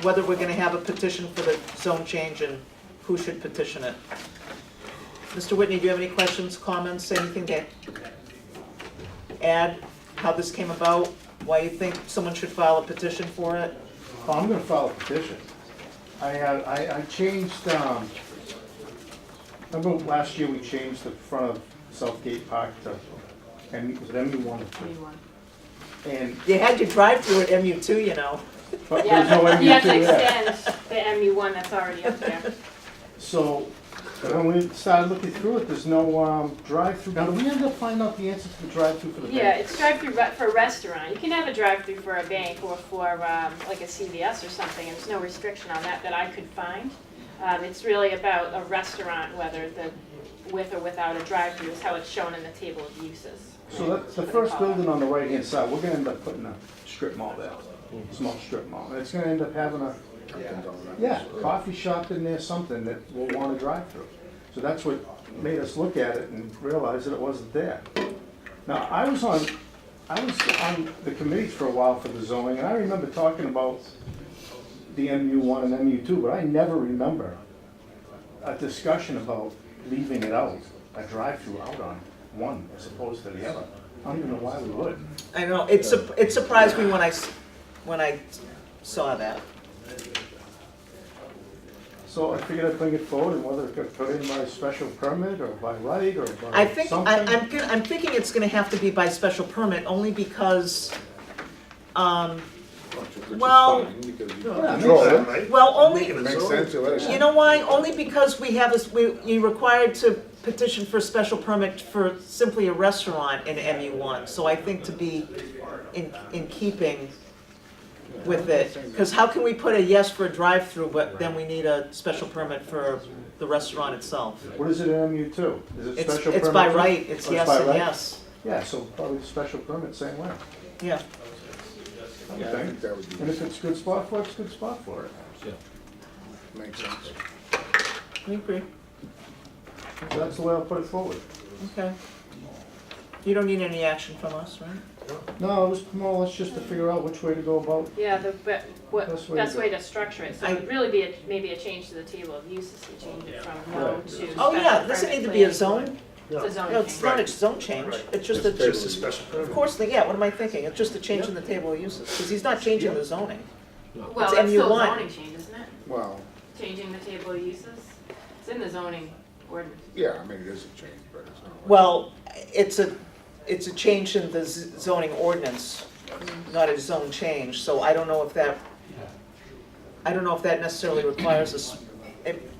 Speaker 1: whether we're gonna have a petition for the zone change and who should petition it. Mr. Whitney, do you have any questions, comments, anything to add? How this came about, why you think someone should file a petition for it?
Speaker 3: Oh, I'm gonna file a petition. I changed, remember last year we changed the front of Southgate Park to, was it MU1 or 2? And,
Speaker 1: You had your drive-through at MU2, you know.
Speaker 3: but there's no
Speaker 9: Yeah, you have to
Speaker 3: MU2 there.
Speaker 9: extend the MU1 that's already up there.
Speaker 3: So, when we started looking through it, there's no drive-through. Now, do we end up finding out the answer to the drive-through for the bank?
Speaker 9: Yeah, it's drive-through for a restaurant. You can have a drive-through for a bank or for like a CVS or something, and there's no restriction on that I could find. It's really about a restaurant, whether with or without a drive-through is how it's shown in the table of uses.
Speaker 3: So that's the first building on the right-hand side, we're gonna end up putting a strip mall there, small strip mall. And it's gonna end up having a, coffee shop in there, something that will want to drive through. So that's what made us look at it and realize that it wasn't there. Now, I was on the committee for a while for the zoning, and I remember talking about the MU1 and MU2, but I never remember a discussion about leaving it out, a drive-through out on one as opposed to the other. I don't even know why we would.
Speaker 1: I know, it surprised me when I saw that.
Speaker 3: So I figured I'd bring it forward, and whether it got put in by special permit or by right or by
Speaker 1: I think,
Speaker 3: something.
Speaker 1: I'm thinking it's gonna have to be by special permit, only because, well,
Speaker 3: Yeah,
Speaker 4: Control it, right?
Speaker 1: well, only,
Speaker 4: Making it
Speaker 6: Makes
Speaker 4: so.
Speaker 6: sense, you let us.
Speaker 1: you know why? Only because we have this, you're required to petition for a special permit for simply a restaurant in MU1. So I think to be in keeping with it, because how can we put a yes for a drive-through, but then we need a special permit for the restaurant itself?
Speaker 3: What is it in MU2? Is it special permit?
Speaker 1: It's by
Speaker 3: too?
Speaker 1: right, it's
Speaker 3: Oh,
Speaker 1: yes
Speaker 3: by
Speaker 1: and
Speaker 3: right?
Speaker 1: yes,
Speaker 3: Yeah, so probably special permit, same way.
Speaker 1: yeah.
Speaker 6: Yeah, I think that would
Speaker 3: And
Speaker 6: be,
Speaker 3: if it's a good spot for it, it's a good spot for it.
Speaker 6: makes sense.
Speaker 1: I agree,
Speaker 3: So that's the way I'll put it forward.
Speaker 1: okay. You don't need any action from us, right?
Speaker 3: No, it was more or less just to figure out which way to go about.
Speaker 9: Yeah, the
Speaker 3: Best way to
Speaker 9: best
Speaker 3: go.
Speaker 9: way to structure it, so it would really be maybe a change to the table of uses to change it from no
Speaker 3: Right.
Speaker 9: to
Speaker 1: Oh, yeah,
Speaker 9: special
Speaker 1: does it
Speaker 9: permit
Speaker 1: need to be a
Speaker 9: plan.
Speaker 1: zone?
Speaker 9: It's a zoning
Speaker 1: No, it's
Speaker 9: change.
Speaker 1: not a zone change, it's just
Speaker 4: Just a
Speaker 1: a,
Speaker 4: special
Speaker 1: of
Speaker 4: permit.
Speaker 1: course, yeah, what am I thinking? It's just a change in the table of uses, because he's not changing the zoning.
Speaker 9: Well,
Speaker 1: It's
Speaker 9: it's still a
Speaker 1: MU1.
Speaker 9: zoning change, isn't it?
Speaker 6: Well,
Speaker 9: Changing the table of uses? It's in the zoning ordinance.
Speaker 6: yeah, I mean, it is a change, but it's not.
Speaker 1: Well, it's a change in the zoning ordinance, not a zone change, so I don't know if that necessarily requires us,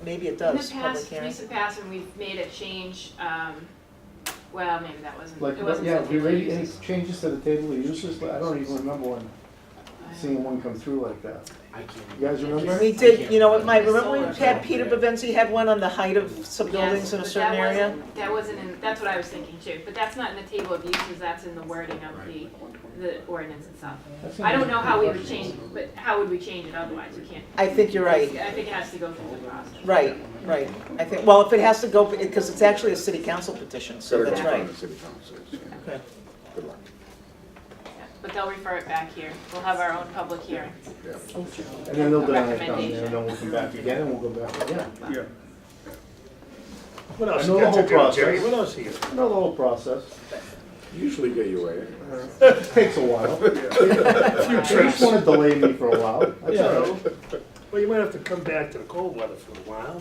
Speaker 1: maybe it
Speaker 9: In
Speaker 1: does,
Speaker 9: the
Speaker 1: public
Speaker 9: past,
Speaker 1: hearing.
Speaker 9: recent past, when we've made a change, well, maybe that wasn't,
Speaker 3: Like,
Speaker 9: it wasn't
Speaker 3: yeah,
Speaker 9: the
Speaker 3: we
Speaker 9: table of
Speaker 3: made any
Speaker 9: uses.
Speaker 3: changes to the table of uses, but I don't even remember seeing one come through like that.
Speaker 13: I can't.
Speaker 3: You guys remember?
Speaker 1: We did, you know, remember we had Peter Bavenzi had one on the height of some buildings in a
Speaker 9: Yes,
Speaker 1: certain
Speaker 9: but
Speaker 1: area?
Speaker 9: that wasn't in, that's what I was thinking too, but that's not in the table of uses, that's in the wording of the ordinance itself. I don't know how we would change, but how would we change it otherwise? We can't.
Speaker 1: I think you're right.
Speaker 9: I think it has to go through the process.
Speaker 1: Right, right. I think, well, if it has to go, because it's actually a city council petition, so
Speaker 6: Gotta
Speaker 1: that's
Speaker 6: go in
Speaker 1: right.
Speaker 6: front of the city council, yeah.
Speaker 1: Okay.
Speaker 6: Good luck.
Speaker 9: Yeah, but they'll refer it back here. We'll have our own public hearing.
Speaker 6: Yeah.
Speaker 3: And then they'll deny it down there, and then we'll come back again, and we'll go back again.
Speaker 4: Yeah. What else
Speaker 3: I know
Speaker 4: you
Speaker 3: the
Speaker 4: got
Speaker 3: whole
Speaker 4: to do, Jerry?
Speaker 3: process.
Speaker 4: What else you got?
Speaker 3: I know the whole process.
Speaker 6: Usually get you away.
Speaker 3: It takes a while. You just want to delay me for a while. That's all right.
Speaker 4: Well, you might have to come back to the cold weather for a while.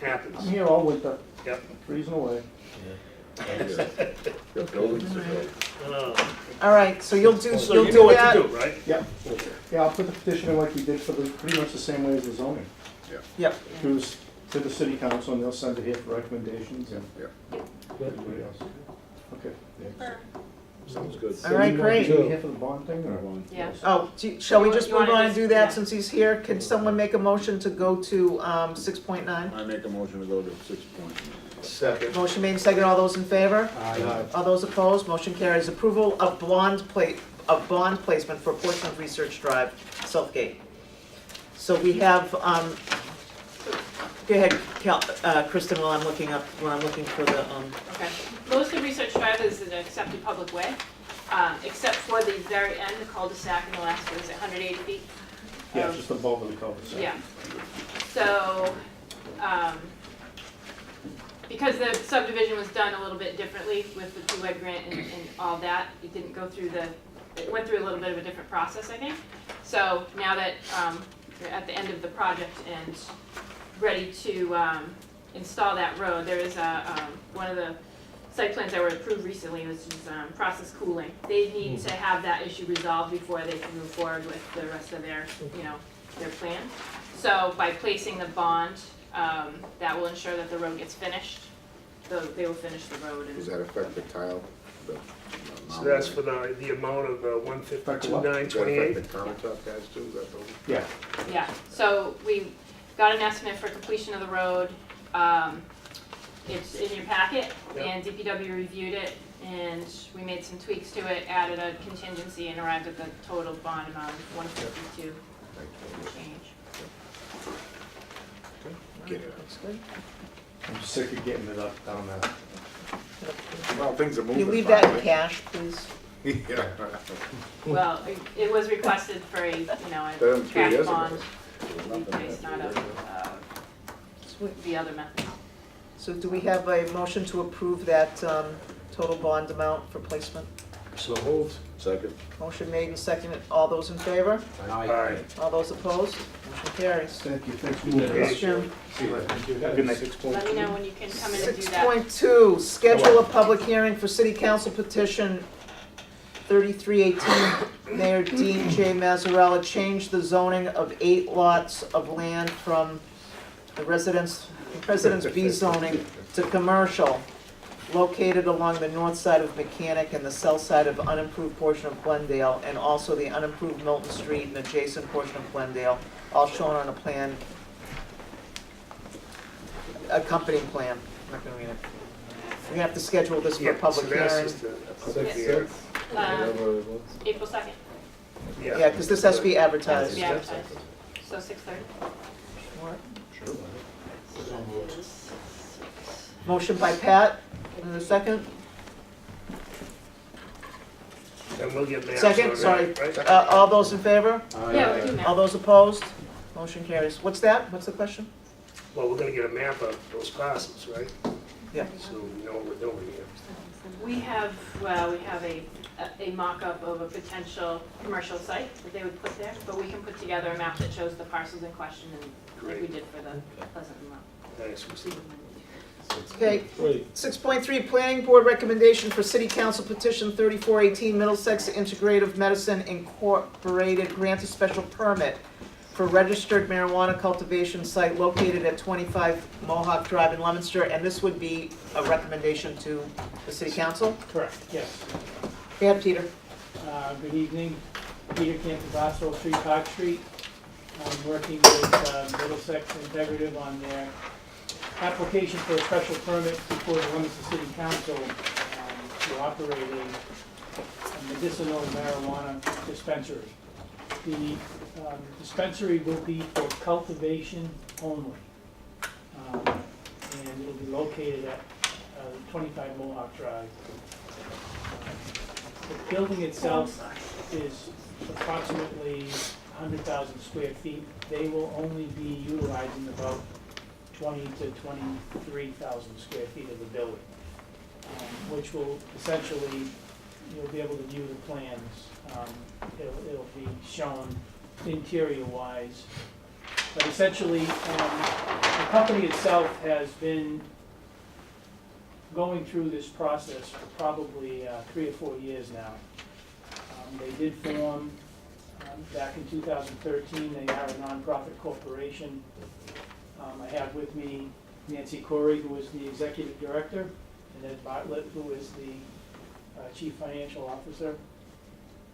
Speaker 3: I'm
Speaker 4: Happens.
Speaker 3: here all winter,
Speaker 4: Yep.
Speaker 3: freezing away.
Speaker 6: Got buildings to build.
Speaker 1: All right, so you'll do,
Speaker 4: So
Speaker 1: you'll
Speaker 4: you
Speaker 1: do
Speaker 4: know what
Speaker 1: that?
Speaker 4: to do, right?
Speaker 3: Yeah, yeah, I'll put the petition in like we did for the, pretty much the same way as the zoning.
Speaker 1: Yep.
Speaker 3: Goes to the city council, and they'll send it here for recommendations, and
Speaker 6: Yeah,
Speaker 3: everybody else. Okay.
Speaker 6: sounds good.
Speaker 1: All right, great.
Speaker 3: You here for the bond thing, or?
Speaker 9: Yeah.
Speaker 1: Oh, shall we just
Speaker 9: You
Speaker 1: move
Speaker 9: wanna
Speaker 1: on and
Speaker 9: just-
Speaker 1: do that
Speaker 9: yeah.
Speaker 1: since he's here? Can someone make a motion to go to 6.9?
Speaker 6: I make a motion to go to 6.9.
Speaker 4: Second.
Speaker 1: Motion made and seconded. All those in favor?
Speaker 3: Aye.
Speaker 1: All those opposed? Motion carries. Approval of bond placement for Portsmouth Research Drive, Southgate. So we have, go ahead, Kristen, while I'm looking for the,
Speaker 9: Okay. Most of Research Drive is an accepted public way, except for the very end, the cul-de-sac in the last, what is it, 180 feet?
Speaker 3: Yeah, just above the cul-de-sac.
Speaker 9: Yeah. So, because the subdivision was done a little bit differently with the two-way grant and all that, it didn't go through it went through a little bit of a different process, I think. So now that we're at the end of the project and ready to install that road, there is one of the site plans that were approved recently, which is process cooling. They need to have that issue resolved before they can move forward with the rest of their, their plan. So by placing the bond, that will ensure that the road gets finished. They will finish the road.
Speaker 6: Does that affect the tile?
Speaker 4: So that's for the amount of
Speaker 6: Does that affect
Speaker 4: 152,928?
Speaker 6: the countertop guys too? Is that the?
Speaker 3: Yeah.
Speaker 9: Yeah, so we got an estimate for completion of the road. It's in your packet, and DPW reviewed it, and we made some tweaks to it, added a contingency, and arrived at the total bond amount of 152 and change.
Speaker 6: Get it.
Speaker 3: I'm sick of getting it up down there.
Speaker 6: Well, things are
Speaker 1: Can
Speaker 6: moving.
Speaker 1: you leave that in
Speaker 6: finally.
Speaker 1: cash, please?
Speaker 6: Yeah.
Speaker 9: Well, it was requested for a,
Speaker 6: Done
Speaker 9: a
Speaker 6: 3
Speaker 9: cash
Speaker 6: years ago.
Speaker 9: bond, to be placed, not a, the other method.
Speaker 1: So do we have a motion to approve that total bond amount for placement?
Speaker 13: So moved.
Speaker 2: Second.
Speaker 1: Motion made and seconded. All those in favor?
Speaker 13: Aye.
Speaker 1: All those opposed? Motion carries.
Speaker 6: Thank you, thanks for
Speaker 1: Thanks, Jim.
Speaker 3: Good night.
Speaker 9: Let me know when you can come in and do that.
Speaker 1: 6.2, schedule a public hearing for city council petition 3318, Mayor Dean J. Mazzarella changed the zoning of 8 lots of land from the Residence B zoning to commercial, located along the north side of Mechanic and the south side of unimproved portion of Glendale, and also the unimproved Milton Street and adjacent portion of Glendale, all shown on a plan, accompanying plan. I'm not gonna read it. We have to schedule this for a public hearing.
Speaker 9: April 2nd.
Speaker 1: Yeah, because this has to be advertised.
Speaker 9: Yeah, advertised. So 6:30.
Speaker 1: Motion by Pat, and a second?
Speaker 4: And we'll get maps
Speaker 1: Second,
Speaker 4: on
Speaker 1: sorry.
Speaker 4: that, right?
Speaker 1: All those in favor?
Speaker 9: Yeah, we do
Speaker 1: All
Speaker 9: now.
Speaker 1: those opposed? Motion carries. What's that? What's the question?
Speaker 4: Well, we're gonna get a map of those parcels, right?
Speaker 1: Yeah.
Speaker 4: So we know what we're doing here.
Speaker 9: We have a mock-up of a potential commercial site that they would put there, but we can put together a map that shows the parcels in question and like we did for the Pleasant Vermont.
Speaker 4: Thanks.
Speaker 1: Okay, 6.3, Planning Board recommendation for City Council petition 3418, Middlesex Integrative Medicine Incorporated grant a special permit for registered marijuana cultivation site located at 25 Mohawk Drive in Leominster, and this would be a recommendation to the City Council?
Speaker 8: Correct, yes.
Speaker 1: Go ahead, Peter.
Speaker 8: Good evening, Peter Cantabasso, 3 Park Street. I'm working with Middlesex Integrative on their application for a special permit before the Leominster City Council to operate a medicinal marijuana dispensary. The dispensary will be for cultivation only, and it'll be located at 25 Mohawk Drive. The building itself is approximately 100,000 square feet. They will only be utilizing about 20 to 23,000 square feet of the building, which will essentially, you'll be able to view the plans. It'll be shown interior-wise. But essentially, the company itself has been going through this process for probably 3 or 4 years now. They did form back in 2013. They are a nonprofit corporation. I have with me Nancy Corey, who is the executive director, and Ed Bartlett, who is the chief financial officer.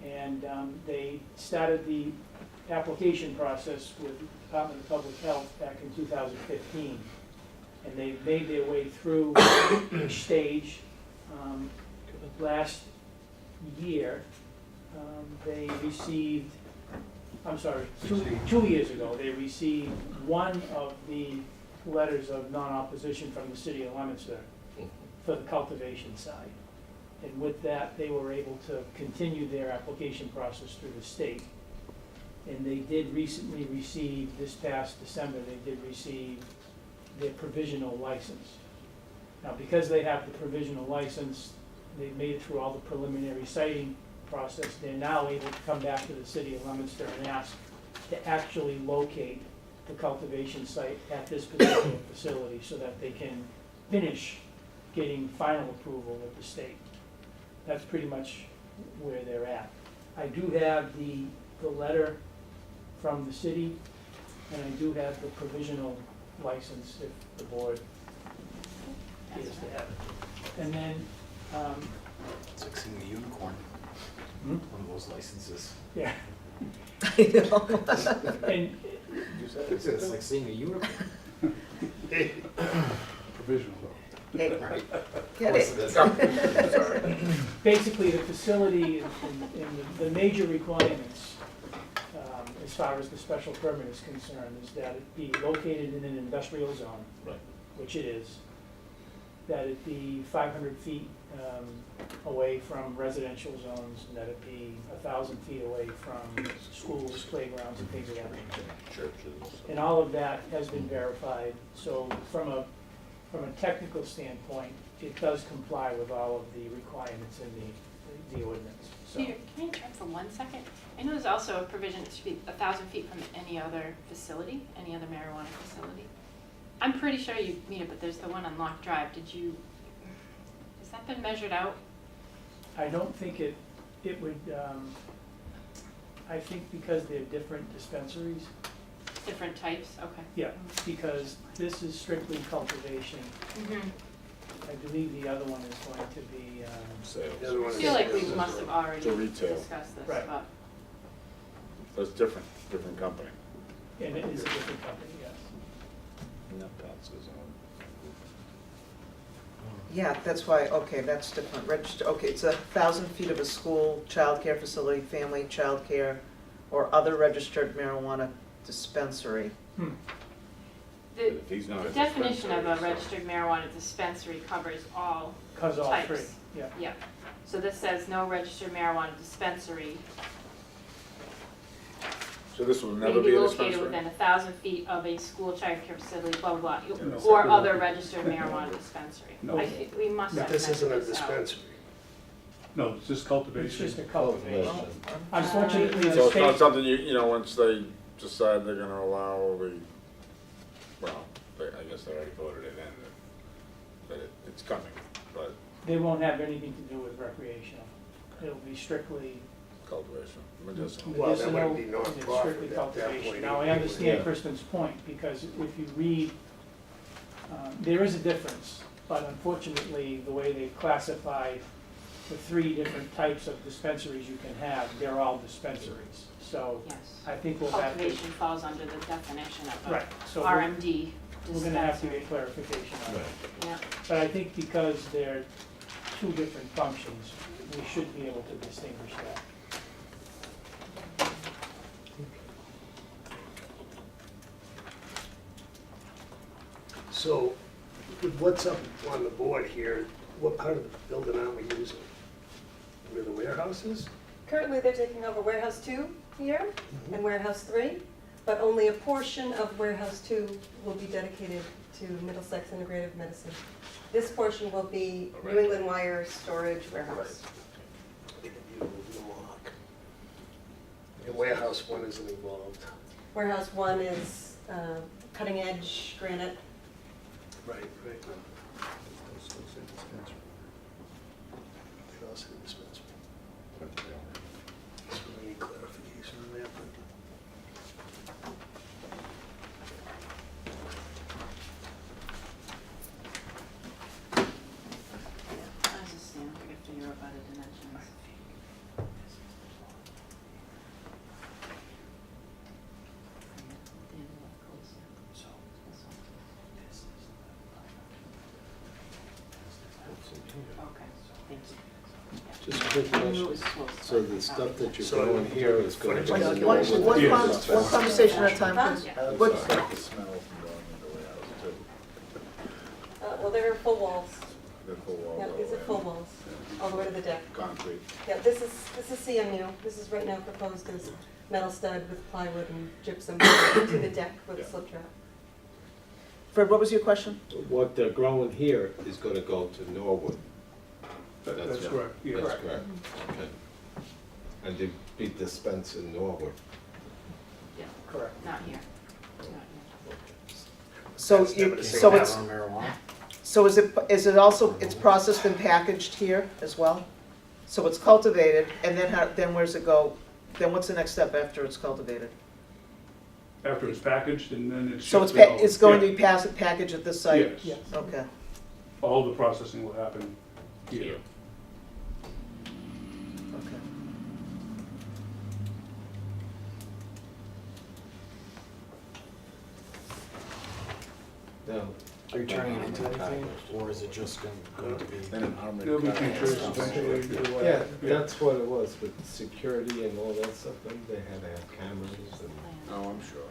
Speaker 8: And they started the application process with the Department of Public Health back in 2015. And they've made their way through each stage. Last year, they received, I'm sorry, two years ago, they received one of the letters of non-opposition from the city of Leominster for the cultivation side. And with that, they were able to continue their application process through the state. And they did recently receive, this past December, they did receive their provisional license. Now, because they have the provisional license, they've made it through all the preliminary siting process, they're now able to come back to the city of Leominster and ask to actually locate the cultivation site at this particular facility so that they can finish getting final approval with the state. That's pretty much where they're at. I do have the letter from the city, and I do have the provisional license if the board is to have it. And then,
Speaker 13: It's like seeing a unicorn.
Speaker 8: Hmm?
Speaker 13: One of those licenses.
Speaker 8: yeah.
Speaker 1: I know.
Speaker 8: And
Speaker 13: It's like seeing a unicorn.
Speaker 6: Provisional.
Speaker 1: Hey,
Speaker 13: Right.
Speaker 1: get it.
Speaker 13: Sorry.
Speaker 8: basically, the facility and the major requirements, as far as the special permit is concerned, is that it be located in an industrial zone, which it is, that it be 500 feet away from residential zones, and that it be 1,000 feet away from schools, playgrounds, and things of that nature.
Speaker 2: Churches.
Speaker 8: And all of that has been verified. So from a from a technical standpoint, it does comply with all of the requirements in the ordinance, so.
Speaker 9: Peter, can I interrupt for 1 second? I know there's also a provision that should be 1,000 feet from any other facility, any other marijuana facility. I'm pretty sure you meet it, but there's the one on Lock Drive. Has that been measured out?
Speaker 8: I don't think it would, I think because they're different dispensaries,
Speaker 9: Different types, okay.
Speaker 8: yeah, because this is strictly cultivation. I believe the other one is going to be,
Speaker 9: I feel like we must have already discussed this,
Speaker 8: Right.
Speaker 9: but.
Speaker 5: So it's different company.
Speaker 8: and it is a different company, yes.
Speaker 1: Yeah, that's why, okay, that's different, register, okay, it's 1,000 feet of a school, childcare facility, family, childcare, or other registered marijuana dispensary.
Speaker 9: The
Speaker 5: If he's not
Speaker 9: the
Speaker 5: a
Speaker 9: definition of a
Speaker 5: dispensary,
Speaker 9: registered marijuana dispensary covers all
Speaker 8: Covers all
Speaker 9: types.
Speaker 8: three, yeah.
Speaker 9: Yeah, so this says no registered marijuana dispensary
Speaker 5: So this will
Speaker 9: may
Speaker 5: never
Speaker 9: be
Speaker 5: be a
Speaker 9: located
Speaker 5: dispensary?
Speaker 9: within 1,000 feet of a school, childcare facility, blah, blah, blah,
Speaker 4: No.
Speaker 9: or other registered marijuana dispensary.
Speaker 17: No.
Speaker 9: I think we must have
Speaker 4: This isn't a
Speaker 9: measured this out.
Speaker 4: dispensary.
Speaker 17: No, it's just cultivation.
Speaker 8: It's just a cultivation.
Speaker 6: Cultivation.
Speaker 8: Unfortunately, the
Speaker 5: So it's not
Speaker 8: state,
Speaker 5: something once they decide they're gonna allow I guess they already voted it in, that it's coming, but
Speaker 8: they won't have anything to do with recreational. It'll be strictly
Speaker 5: cultivation, medicinal.
Speaker 4: Well, that
Speaker 8: medicinal,
Speaker 4: would be
Speaker 8: and it's strictly
Speaker 4: non-profit at that
Speaker 8: cultivation.
Speaker 4: point.
Speaker 8: Now, I understand
Speaker 6: Yeah.
Speaker 8: Kristen's point, because if you read, there is a difference, but unfortunately, the way they classify the 3 different types of dispensaries you can have, they're all dispensaries. So
Speaker 9: Yes.
Speaker 8: I think we'll have to,
Speaker 9: Cultivation falls under the definition of a
Speaker 8: right, so
Speaker 9: RMD
Speaker 8: we're gonna have to
Speaker 9: dispensary.
Speaker 8: get clarification on it.
Speaker 9: Yeah.
Speaker 8: But I think because they're 2 different functions, we should be able to distinguish that.
Speaker 4: So, with what's up on the board here, what part of the building are we using? Where the warehouse is?
Speaker 10: Currently, they're taking over warehouse 2 here and warehouse 3, but only a portion of warehouse 2 will be dedicated to Middlesex Integrative Medicine. This portion will be New England Wire Storage Warehouse.
Speaker 4: And warehouse 1 isn't involved.
Speaker 10: Warehouse 1 is cutting edge granite.
Speaker 4: Right. They also have dispensary. So we need clarification on that.
Speaker 9: I was just, I have to figure out about the dimensions. Okay, thank you.
Speaker 6: Just a quick question. So the stuff that you're
Speaker 4: So-
Speaker 6: growing here is going to be.
Speaker 1: One conversation at a time, please. What-
Speaker 5: Start the smell from going into the warehouse too.
Speaker 10: Well, they're full walls.
Speaker 5: The full wall.
Speaker 10: Yeah, these are full walls, all the way to the deck.
Speaker 5: Concrete.
Speaker 10: Yeah, this is CMU. This is right now proposed as metal stud with plywood and gypsum to the deck with a slip trap.
Speaker 1: Fred, what was your question?
Speaker 6: What they're growing here is gonna go to Norwood.
Speaker 3: That's correct, yeah.
Speaker 6: That's correct, okay. And they be dispensed in Norwood.
Speaker 9: Yeah,
Speaker 8: Correct.
Speaker 9: not here.
Speaker 1: So
Speaker 4: That's never the same
Speaker 1: so it's,
Speaker 4: as
Speaker 13: marijuana?
Speaker 1: so is it also, it's processed and packaged here as well? So it's cultivated, and then where's it go? Then what's the next step after it's cultivated?
Speaker 17: After it's packaged and then it's
Speaker 1: So
Speaker 17: shipped out.
Speaker 1: it's going to
Speaker 17: Yeah.
Speaker 1: be packaged at this site?
Speaker 17: Yes.
Speaker 1: Okay.
Speaker 17: All the processing will happen here.
Speaker 1: Okay.
Speaker 6: Now,
Speaker 13: Are you turning it into anything, or is it just going to be?
Speaker 17: It'll be features eventually.
Speaker 6: yeah, that's what it was with security and all that stuff, then they had to have cameras and.
Speaker 5: Oh, I'm sure.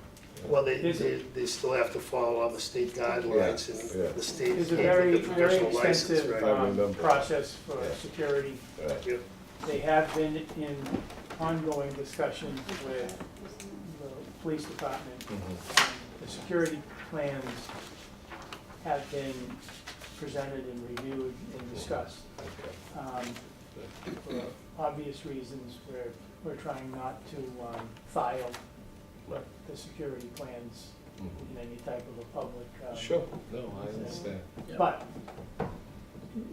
Speaker 4: Well, they still have to follow all the state guidelines
Speaker 6: Yeah.
Speaker 4: and the state
Speaker 8: It's a
Speaker 4: gave
Speaker 8: very,
Speaker 4: them the
Speaker 8: very
Speaker 4: professional license,
Speaker 8: extensive
Speaker 4: right?
Speaker 6: I remember.
Speaker 8: process for
Speaker 6: Yeah.
Speaker 8: security.
Speaker 4: Yep.
Speaker 8: They have been in ongoing discussions with the police department.
Speaker 6: Mhm.
Speaker 8: The security plans have been presented and reviewed and discussed. For obvious reasons, we're trying not to file the security plans in any type of a public.
Speaker 6: Sure, no, I understand.
Speaker 8: But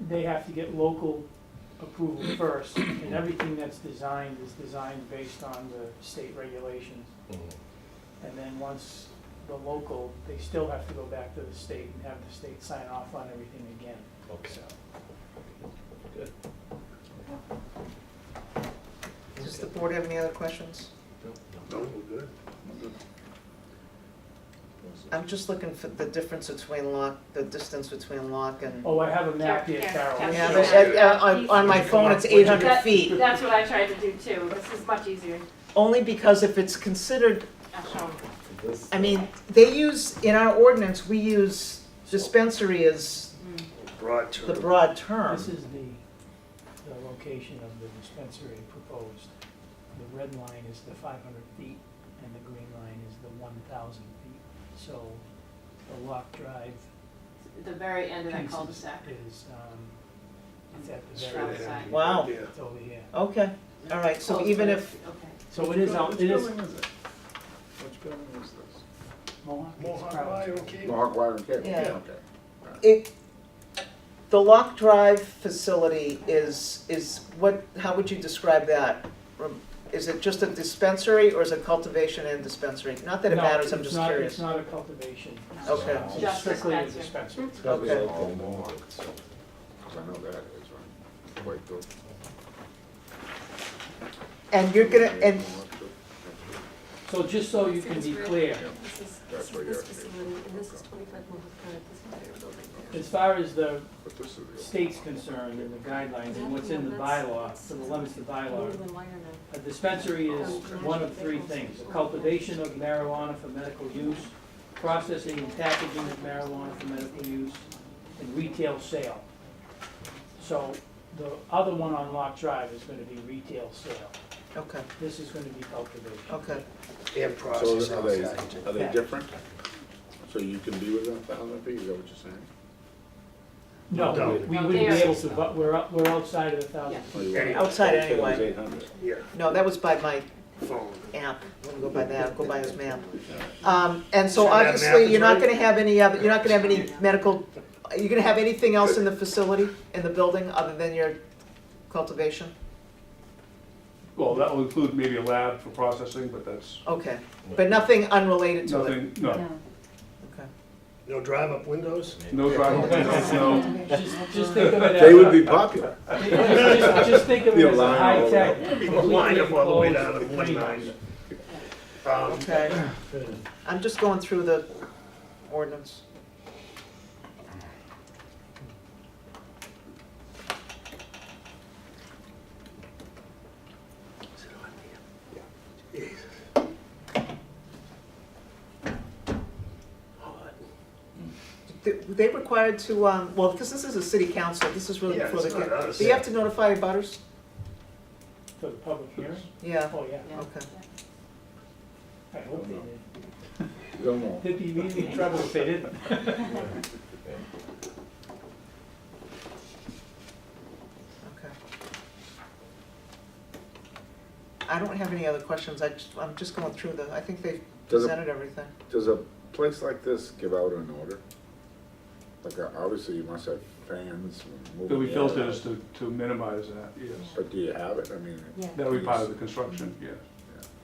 Speaker 8: they have to get local approval first, and everything that's designed is designed based on the state regulations. And then once the local, they still have to go back to the state and have the state sign off on everything again.
Speaker 6: Okay.
Speaker 8: So,
Speaker 6: Good.
Speaker 1: Does the board have any other questions?
Speaker 4: No, we're good.
Speaker 1: I'm just looking for the difference between lock, the distance between lock and.
Speaker 8: Oh, I have a map here, Carol.
Speaker 1: Yeah, but on my phone, it's 800 feet.
Speaker 9: That's what I tried to do too. This is much easier.
Speaker 1: Only because if it's considered,
Speaker 9: I'll show 'em.
Speaker 1: I mean, they use, in our ordinance, we use dispensary as
Speaker 4: Broad term.
Speaker 1: the broad term.
Speaker 8: This is the location of the dispensary proposed. The red line is the 500 feet, and the green line is the 1,000 feet. So the Lock Drive
Speaker 9: At the very end of that
Speaker 8: piece
Speaker 9: cul-de-sac.
Speaker 8: is, it's at the
Speaker 9: Straight
Speaker 8: very end.
Speaker 9: outside.
Speaker 1: Wow.
Speaker 4: Yeah.
Speaker 8: It's over here.
Speaker 1: Okay, all right, so even if,
Speaker 9: Okay.
Speaker 8: So it is out, it is.
Speaker 5: Which building is this?
Speaker 8: Mohawk. It's
Speaker 4: Mohawk
Speaker 8: probably-
Speaker 4: Wire and Cable.
Speaker 5: Mohawk Wire and Cable?
Speaker 1: Yeah.
Speaker 5: Okay.
Speaker 1: it, the Lock Drive facility is what, how would you describe that? Is it just a dispensary or is it cultivation and dispensary? Not that it
Speaker 8: No,
Speaker 1: matters, I'm
Speaker 8: it's
Speaker 1: just
Speaker 8: not-
Speaker 1: curious.
Speaker 8: It's not a cultivation.
Speaker 1: Okay.
Speaker 8: It's
Speaker 9: Just
Speaker 8: strictly a
Speaker 9: dispensary.
Speaker 8: dispensary.
Speaker 1: Okay.
Speaker 5: Oh, Mohawk, so, 'cause I know that is, right? Quite good.
Speaker 1: And you're gonna, and
Speaker 8: So just so you can be clear,
Speaker 5: That's where you're.
Speaker 10: This facility, and this is 25 Mohawk Drive, this entire building there.
Speaker 8: as far as the
Speaker 5: But this is the.
Speaker 8: state's concerned and the guidelines and what's in the bylaw, for the Leominster bylaw,
Speaker 10: More than wire now.
Speaker 8: a dispensary is one of three things: cultivation of marijuana for medical use, processing and packaging of marijuana for medical use, and retail sale. So the other one on Lock Drive is gonna be retail sale.
Speaker 1: okay,
Speaker 8: This is gonna be cultivation.
Speaker 1: okay.
Speaker 4: And
Speaker 5: So
Speaker 4: process.
Speaker 5: are they different? So you can be within 1,000 feet, is that what you're saying?
Speaker 8: No,
Speaker 4: No.
Speaker 8: we wouldn't be able to, but we're outside of the 1,000
Speaker 5: Or
Speaker 8: feet.
Speaker 5: you want-
Speaker 1: Outside
Speaker 5: you said it was
Speaker 1: anyway.
Speaker 5: 800.
Speaker 4: Yeah,
Speaker 1: No, that was by my
Speaker 4: phone.
Speaker 1: app, wouldn't go by that, go by his map. And so
Speaker 4: So that map
Speaker 1: obviously,
Speaker 4: is
Speaker 1: you're not
Speaker 4: right?
Speaker 1: gonna have any other, you're not gonna have any medical, are you gonna have anything else in the facility, in the building, other than your cultivation?
Speaker 3: Well, that will include maybe a lab for processing, but that's
Speaker 1: Okay, but nothing unrelated to it?
Speaker 3: nothing, no,
Speaker 1: Okay.
Speaker 4: No drive-up windows?
Speaker 3: no driveway, no.
Speaker 8: Just think of it as.
Speaker 5: They would be popular.
Speaker 8: Just think of it
Speaker 5: Be a
Speaker 8: as a
Speaker 5: line all
Speaker 8: high-tech.
Speaker 4: People line up all the way down to
Speaker 8: completely
Speaker 4: one
Speaker 8: closed
Speaker 4: nine.
Speaker 1: Okay. I'm just going through the ordinance.
Speaker 4: Jesus.
Speaker 1: They required to, well, because this is a city council, this is really
Speaker 4: Yeah,
Speaker 1: before
Speaker 4: it's
Speaker 1: they
Speaker 4: not
Speaker 1: get,
Speaker 4: us.
Speaker 1: do you have to notify your butters?
Speaker 8: For the public hearing?
Speaker 1: Yeah,
Speaker 8: Oh, yeah.
Speaker 1: okay.
Speaker 8: I hope they did.
Speaker 5: Don't know.
Speaker 8: They'd be really in trouble if they didn't.
Speaker 1: Okay. I don't have any other questions, I'm just going through I think they
Speaker 5: Does it-
Speaker 1: presented everything.
Speaker 5: Does a place like this give out an order? Like, obviously you must have fans. moving
Speaker 3: There'll be
Speaker 5: the air
Speaker 3: filters
Speaker 5: out.
Speaker 3: to minimize that, yes.
Speaker 5: But do you have it? I mean.
Speaker 10: Yeah.
Speaker 3: That'll be part of the construction, yes.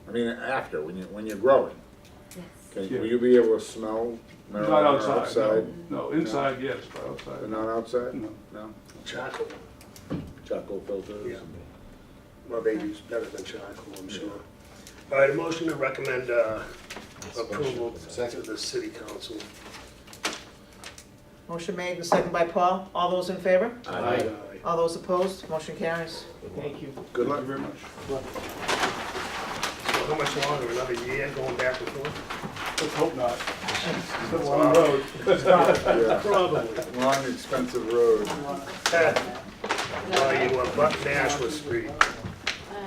Speaker 5: I mean, after, when you're growing,
Speaker 10: Yes.
Speaker 5: will you be able to smell
Speaker 3: Not
Speaker 5: marijuana
Speaker 3: outside, no, inside, yes, but
Speaker 5: But
Speaker 3: outside,
Speaker 5: not outside?
Speaker 3: no.
Speaker 5: No?
Speaker 4: Charcoal.
Speaker 5: Charcoal filters?
Speaker 4: Yeah. Well, they use better than charcoal, I'm sure. All right, a motion to recommend approval to the city council.
Speaker 1: Motion made and seconded by Paul, all those in favor?
Speaker 5: Aye.
Speaker 1: All those opposed, motion carries.
Speaker 8: Thank you.
Speaker 5: Good
Speaker 3: Thank
Speaker 5: luck.
Speaker 3: you very much.
Speaker 4: So how much longer, another year going back and forth?
Speaker 3: Let's hope not. It's a long road.
Speaker 5: Yeah.
Speaker 4: Probably.
Speaker 5: Long, expensive road.
Speaker 4: Well, you were Buck Nashua Street.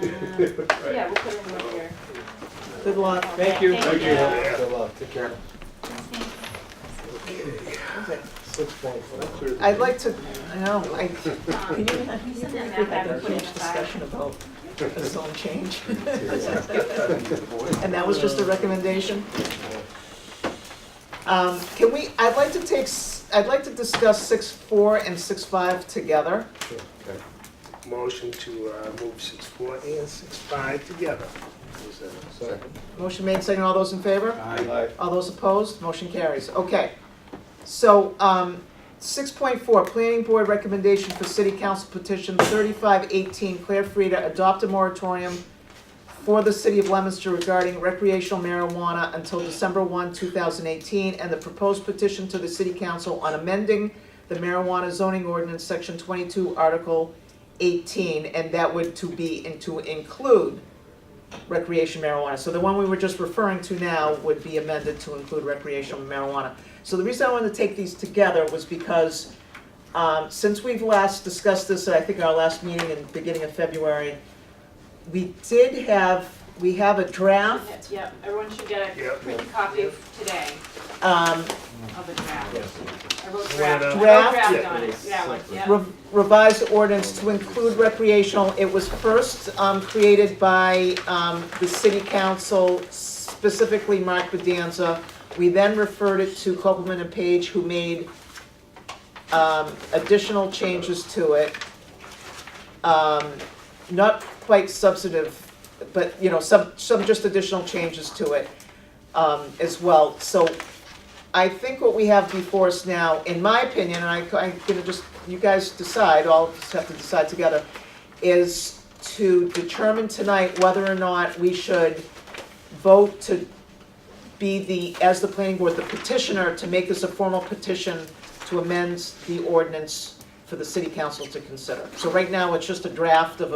Speaker 9: Yeah, we'll put it in right here.
Speaker 1: Good luck.
Speaker 8: Thank you.
Speaker 9: Thank you.
Speaker 4: Yeah.
Speaker 6: Good luck, take care.
Speaker 1: Okay. I'd like to, I know, can you have a finished discussion about a zone change? And that was just a recommendation? Can we, I'd like to discuss 6.4 and 6.5 together.
Speaker 2: Okay.
Speaker 4: Motion to move 6.4 and 6.5 together. Is there a second?
Speaker 1: Motion made, second, all those in favor?
Speaker 6: Aye.
Speaker 1: All those opposed? Motion carries. Okay. So, 6.4, Planning Board recommendation for City Council petition 3518, Claire Frida, adopt a moratorium for the City of Leominster regarding recreational marijuana until December 1, 2018, and the proposed petition to the City Council on amending the marijuana zoning ordinance, Section 22, Article 18, and that would to include recreation marijuana. So the one we were just referring to now would be amended to include recreational marijuana. So the reason I wanted to take these together was because since we've last discussed this, I think our last meeting in the beginning of February, we have a draft.
Speaker 9: Yep, everyone should get a
Speaker 4: Yep.
Speaker 9: printed copy today
Speaker 1: um,
Speaker 9: of the draft. I wrote
Speaker 4: Draft?
Speaker 9: draft
Speaker 4: Yeah.
Speaker 9: on it, that one, yeah.
Speaker 1: Revised ordinance to include recreational. It was first created by the City Council, specifically Mark Bedanza. We then referred it to Copeland and Page, who made additional changes to it. Not quite substantive, but some just additional changes to it as well. So I think what we have before us now, in my opinion, and I'm gonna just, you guys decide, all of us have to decide together, is to determine tonight whether or not we should vote to be as the planning board, the petitioner, to make this a formal petition to amend the ordinance for the city council to consider. So right now, it's just a draft of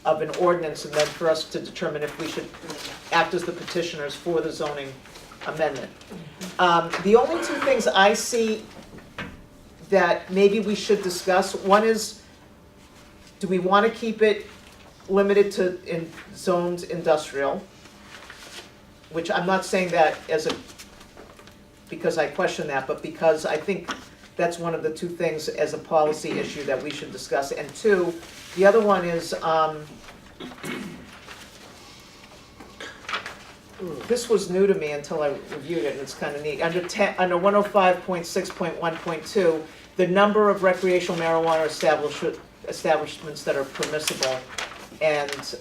Speaker 1: an ordinance, and then for us to determine if we should act as the petitioners for the zoning amendment. The only two things I see that maybe we should discuss, one is, do we want to keep it limited to zoned industrial? Which I'm not saying that because I question that, but because I think that's one of the two things as a policy issue that we should discuss. And two, the other one is, this was new to me until I reviewed it, and it's kind of neat. Under 105.6.1.2, the number of recreational marijuana establishments that are permissible, and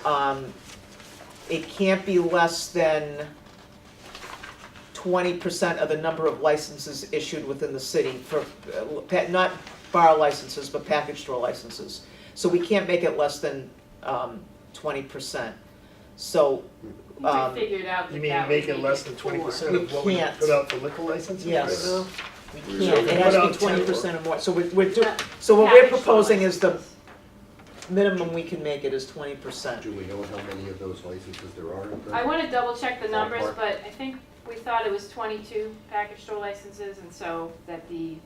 Speaker 1: it can't be less than 20% of the number of licenses issued within the city for, not bar licenses, but package store licenses. So we can't make it less than 20%. So,
Speaker 9: We figured out that
Speaker 4: You mean
Speaker 9: that
Speaker 4: make
Speaker 9: would
Speaker 4: it less than 20% of what we
Speaker 1: can't.
Speaker 4: put out for liquor licenses right
Speaker 1: Yes.
Speaker 4: now?
Speaker 1: we can't, it has to be 20% or more. So so what we're
Speaker 9: Package store
Speaker 1: proposing is the minimum we can make it is 20%.
Speaker 2: Do we know how many of those licenses there are? in the-
Speaker 9: I want to double check the numbers,
Speaker 2: Ballpark.
Speaker 9: but I think we thought it was 22 package store licenses, and so that the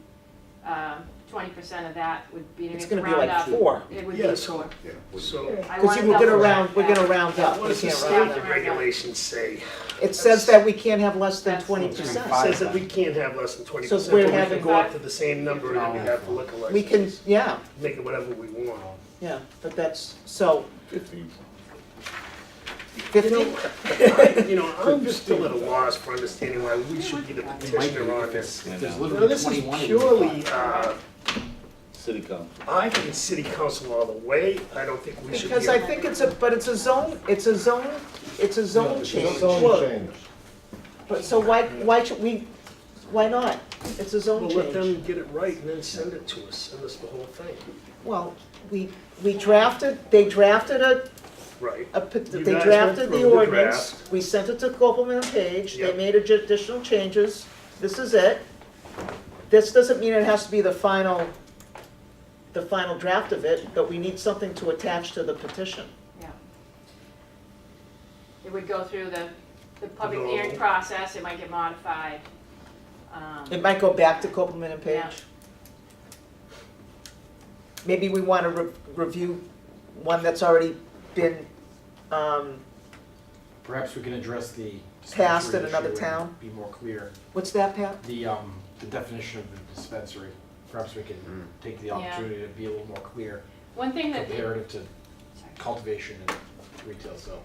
Speaker 9: 20% of that would be,
Speaker 1: It's
Speaker 9: to
Speaker 1: gonna be
Speaker 9: round
Speaker 1: like
Speaker 9: up.
Speaker 1: 4.
Speaker 9: It would
Speaker 4: Yeah,
Speaker 9: be
Speaker 4: so-
Speaker 9: 4.
Speaker 2: Yeah.
Speaker 4: So,
Speaker 9: I
Speaker 1: Because
Speaker 9: wanna
Speaker 1: we're gonna
Speaker 9: double
Speaker 1: round,
Speaker 9: check
Speaker 1: we're gonna
Speaker 9: that.
Speaker 1: round up,
Speaker 4: what
Speaker 1: we
Speaker 4: does the
Speaker 1: can't
Speaker 4: state
Speaker 1: round up.
Speaker 4: regulations say?
Speaker 1: It says that we can't have less than
Speaker 9: That's-
Speaker 1: 20%.
Speaker 4: It says that we can't have less than 20%,
Speaker 1: So
Speaker 4: but we
Speaker 1: we're
Speaker 4: can
Speaker 1: having
Speaker 4: go up to the same number that we have for liquor licenses.
Speaker 1: We can, yeah,
Speaker 4: Make it whatever we want.
Speaker 1: yeah, but that's, so,
Speaker 5: 15.
Speaker 1: 50?
Speaker 4: You know, I'm still at a loss for understanding why we should be the petitioner on this.
Speaker 13: There's
Speaker 4: You know,
Speaker 13: literally
Speaker 4: this is
Speaker 13: 21 of these.
Speaker 4: purely,
Speaker 5: City council.
Speaker 4: I think it's city council all the way. I don't think we should be.
Speaker 1: Because I think it's a zone change.
Speaker 4: Well,
Speaker 1: But so why should we, why not? It's a zone
Speaker 4: We'll let
Speaker 1: change.
Speaker 4: them get it right and then send it to us, send us the whole thing.
Speaker 1: Well, they drafted
Speaker 4: Right.
Speaker 1: they
Speaker 4: You
Speaker 1: drafted
Speaker 4: guys went
Speaker 1: the
Speaker 4: through the
Speaker 1: ordinance,
Speaker 4: draft.
Speaker 1: we sent it to Copeland and Page, they
Speaker 4: Yep.
Speaker 1: made additional changes, this is it. This doesn't mean it has to be the final draft of it, but we need something to attach to the petition.
Speaker 9: Yeah. It would go through the public
Speaker 4: No.
Speaker 9: hearing process, it might get modified.
Speaker 1: It might go back to Copeland and Page.
Speaker 9: Yeah.
Speaker 1: Maybe we want to review one that's already been
Speaker 13: Perhaps we can address the
Speaker 1: passed in
Speaker 13: dispensary
Speaker 1: another
Speaker 13: issue and
Speaker 1: town.
Speaker 13: Be more clear.
Speaker 1: What's that, Pat?
Speaker 13: The the definition of the dispensary. Perhaps we can take the
Speaker 9: Yeah.
Speaker 13: opportunity to be a little more clear
Speaker 9: One thing that
Speaker 13: comparative to cultivation and retail, so.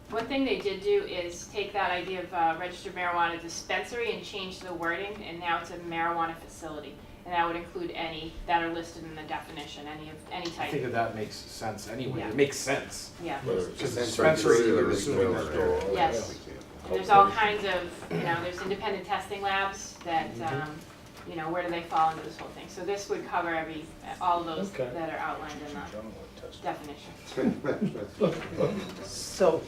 Speaker 9: One thing they did do is take that idea of registered marijuana dispensary and change the wording, and now it's a marijuana facility. And that would include any that are listed in the definition, any
Speaker 13: I
Speaker 9: type.
Speaker 13: think that makes sense anyway.
Speaker 9: Yeah.
Speaker 13: It makes sense.
Speaker 9: Yeah.
Speaker 13: Because dispensary, you're assuming that they're.
Speaker 9: Yes. And there's all kinds of, there's independent testing labs that, where do they fall into this whole thing? So this would cover all of those
Speaker 21: Okay.
Speaker 9: that are outlined in the definition.
Speaker 1: So,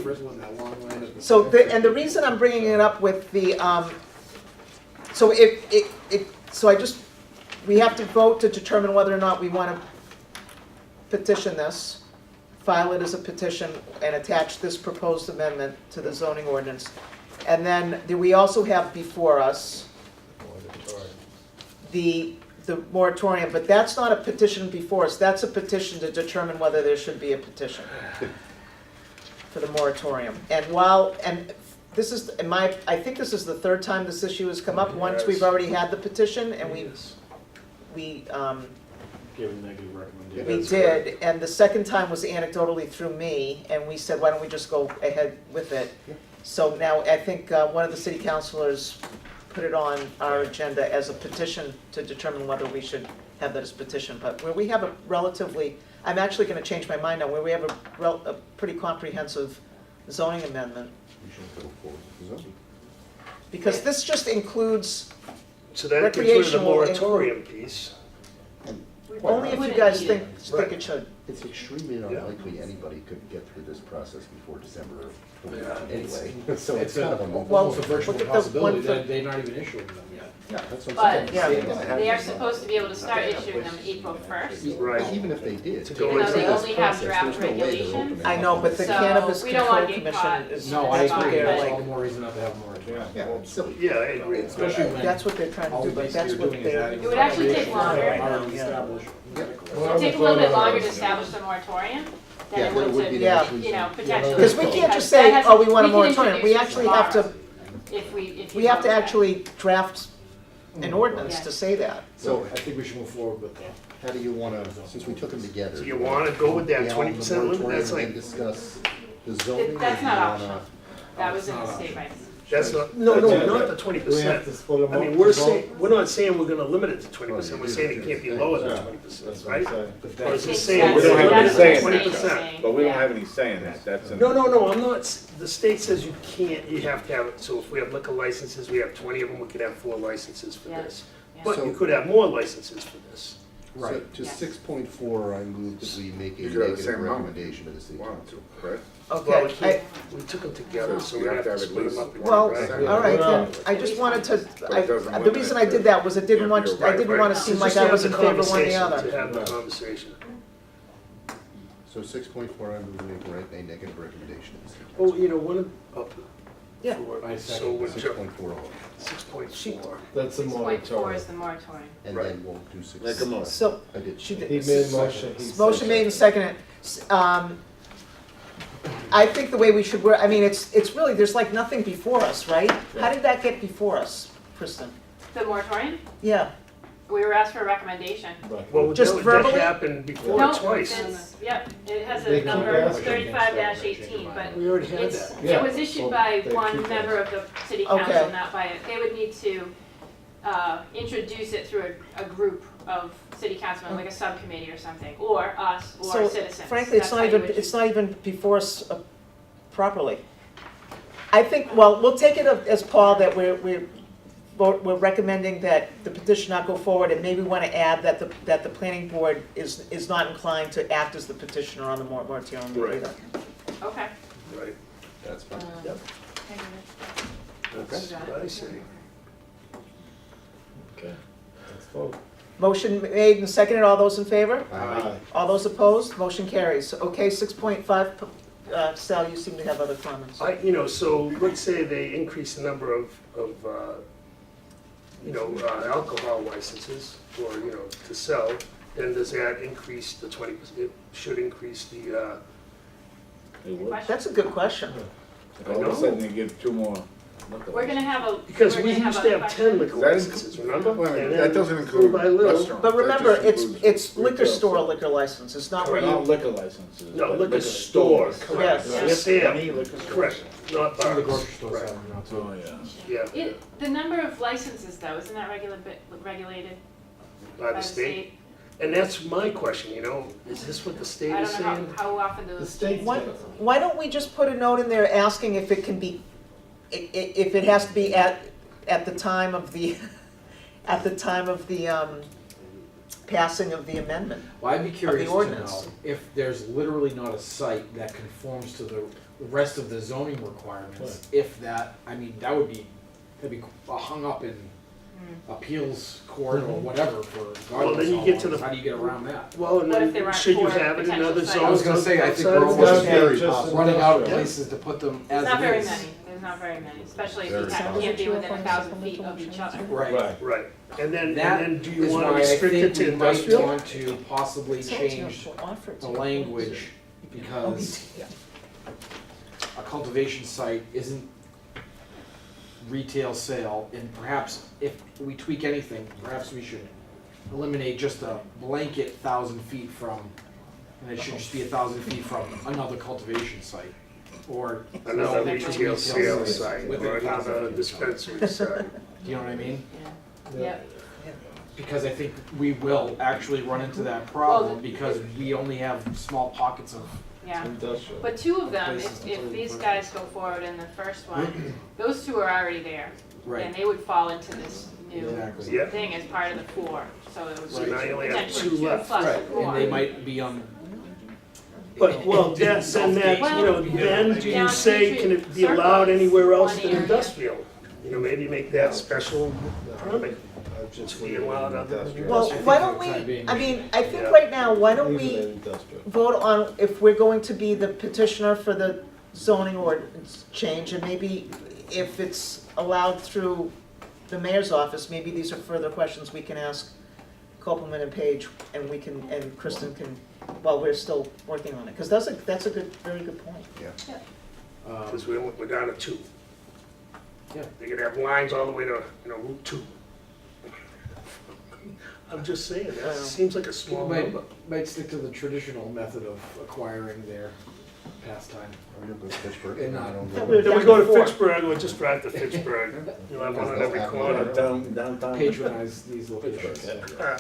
Speaker 13: First one, that long line of-
Speaker 1: so, the reason I'm bringing it up with the, so we have to vote to determine whether or not we want to petition this, file it as a petition, and attach this proposed amendment to the zoning ordinance. And then we also have before us the moratorium, but that's not a petition before us, that's a petition to determine whether there should be a petition for the moratorium. And this is, I think this is the third time this issue has come up. Once we've already had the petition, and we
Speaker 13: Give a negative recommendation.
Speaker 1: we did, and the second time was anecdotally through me, and we said, why don't we just go ahead with it? So now, I think one of the city councilors put it on our agenda as a petition to determine whether we should have that as petition. But where we have a relatively, I'm actually gonna change my mind now, where we have a pretty comprehensive zoning amendment.
Speaker 2: We should go forward with the zoning.
Speaker 1: Because this just includes,
Speaker 4: So that gets rid of the
Speaker 1: Recreational and-
Speaker 4: moratorium piece.
Speaker 1: only if you guys think it should.
Speaker 2: It's extremely unlikely anybody could get through this process before December of 2019 anyway. So it's kind of a
Speaker 13: Almost a virtual
Speaker 1: look at the
Speaker 13: possibility
Speaker 1: one for-
Speaker 13: that they're not even issuing them yet.
Speaker 2: Yeah, that's what
Speaker 9: But
Speaker 2: I'm saying.
Speaker 9: they are supposed to be able to start issuing them April 1st.
Speaker 4: Right.
Speaker 2: Even if they did,
Speaker 4: To
Speaker 2: to
Speaker 4: go
Speaker 2: go
Speaker 9: Even though
Speaker 2: through
Speaker 9: they
Speaker 2: this
Speaker 9: only have
Speaker 2: process,
Speaker 9: draft
Speaker 2: there's no way they're
Speaker 9: regulations.
Speaker 2: opening
Speaker 1: I
Speaker 2: up.
Speaker 1: know, but the
Speaker 9: So
Speaker 1: Cannabis
Speaker 9: we don't
Speaker 1: Control
Speaker 9: wanna get
Speaker 1: Commission
Speaker 9: caught.
Speaker 1: is,
Speaker 13: No, I
Speaker 1: that's what
Speaker 13: agree,
Speaker 1: they're
Speaker 13: that's all
Speaker 1: like,
Speaker 13: the more reason not to have a moratorium.
Speaker 2: Yeah, it's silly.
Speaker 4: Yeah, I agree.
Speaker 13: Especially when.
Speaker 1: that's what they're trying to
Speaker 13: all
Speaker 1: do,
Speaker 13: we
Speaker 1: but
Speaker 13: basically
Speaker 1: that's
Speaker 13: are
Speaker 1: what
Speaker 13: doing is
Speaker 1: they're.
Speaker 13: adding
Speaker 9: It would actually take
Speaker 13: recreational
Speaker 9: longer.
Speaker 13: already
Speaker 1: Yeah.
Speaker 13: established.
Speaker 9: It would take a little bit longer to establish the moratorium than
Speaker 2: Yeah,
Speaker 9: it
Speaker 2: but it
Speaker 9: would
Speaker 2: would
Speaker 9: to,
Speaker 2: be
Speaker 1: Yeah.
Speaker 9: potentially.
Speaker 1: Because we can't just
Speaker 9: That
Speaker 1: say,
Speaker 9: has-
Speaker 1: oh, we want a
Speaker 9: can
Speaker 1: moratorium, we
Speaker 9: introduce it
Speaker 1: actually have to,
Speaker 9: tomorrow if you
Speaker 1: we have to
Speaker 9: vote that.
Speaker 1: actually draft an ordinance to say that.
Speaker 13: So I think we should move forward with that.
Speaker 2: How do you want to, since we took them together?
Speaker 4: So you want to go with that 20% limit? That's
Speaker 2: And
Speaker 4: like,
Speaker 2: discuss the zoning?
Speaker 9: That's
Speaker 2: or
Speaker 9: not
Speaker 2: do you
Speaker 9: optional.
Speaker 2: wanna-
Speaker 9: That was in the state rights.
Speaker 4: that's not, no, not the 20%. I mean, we're not saying we're going to limit it to 20%, we're saying it can't be lower than 20%, right? Or is it saying
Speaker 9: We
Speaker 4: we're
Speaker 9: don't
Speaker 4: going
Speaker 9: have
Speaker 4: to
Speaker 9: any
Speaker 4: limit it to
Speaker 9: saying that.
Speaker 4: 20%?
Speaker 5: But we don't
Speaker 9: Yeah.
Speaker 5: have any say in that, that's in.
Speaker 4: No, I'm not, the state says you can't, you have to have it, so if we have liquor licenses, we have 20 of them, we could have 4 licenses for
Speaker 9: Yeah.
Speaker 4: this.
Speaker 9: Yeah.
Speaker 4: But
Speaker 2: So-
Speaker 4: you could have more licenses for this.
Speaker 2: So to
Speaker 9: Yes.
Speaker 2: 6.4, I move that we make a
Speaker 5: You could have the
Speaker 2: negative
Speaker 5: same amount.
Speaker 2: recommendation to the city
Speaker 5: One,
Speaker 2: council.
Speaker 5: two, right?
Speaker 4: Well, we
Speaker 1: Okay,
Speaker 4: can't, we took them together, so we
Speaker 5: You
Speaker 4: have to
Speaker 5: at
Speaker 4: split
Speaker 5: least-
Speaker 4: them up. again,
Speaker 1: Well,
Speaker 4: right?
Speaker 1: all right, then, I just wanted to,
Speaker 5: it doesn't
Speaker 1: the
Speaker 5: limit
Speaker 1: reason
Speaker 5: it
Speaker 1: I did that was I didn't
Speaker 5: to-
Speaker 1: want,
Speaker 5: you're
Speaker 1: I
Speaker 5: right,
Speaker 1: didn't
Speaker 5: right.
Speaker 1: want to
Speaker 4: So
Speaker 1: seem like
Speaker 4: just
Speaker 1: I
Speaker 4: have
Speaker 1: was
Speaker 4: the
Speaker 1: in favor of one or the
Speaker 4: conversation,
Speaker 1: other.
Speaker 4: To have the conversation.
Speaker 2: So 6.4, I move to make a negative recommendation to the city
Speaker 4: Well,
Speaker 2: council.
Speaker 4: one of,
Speaker 1: Yeah.
Speaker 13: I
Speaker 4: so
Speaker 13: second.
Speaker 4: we're
Speaker 2: 6.4,
Speaker 4: 6.4.
Speaker 6: That's a
Speaker 9: 6.4 is the moratorium.
Speaker 2: and then we'll do 6.
Speaker 5: Make a motion.
Speaker 1: So,
Speaker 2: I did.
Speaker 1: she did.
Speaker 6: He made a motion.
Speaker 1: Motion made and seconded. I think the way we should work, I mean, it's really, there's like nothing before us, right? How did that get before us, Kristen?
Speaker 9: The moratorium,
Speaker 1: Yeah,
Speaker 9: we were asked for a recommendation.
Speaker 4: Well,
Speaker 1: Just
Speaker 4: that
Speaker 1: verbally?
Speaker 4: happened before
Speaker 9: No,
Speaker 4: twice.
Speaker 9: yep, it has
Speaker 6: They
Speaker 9: a
Speaker 6: keep
Speaker 9: number
Speaker 6: asking.
Speaker 9: 35-18, but
Speaker 4: We already had
Speaker 9: it's,
Speaker 4: that.
Speaker 9: it was issued by
Speaker 6: They
Speaker 9: one
Speaker 6: keep
Speaker 9: member of the city
Speaker 1: Okay.
Speaker 9: council, not by, they would need to introduce it through a group of city councilmen, like a subcommittee or something, or us, or
Speaker 1: so
Speaker 9: citizens.
Speaker 1: frankly, it's
Speaker 9: That's how
Speaker 1: not
Speaker 9: you
Speaker 1: even,
Speaker 9: would-
Speaker 1: it's not even before us properly. I think, well, we'll take it as Paul, that we're recommending that the petition not go forward, and maybe want to add that the planning board is not inclined to act as the petitioner on the moratorium
Speaker 4: Right.
Speaker 1: either.
Speaker 9: Okay.
Speaker 4: Right,
Speaker 2: That's fine.
Speaker 4: yep, that's what I say.
Speaker 6: Let's vote.
Speaker 1: Motion made and seconded, all those in favor?
Speaker 6: Aye.
Speaker 1: All those opposed? Motion carries. Okay, 6.5, Sal, you seem to have other comments.
Speaker 4: So let's say they increase the number of alcohol licenses or, to sell, then does that increase the 20%? It should increase the,
Speaker 5: It would.
Speaker 1: That's a good question.
Speaker 5: All of a sudden they give 2 more
Speaker 9: We're gonna have a.
Speaker 4: Because
Speaker 9: we're
Speaker 4: we
Speaker 9: gonna
Speaker 4: used to have
Speaker 9: question.
Speaker 4: 10 liquor licenses, remember?
Speaker 1: Wait a minute,
Speaker 4: And then
Speaker 1: that doesn't
Speaker 4: little
Speaker 1: include
Speaker 4: by little-
Speaker 1: restaurants.
Speaker 4: But
Speaker 1: That
Speaker 4: remember,
Speaker 1: just includes
Speaker 4: it's
Speaker 1: liquor
Speaker 4: retail
Speaker 1: store
Speaker 4: sales.
Speaker 1: liquor license, it's not where
Speaker 5: Not
Speaker 1: you,
Speaker 5: liquor licenses.
Speaker 4: No,
Speaker 5: but
Speaker 4: liquor store,
Speaker 1: Yes.
Speaker 4: correct.
Speaker 1: Yes.
Speaker 4: Yeah,
Speaker 5: Any liquor store.
Speaker 4: correct, not
Speaker 3: Some of the
Speaker 4: bars.
Speaker 3: grocery stores
Speaker 4: Right.
Speaker 3: have them now too.
Speaker 5: Oh, yeah.
Speaker 4: Yeah,
Speaker 9: The number of licenses though, isn't that regulated
Speaker 4: by the state. And that's my question, you know, is this what the state
Speaker 9: I
Speaker 4: is
Speaker 9: don't know
Speaker 4: saying?
Speaker 9: how often those.
Speaker 1: why don't we just put a note in there asking if it can be, if it has to be at the time of the, at the time of the, passing of the amendment.
Speaker 13: Well, I'd be curious to know
Speaker 1: ordinance.
Speaker 13: if there's literally not a site that conforms to the rest of the zoning requirements. If that, I mean, that'd be hung up in appeals court or whatever for God
Speaker 4: Well,
Speaker 13: knows
Speaker 4: then you
Speaker 13: how
Speaker 4: get to
Speaker 13: long.
Speaker 4: the-
Speaker 13: How do you get around that?
Speaker 4: Well, and
Speaker 9: What if there
Speaker 4: then
Speaker 9: aren't
Speaker 4: should you
Speaker 9: four
Speaker 4: have it in
Speaker 9: potential
Speaker 4: other
Speaker 9: sites?
Speaker 4: zones?
Speaker 13: I was gonna say, I think
Speaker 4: outside
Speaker 13: we're
Speaker 4: of
Speaker 13: almost
Speaker 4: the-
Speaker 13: running out of places to put them as
Speaker 9: There's not
Speaker 13: it
Speaker 9: very
Speaker 13: is.
Speaker 9: many, there's not very many, especially if
Speaker 2: Very
Speaker 9: you can't be within 1,000 feet of each other.
Speaker 13: Right.
Speaker 4: Right, and then
Speaker 13: That
Speaker 4: do you
Speaker 13: is
Speaker 4: want to
Speaker 13: why I
Speaker 4: restrict it
Speaker 13: think
Speaker 4: to
Speaker 13: we might
Speaker 4: industrial?
Speaker 13: want to possibly change the language, because a cultivation site isn't retail sale, and perhaps if we tweak anything, perhaps we should eliminate just a blanket 1,000 feet from, and it should just be 1,000 feet from another cultivation site, or
Speaker 4: Another
Speaker 13: no,
Speaker 4: retail sales site,
Speaker 13: within
Speaker 4: or
Speaker 13: 1,000
Speaker 4: another
Speaker 13: feet.
Speaker 4: dispensary site.
Speaker 13: Do you know what I mean?
Speaker 9: Yeah.
Speaker 13: Because I think we will actually run into that problem, because we only have small pockets of
Speaker 9: Yeah,
Speaker 6: Industrial.
Speaker 9: but two of them,
Speaker 13: Places to
Speaker 9: if
Speaker 13: put it
Speaker 9: these
Speaker 13: first.
Speaker 9: guys go forward in the first one, those two are already there.
Speaker 13: Right.
Speaker 9: And they would fall into this new
Speaker 13: Exactly.
Speaker 4: Yep.
Speaker 9: thing as part of the four, so it would
Speaker 4: So
Speaker 9: be
Speaker 4: now you only have
Speaker 9: potentially
Speaker 4: two
Speaker 9: two
Speaker 4: left.
Speaker 9: plus
Speaker 13: Right,
Speaker 9: four.
Speaker 13: and they might be on.
Speaker 4: But, well, that's, and that, you know, then do you
Speaker 9: Down
Speaker 4: say,
Speaker 9: Main
Speaker 4: can it be
Speaker 9: Street
Speaker 4: allowed
Speaker 9: Circle,
Speaker 4: anywhere else
Speaker 9: one
Speaker 4: than
Speaker 9: area.
Speaker 4: industrial? You know, maybe make that special permit.
Speaker 6: I've just
Speaker 4: To be
Speaker 6: leave it
Speaker 4: allowed other
Speaker 6: industrial.
Speaker 1: Well,
Speaker 13: think
Speaker 1: why
Speaker 13: for
Speaker 1: don't
Speaker 13: the time
Speaker 1: we,
Speaker 13: being,
Speaker 1: I mean, I think
Speaker 4: Yeah.
Speaker 1: right now, why don't
Speaker 6: Leave it
Speaker 1: we
Speaker 6: in industrial.
Speaker 1: vote on if we're going to be the petitioner for the zoning ordinance change, and maybe if it's allowed through the mayor's office, maybe these are further questions we can ask Copeland and Page, and we can, and Kristen can, while we're still working on it, because that's a good, very good point.
Speaker 4: Because we're down to two.
Speaker 13: Yeah.
Speaker 4: They could have lines all the way to, you know, Route 2. I'm just saying, that seems like a small
Speaker 13: Might,
Speaker 4: number.
Speaker 13: might stick to the traditional method of acquiring their pastime.
Speaker 2: Or you'll go to Pittsburgh.
Speaker 13: And not-
Speaker 2: I don't
Speaker 1: Yeah,
Speaker 2: know.
Speaker 1: we're
Speaker 4: Then we
Speaker 1: down
Speaker 4: go
Speaker 1: to
Speaker 4: to
Speaker 1: four.
Speaker 4: Fitchburg, we'll just drive to Fitchburg. You'll have one on every corner.
Speaker 6: Downtown.
Speaker 13: Patronize these locations.
Speaker 4: Uh,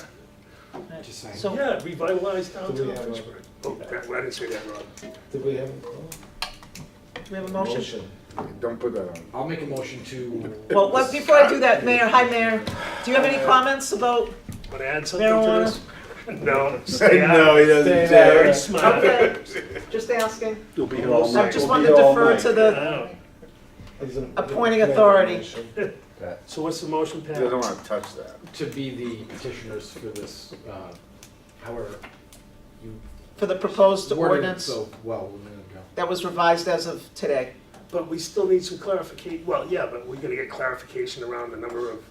Speaker 13: Just saying.
Speaker 1: So,
Speaker 4: Yeah, revitalize
Speaker 6: Do we
Speaker 4: downtown
Speaker 6: have a-
Speaker 4: Fitchburg. Oh, I didn't say that wrong.
Speaker 6: Did we have
Speaker 1: we have a
Speaker 6: a
Speaker 1: motion?
Speaker 6: motion?
Speaker 21: Don't put that on.
Speaker 13: I'll make a motion to.
Speaker 1: Well, before I do that, Mayor, hi Mayor, do you have any comments about,
Speaker 4: Want to add something
Speaker 1: Marijuana?
Speaker 4: to this? No, stay out.
Speaker 21: No, he doesn't
Speaker 6: Stay
Speaker 21: say
Speaker 6: there.
Speaker 4: Very
Speaker 21: that.
Speaker 4: smart.
Speaker 1: okay, just asking.
Speaker 4: You'll be here all
Speaker 1: I
Speaker 4: night.
Speaker 1: just
Speaker 6: We'll
Speaker 1: wanted
Speaker 6: be
Speaker 1: to
Speaker 6: all
Speaker 1: defer
Speaker 6: night.
Speaker 1: to the
Speaker 4: Oh.
Speaker 1: appointing authority.
Speaker 4: So what's the motion,
Speaker 21: He doesn't
Speaker 4: Pat?
Speaker 21: want to touch that.
Speaker 13: To be the petitioners for this, however, you.
Speaker 1: For the proposed
Speaker 13: worded it
Speaker 1: ordinance
Speaker 13: So, well, a minute ago.
Speaker 1: that was revised as of today.
Speaker 4: But we still need some clarification, well, yeah, but we're gonna get clarification around the number of,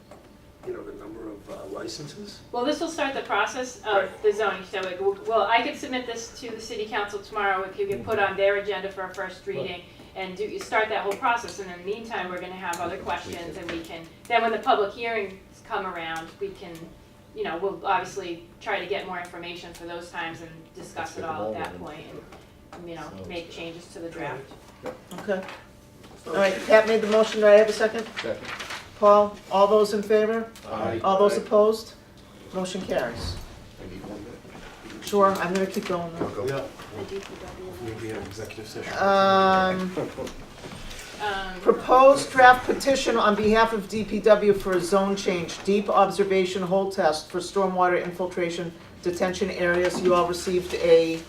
Speaker 4: you know, the number of licenses?
Speaker 9: Well, this will start the process of the zoning, so well, I could submit this to the city council tomorrow, if you can put on their agenda for a first reading, and start that whole process, and in the meantime, we're gonna have other questions, and we can, then when the public hearings come around, we can, you know, we'll obviously try to get more information for those times and discuss it all at that point, and, you know, make changes to the draft.
Speaker 1: Okay. All right, Pat made the motion, do I have a second?
Speaker 2: Second.
Speaker 1: Paul, all those in favor?
Speaker 13: Aye.
Speaker 1: All those opposed? Motion carries.
Speaker 2: I need 1 minute.
Speaker 1: Sure, I'm gonna keep going now.
Speaker 2: Go.
Speaker 6: Yeah.
Speaker 13: We have executive session.
Speaker 1: Proposed draft petition on behalf of DPW for a zone change, deep observation hole test for stormwater infiltration detention areas. You all received a,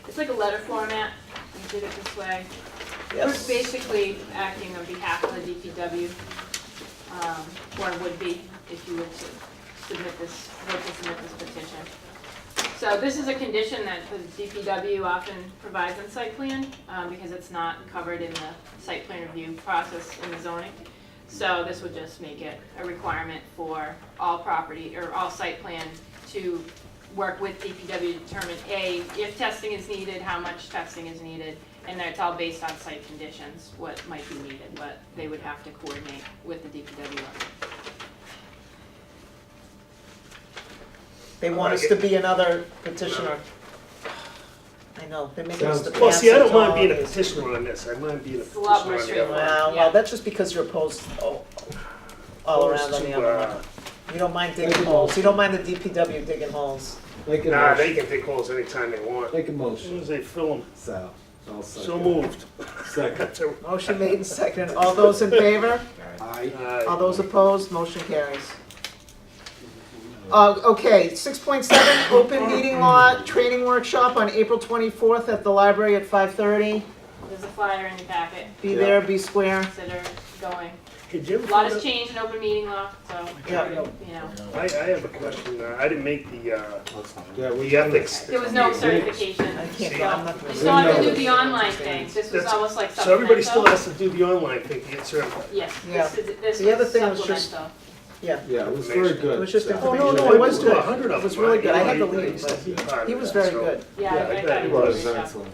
Speaker 9: It's like a letter format, I did it this way. We're
Speaker 1: yes,
Speaker 9: basically acting on behalf of the DPW, or would be if you were to submit this, vote to submit this petition. So this is a condition that the DPW often provides in site plan, because it's not covered in the site plan review process in the zoning. So this would just make it a requirement for all property, or all site plan to work with DPW to determine, A, if testing is needed, how much testing is needed, And it's all based on site conditions, what might be needed, but they would have to coordinate with the DPW.
Speaker 1: They want us to be another petitioner. I know, they're making us to pass.
Speaker 4: Well, see, I don't
Speaker 1: it
Speaker 4: mind
Speaker 1: all.
Speaker 4: being a petitioner on this, I mind being a
Speaker 9: It's a lot
Speaker 4: petitioner
Speaker 9: more
Speaker 4: on the other one.
Speaker 1: Well,
Speaker 9: Yeah.
Speaker 1: that's just because you're opposed all around on the other one. You don't mind digging holes, you don't mind the DPW digging holes.
Speaker 6: Make a
Speaker 4: Nah, they
Speaker 6: motion.
Speaker 4: can dig holes anytime they want.
Speaker 6: Make a
Speaker 4: As soon
Speaker 6: motion.
Speaker 4: as they fill them.
Speaker 6: Sal, I'll second.
Speaker 4: So moved.
Speaker 6: Second.
Speaker 1: Motion made and seconded, all those in favor?
Speaker 6: Aye.
Speaker 1: All those opposed, motion carries. Okay, 6.7, open meeting law, training workshop on April 24th at the library at 5:30.
Speaker 9: There's a flyer in your packet,
Speaker 1: Be there, be square.
Speaker 9: consider going.
Speaker 4: Hey, did you ever
Speaker 9: A lot
Speaker 4: find
Speaker 9: has
Speaker 4: out-
Speaker 9: changed in open meeting law, so,
Speaker 1: Yeah.
Speaker 9: you know.
Speaker 4: I have a question, I didn't make
Speaker 6: Yeah,
Speaker 4: the ethics.
Speaker 9: There was no certification.
Speaker 1: I can't,
Speaker 9: so
Speaker 1: I'm not gonna
Speaker 9: we
Speaker 1: say
Speaker 9: still have to do
Speaker 1: no.
Speaker 9: the online thing. This was
Speaker 4: That's-
Speaker 9: almost like
Speaker 4: So everybody still
Speaker 9: supplemental.
Speaker 4: has to do the online thing to get certified?
Speaker 9: Yes,
Speaker 1: Yeah.
Speaker 9: this
Speaker 1: The other
Speaker 9: was
Speaker 1: thing was just-
Speaker 9: supplemental.
Speaker 1: Yeah,
Speaker 6: Yeah, it was very good.
Speaker 1: it was just
Speaker 6: Sal.
Speaker 1: information.
Speaker 4: no,
Speaker 1: It
Speaker 4: I
Speaker 1: was
Speaker 4: went to
Speaker 1: good.
Speaker 4: 100 of
Speaker 1: It was
Speaker 4: them.
Speaker 1: really good. I had to
Speaker 4: You know,
Speaker 1: leave,
Speaker 4: I used to be
Speaker 1: but
Speaker 4: part of
Speaker 1: he was
Speaker 4: that,
Speaker 1: very
Speaker 4: so-
Speaker 1: good.
Speaker 9: Yeah, I thought
Speaker 6: It
Speaker 9: it was a
Speaker 6: was
Speaker 9: great job.
Speaker 6: excellent.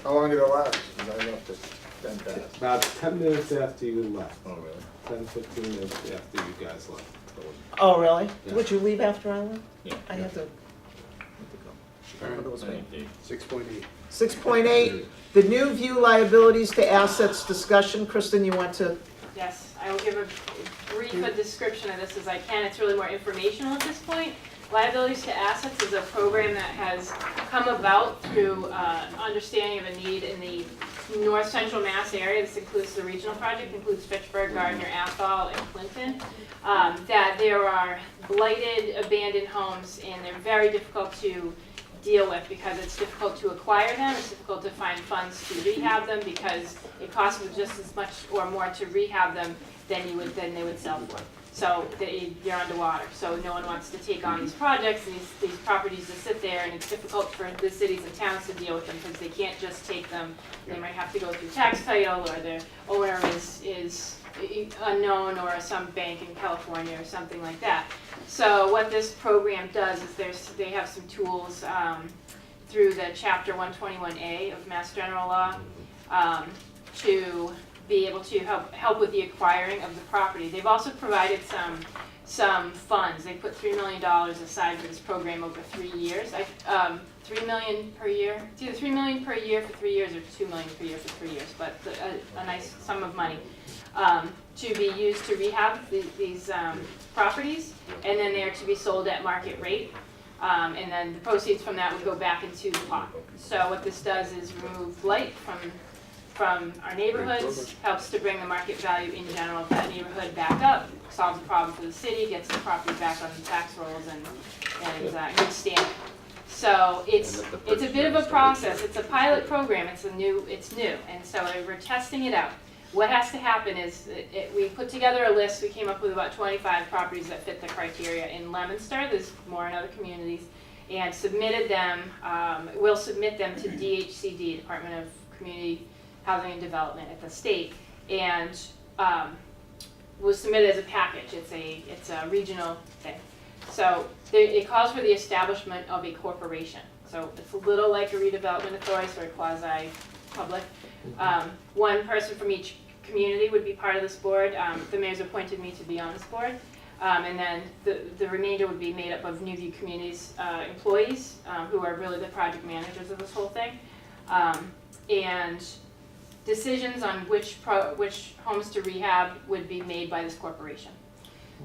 Speaker 2: How long did it last? 'Cause I left it 10 past.
Speaker 6: About 10 minutes after you left.
Speaker 2: Oh, really?
Speaker 6: 10, 15 minutes after you guys left.
Speaker 1: Oh, really?
Speaker 6: Yeah.
Speaker 1: Would you leave after I left?
Speaker 2: Yeah.
Speaker 1: I had to go. It was me.
Speaker 6: 6.8.
Speaker 1: 6.8, the new view liabilities to assets discussion. Kristen, you want to?
Speaker 9: Yes, I will give a brief a description of this as I can. It's really more informational at this point. Liabilities to assets is a program that has come about through understanding of a need in the north central Mass area. This includes the regional project, includes Fitchburg, Gardner, Athol, and Clinton. That there are blighted, abandoned homes, and they're very difficult to deal with because it's difficult to acquire them, it's difficult to find funds to rehab them because it costs just as much or more to rehab them than they would sell for. So you're underwater. So no one wants to take on these projects and these properties to sit there, and it's difficult for the cities and towns to deal with them because they can't just take them. They might have to go through tax title, or their owner is unknown, or some bank in California or something like that. So what this program does is they have some tools through the Chapter 121A of Mass General Law to be able to help with the acquiring of the property. They've also provided some funds. They put $3 million aside for this program over 3 years. $3 million per year. It's either $3 million per year for 3 years or $2 million per year for 3 years, but a nice sum of money to be used to rehab these properties, and then they're to be sold at market rate. And then the proceeds from that would go back into the pot. So what this does is remove blight from our neighborhoods, helps to bring the market value in general of that neighborhood back up, solves the problem for the city, gets the property back on the tax rolls and good standing. So it's a bit of a process. It's a pilot program. It's new, and so we're testing it out. What has to happen is we put together a list. We came up with about 25 properties that fit the criteria in Leominster. There's more in other communities, and submitted them. We'll submit them to DHCD, Department of Community Housing and Development at the state, and was submitted as a package. It's a regional thing. So it calls for the establishment of a corporation. So it's a little like a redevelopment authority, sort of quasi-public. One person from each community would be part of this board. The mayor's appointed me to be on this board. And then the remainder would be made up of New View Communities employees, who are really the project managers of this whole thing. And decisions on which homes to rehab would be made by this corporation.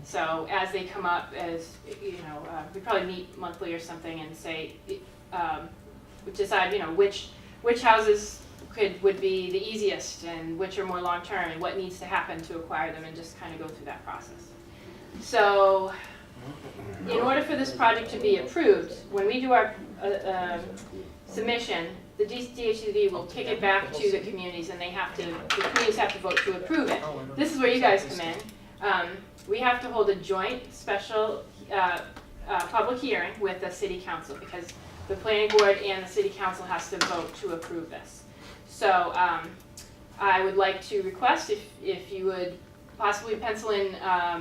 Speaker 9: So as they come up, we probably meet monthly or something and say, decide, which houses would be the easiest and which are more long-term and what needs to happen to acquire them, and just kind of go through that process. So in order for this project to be approved, when we do our submission, the DHCD will kick it back to the communities, and the communities have to vote to approve it. This is where you guys come in. We have to hold a joint special public hearing with the city council, because the planning board and the city council has to vote to approve this. So I would like to request if you would possibly pencil in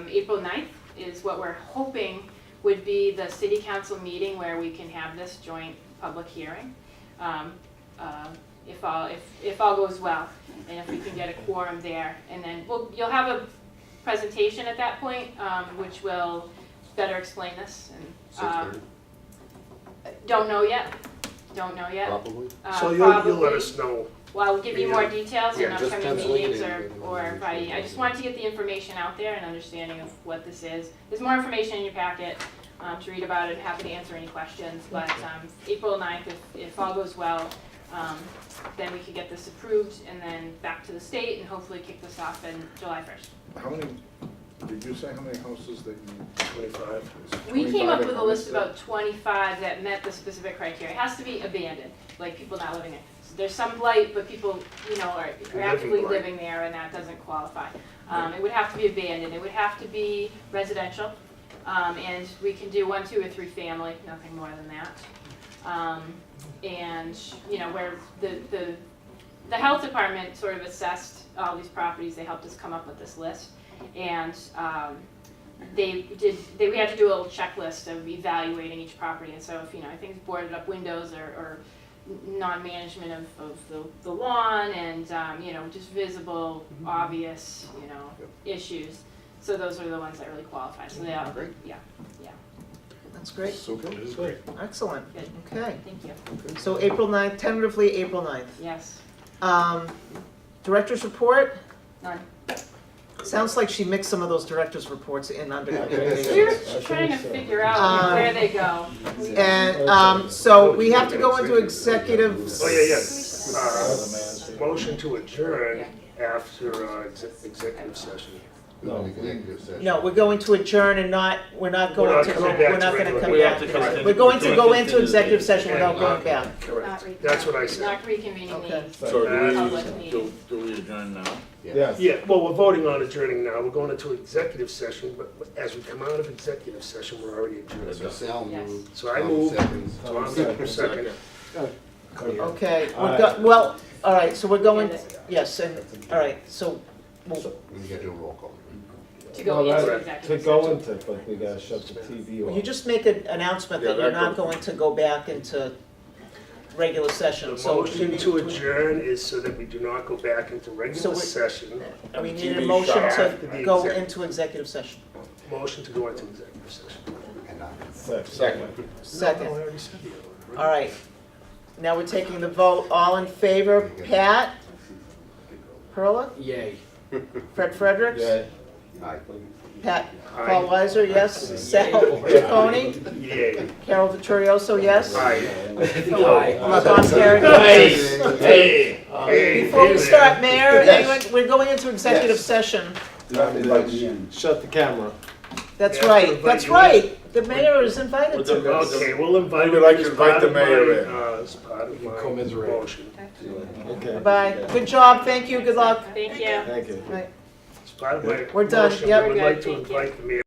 Speaker 9: April 9th is what we're hoping would be the city council meeting where we can have this joint public hearing. if all goes well, and if we can get a quorum there. And then you'll have a presentation at that point, which will better explain this. And, don't know yet. Don't know yet.
Speaker 2: Probably.
Speaker 4: So
Speaker 9: Probably.
Speaker 4: you'll let us know.
Speaker 9: Well, I'll give you more details in
Speaker 2: Yeah, just
Speaker 9: upcoming
Speaker 2: pencil it
Speaker 9: meetings
Speaker 2: in
Speaker 9: or by, I just wanted to get the information out there and understanding of what this is. There's more information in your packet to read about it. Happy to answer any questions. But April 9th, if all goes well, then we could get this approved and then back to the state and hopefully kick this off in July 1st.
Speaker 6: How many, did you say how many houses that you?
Speaker 4: 25.
Speaker 9: We came
Speaker 6: 25
Speaker 9: up with a list of
Speaker 6: and
Speaker 9: about 25 that met the specific criteria. It has to be abandoned, like people not living in it. So there's some blight, but people, are actively
Speaker 4: blight.
Speaker 9: living there, and that doesn't qualify. It would have to be abandoned. It would have to be residential, and we can do 1, 2, or 3 family, nothing more than that. And where the health department sort of assessed all these properties, they helped us come up with this list, and we had to do a little checklist of evaluating each property. And so if I think boarded up windows or non-management of the lawn and just visible, obvious issues. So those are the ones that really qualify. So they are
Speaker 2: Great.
Speaker 9: yeah.
Speaker 1: That's great.
Speaker 6: Super.
Speaker 1: Excellent.
Speaker 9: Good.
Speaker 1: Okay.
Speaker 9: Thank you.
Speaker 1: So April 9th, tentatively April 9th.
Speaker 9: Yes.
Speaker 1: Director's report?
Speaker 9: None.
Speaker 1: Sounds like she mixed some of those director's reports in under.
Speaker 9: We were trying to figure out where they go.
Speaker 1: And so we have to go into executive.
Speaker 4: Oh, yeah. Motion to adjourn after executive session.
Speaker 2: No, executive session.
Speaker 1: No, we're going to adjourn and we're not going to,
Speaker 4: coming back
Speaker 1: we're not
Speaker 4: to
Speaker 1: going to
Speaker 4: regular.
Speaker 1: come
Speaker 21: We have
Speaker 1: back.
Speaker 21: to come to-
Speaker 1: We're going to go into executive session without going back.
Speaker 9: Not
Speaker 4: Correct. That's what I said.
Speaker 9: Not reconvening
Speaker 1: Okay.
Speaker 9: the
Speaker 5: So
Speaker 9: public meeting.
Speaker 5: do we adjourn now?
Speaker 6: Yes.
Speaker 4: Yeah, well, we're voting on adjourning now. We're going into executive session, but as we come out of executive session, we're already adjourned.
Speaker 2: So Sal
Speaker 9: Yes.
Speaker 2: moved.
Speaker 4: So I
Speaker 2: Tom
Speaker 4: moved.
Speaker 2: seconds.
Speaker 4: Tom second.
Speaker 1: Okay, well, all right, so we're going, yes, and, all right, so,
Speaker 2: We gotta do a roll call.
Speaker 9: To go into
Speaker 6: To
Speaker 9: executive
Speaker 6: go
Speaker 9: session.
Speaker 6: into, but we gotta shut the TV off.
Speaker 1: you just make an announcement that
Speaker 6: Yeah,
Speaker 1: you're
Speaker 6: that
Speaker 1: not
Speaker 6: goes-
Speaker 1: going to go back into regular session,
Speaker 4: The
Speaker 1: so.
Speaker 4: motion to adjourn is so that we do not go back into
Speaker 1: So
Speaker 4: regular
Speaker 1: we-
Speaker 4: session.
Speaker 1: We need a
Speaker 4: TV
Speaker 1: motion
Speaker 4: shut
Speaker 1: to
Speaker 4: after the
Speaker 1: go
Speaker 4: exec-
Speaker 1: into executive session.
Speaker 4: Motion to go into executive session.
Speaker 6: Second.
Speaker 1: Second.
Speaker 4: No, I already said the other one.
Speaker 1: All right, now we're taking the vote, all in favor, Pat? Perla?
Speaker 13: Yay.
Speaker 1: Fred Fredericks?
Speaker 6: Yeah.
Speaker 2: Aye.
Speaker 1: Pat,
Speaker 4: Aye.
Speaker 1: Paul Weiser, yes. Sal Chaconi?
Speaker 4: Yay.
Speaker 1: Carol Vittorioso, yes.
Speaker 4: Aye.
Speaker 1: Tom Herrick, yes.
Speaker 4: Hey.
Speaker 1: Before we start, Mayor, anyone, we're going into executive session.
Speaker 6: Shut the camera.
Speaker 1: That's
Speaker 4: Yeah,
Speaker 1: right,
Speaker 4: invite
Speaker 1: that's
Speaker 4: you
Speaker 1: right. The mayor is invited to this.
Speaker 4: Okay, we'll invite
Speaker 6: We'd
Speaker 4: him
Speaker 6: like
Speaker 4: as
Speaker 6: to invite
Speaker 4: part
Speaker 6: the
Speaker 4: of
Speaker 6: mayor
Speaker 4: my, as part of my
Speaker 6: Commiserate.
Speaker 4: motion.
Speaker 6: Okay.
Speaker 1: Bye. Good job, thank you, good luck.
Speaker 9: Thank you.
Speaker 6: Thank you.
Speaker 1: Right.
Speaker 4: As part of my
Speaker 1: We're done.
Speaker 4: motion,
Speaker 1: Yep.
Speaker 4: I would
Speaker 9: We're
Speaker 4: like
Speaker 9: good,
Speaker 4: to
Speaker 9: thank you.
Speaker 4: invite the mayor